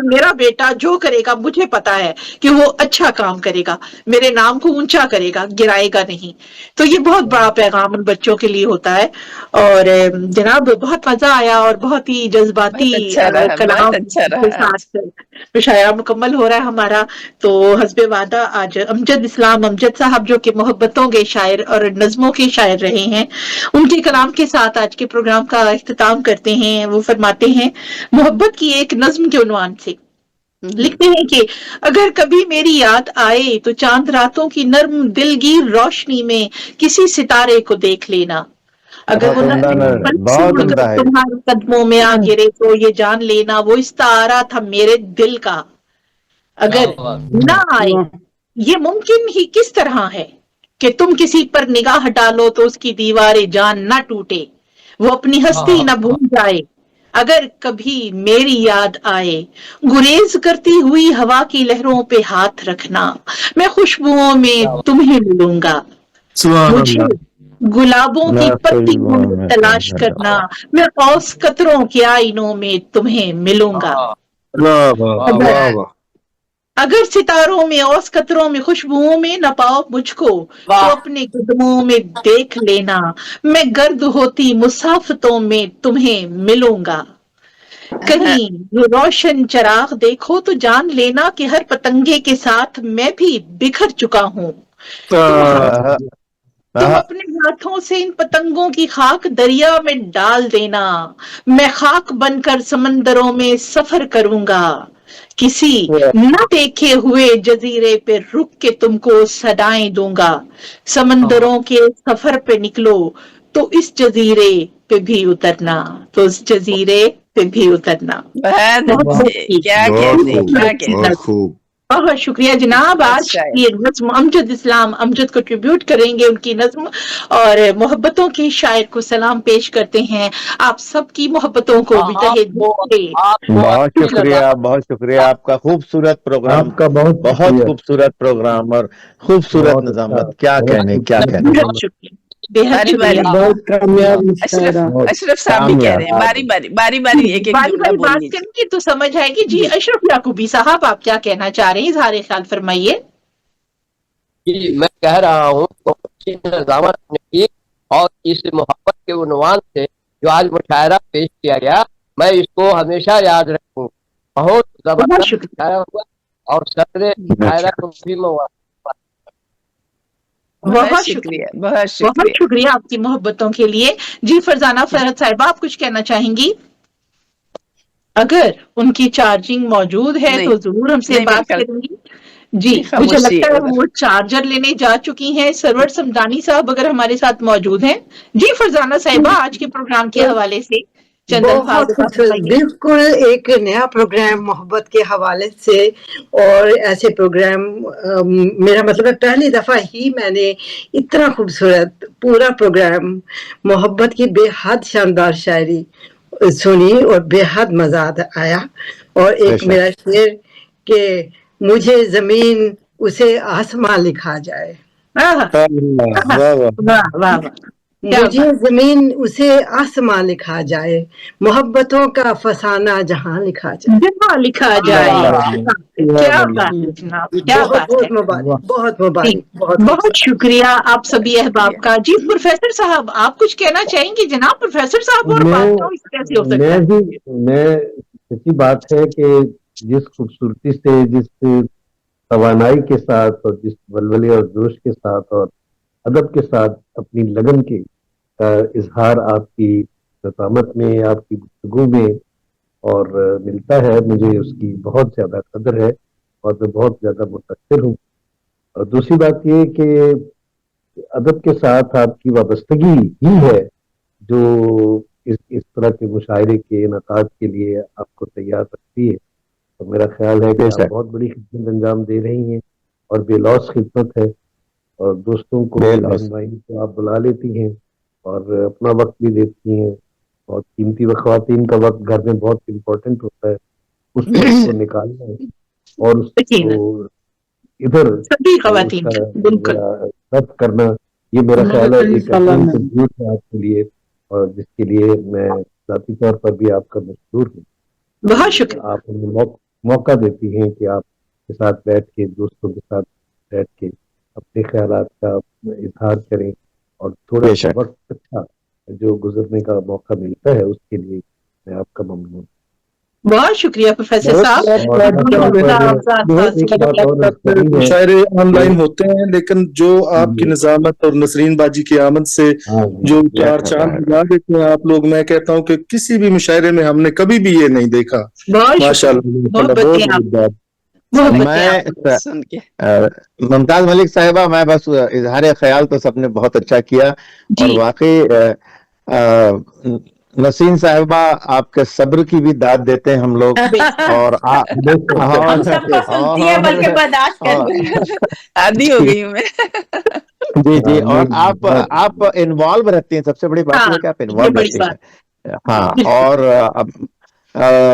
मेरा बेटा जो करेगा मुझे पता है कि वो अच्छा काम करेगा, मेरे नाम को ऊंचा करेगा, गिराएगा नहीं। तो ये बहुत बड़ा पैगाम उन बच्चों के लिए होता है। और जनाब बहुत मजा आया और बहुत ही जज्बाती कलाम के साथ मुशायरा मुकम्मल हो रहा है हमारा। तो हस्बे वादा आज अमजद इस्लाम अमजद साहब, जो कि मोहब्बतों के शायर और नज़मों के शायर रहे हैं, उनके कलाम के साथ आज के प्रोग्राम का इख्तिताम करते हैं। वो फरमाते हैं मोहब्बत की एक नज्म के उन्वान से, लिखते हैं कि अगर कभी मेरी याद आए तो चांद रातों की नर्म दिलगीर रोशनी में किसी सितारे को देख लेना। अगर वो तुम्हारे कदमों में आ गिरे तो ये जान लेना वो इस्तारा था मेरे दिल का। अगर ना आए, ये मुमकिन ही किस तरह है कि तुम किसी पर निगाह डालो तो उसकी दीवारें जान ना टूटे, वो अपनी हस्ती ना भूल जाए। अगर कभी मेरी याद आए, गुरेज करती हुई हवा की लहरों पे हाथ रखना, मैं खुशबुओं में तुम्हें मिलूंगा। मुझे गुलाबों की पत्ती तलाश करना, मैं औस कतरों के आईनों में तुम्हें मिलूंगा। अगर सितारों में औस कतरों में खुशबुओं में न पाओ मुझको, तो अपने कदमों में देख लेना, मैं गर्द होती मुसाफतों में तुम्हें मिलूंगा। कहीं रोशन चिराग देखो तो जान लेना कि हर पतंगे के साथ मैं भी बिखर चुका हूँ। तुम अपने हाथों से इन पतंगों की खाक दरिया में डाल देना, मैं खाक बनकर समंदरों में सफर करूंगा। किसी न देखे हुए जजीरे पे रुक के तुमको सदाएं दूंगा। समंदरों के सफर पे निकलो तो इस जजीरे पे भी उतरना, तो इस जजीरे पे भी उतरना। बहुत शुक्रिया जनाब। आज ये नज्म अमजद इस्लाम अमजद को ट्रिब्यूट करेंगे उनकी नज्म, और मोहब्बतों के शायर को सलाम पेश करते हैं। आप सबकी मोहब्बतों को बहुत शुक्रिया आपका। खूबसूरत प्रोग्राम, आपका बहुत खूबसूरत प्रोग्राम और खूबसूरत निजामत। क्या कहने बहुत कामयाब। अशरफ साहब भी कह रहे हैं बारी बारी एक बात करेंगे तो समझ आएगी। जी अशरफ याकूबी साहब, आप क्या कहना चाह रहे हैं, इज़हार ख्याल फरमाइए। मैं कह रहा हूँ और इस मोहब्बत के उन्वान से जो आज मुशायरा पेश किया गया, मैं इसको हमेशा याद रखूँ। बहुत जबरदस्त मुशायरा हुआ और सदर मुशायरा को भी बहुत शुक्रिया आपकी मोहब्बतों के लिए। जी फरजाना फरहत साहिबा, आप कुछ कहना चाहेंगी? अगर उनकी चार्जिंग मौजूद है नहीं, तो जरूर हमसे नहीं बात मिलकर। करेंगी जी। मुझे खामोशी लगता है है वो चार्जर लेने जा चुकी हैं। सरवर समदानी साहब अगर हमारे साथ मौजूद हैं। जी फरजाना साहिबा, आज के प्रोग्राम के हवाले से चंद अल्फाज बहुत बता खूबसूरत, पाएंगे? बिल्कुल एक नया प्रोग्राम मोहब्बत के हवाले से। और ऐसे प्रोग्राम मेरा मतलब है पहली दफा ही मैंने इतना खूबसूरत पूरा प्रोग्राम मोहब्बत की बेहद शानदार शायरी सुनी और बेहद मजा आया। और एक मेरा शेर कि मुझे जमीन उसे आसमां लिखा जाए, मुझे जमीन उसे आसमां लिखा जाए, मोहब्बतों का फसाना जहां लिखा जाए, जहाँ लिखा जाए। क्या बात है जनाब, क्या बहुत बात है। बहुत मुबारक, बहुत मुबारक, बहुत बहुत शुक्रिया आप सभी अहबाब का। जी प्रोफेसर साहब, आप कुछ कहना चाहेंगे जनाब? प्रोफेसर साहब और बात तो इस कैसे हो सकता है? मैं सच्ची बात है कि जिस खूबसूरती से, जिस तवानाई के साथ और जिस वलवले और जोश के साथ और अदब के साथ अपनी लगन के इजहार आपकी रतामत में, आपकी गुफ्तगू में और मिलता है, मुझे उसकी बहुत ज्यादा कदर है और मैं बहुत ज्यादा मुतअस्सिर हूँ। और दूसरी बात ये कि अदब के साथ आपकी वाबस्तगी ही है जो इस तरह के मुशायरे के इनकाद के लिए आपको तैयार रखती है। तो मेरा ख्याल है कि आप बहुत बड़ी खिदमत अंजाम दे रही हैं और बेलौस खिदमत है। और दोस्तों को, बहन भाई को आप बुला लेती हैं और अपना वक्त भी देती हैं। बहुत कीमती ख्वातीन का वक्त घर में बहुत इम्पोर्टेंट होता है, उस वक्त को निकालना है और उसको इधर सभी ख्वातीन रद्द करना, ये मेरा ख्याल है एक अहम तजवीज़ है आपके लिए और जिसके लिए मैं ज़ाती तौर पर भी आपका मशहूर हूँ। बहुत शुक्रिया। आप हमें मौका देती हैं कि आप के साथ बैठ के, दोस्तों के साथ बैठ के अपने ख्यालात का इजहार करें और थोड़ा सा वक्त अच्छा जो गुजरने का मौका मिलता है उसके लिए मैं आपका ममनून। बहुत शुक्रिया प्रोफेसर साहब। मुशायरे ऑनलाइन होते हैं, लेकिन जो आपकी निजामत और नसरीन बाजी की आमद से जो चार चांद लगा देते हैं आप लोग, मैं कहता हूँ कि किसी भी मुशायरे में हमने कभी भी ये नहीं देखा। माशाअल्लाह। मुमताज मलिक साहिबा, मैं बस इजहार ख्याल तो सबने बहुत अच्छा किया और वाकई नसीन साहिबा आपके सब्र की भी दाद देते हैं हम लोग और हम सबको सुनती है बल्कि बर्दाश्त कर आदी हो गई हूँ मैं। जी जी, और आप इन्वॉल्व रहती हैं, सबसे बड़ी बात है कि आप इन्वॉल्व रहती हैं। हाँ, और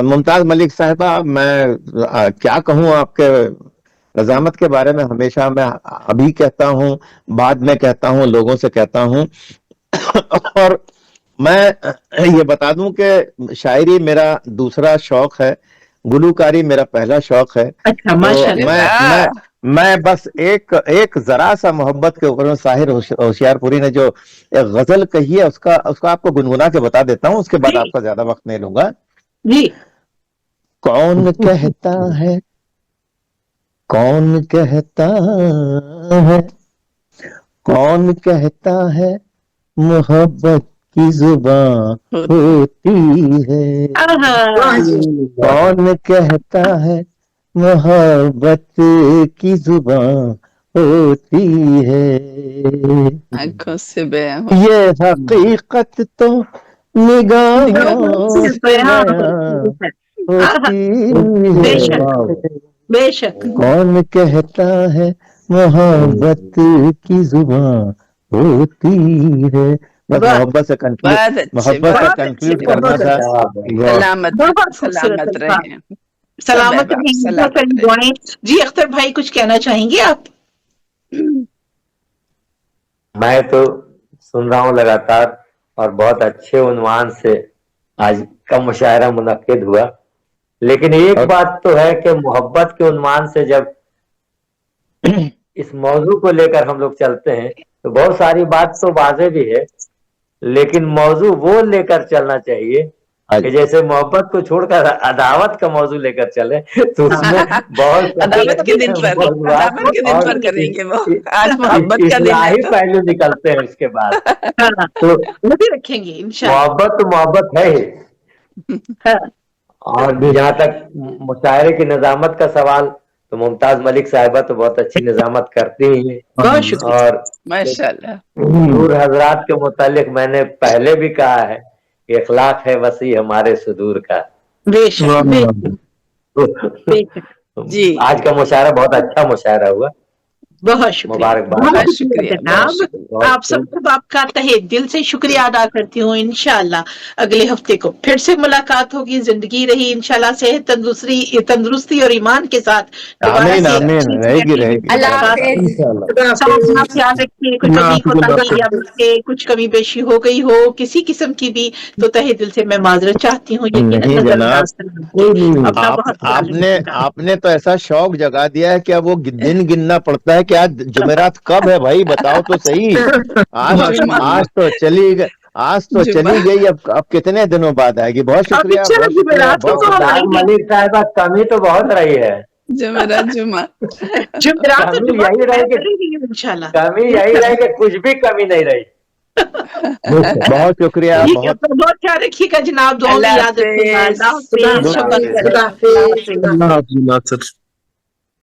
मुमताज मलिक साहिबा, मैं क्या कहूँ आपके नजामत के बारे में। हमेशा मैं अभी कहता हूँ, बाद में कहता हूँ, लोगों से कहता हूँ और मैं ये बता दूं कि शायरी मेरा दूसरा शौक है, गुलूकारी मेरा पहला शौक है। अच्छा, तो मैं बस एक जरा सा मोहब्बत के ऊपर साहिर होशियारपुरी ने जो एक गजल कही है उसका आपको गुनगुना के बता देता हूँ, उसके बाद आपका ज्यादा वक्त नहीं लूंगा जी। कौन कहता है, कौन कहता है, कौन कहता है मोहब्बत की जुबान होती है, कौन कहता है मोहब्बत की जुबान होती है, आंखों से बयां ये हकीकत तो निगाहों से बयां होती है, बेशक। कौन कहता है मोहब्बत की जुबान होती है। बस मोहब्बत से कंक्लूड करना था। सलामत रहे, सलामत रहें। जी अख्तर भाई, कुछ कहना चाहेंगे आप? मैं तो सुन रहा हूँ लगातार और बहुत अच्छे उन्वान से आज का मुशायरा मुनक्किद हुआ, लेकिन एक बात तो है कि मोहब्बत के उन्वान से जब इस मौजू को लेकर हम लोग चलते हैं तो बहुत सारी बात तो वाज़ेह भी है, लेकिन मौजू वो लेकर चलना चाहिए कि जैसे मोहब्बत को छोड़कर अदावत का मौजू लेकर चले तो उसमें बहुत अदावत के दिन पर करेंगे वो। आज मोहब्बत का दिन है, पहलू निकलते हैं उसके बाद तो वो भी रखेंगे इंशाअल्लाह। मोहब्बत तो मोहब्बत है ही, और जहाँ तक मुशायरे की निजामत का सवाल, तो मुमताज मलिक साहिबा तो बहुत अच्छी निजामत करती हैं। और माशाल्लाह नूर हजरात के मुतालिक मैंने पहले भी कहा है कि इखलाक है वसी हमारे सुदूर का। जी आज का मुशायरा बहुत अच्छा मुशायरा हुआ, बहुत शुक्रिया, बहुत शुक्रिया जनाब। आप सबको आपका तहे दिल से शुक्रिया अदा करती हूँ। इंशाल्लाह अगले हफ्ते को फिर से मुलाकात होगी। जिंदगी रही इंशाल्लाह सेहत तंदुरुस्ती और ईमान के साथ। आमीन आमीन, रहेगी रहेगी। ख्याल रखिए, कुछ कमी कोताही या मुझसे कुछ कमी पेशी हो गई हो किसी किस्म की भी, तो तहे दिल से मैं माजरत चाहती हूँ। नहीं जनाब, आपने तो ऐसा शौक जगा दिया है कि अब वो दिन गिनना पड़ता है कि आज जुमेरात कब है भाई, बताओ तो सही। आज तो चली गई, अब कितने दिनों बाद आएगी। बहुत शुक्रिया, मलिक साहिबा, कमी तो बहुत रही है। जुमेरात यही रहेगी इंशाल्लाह, कमी यही रहेगी, कुछ भी कमी नहीं रही। बहुत शुक्रिया, बहुत ख्याल रखिएगा जनाब, दुआ में याद रखिएगा।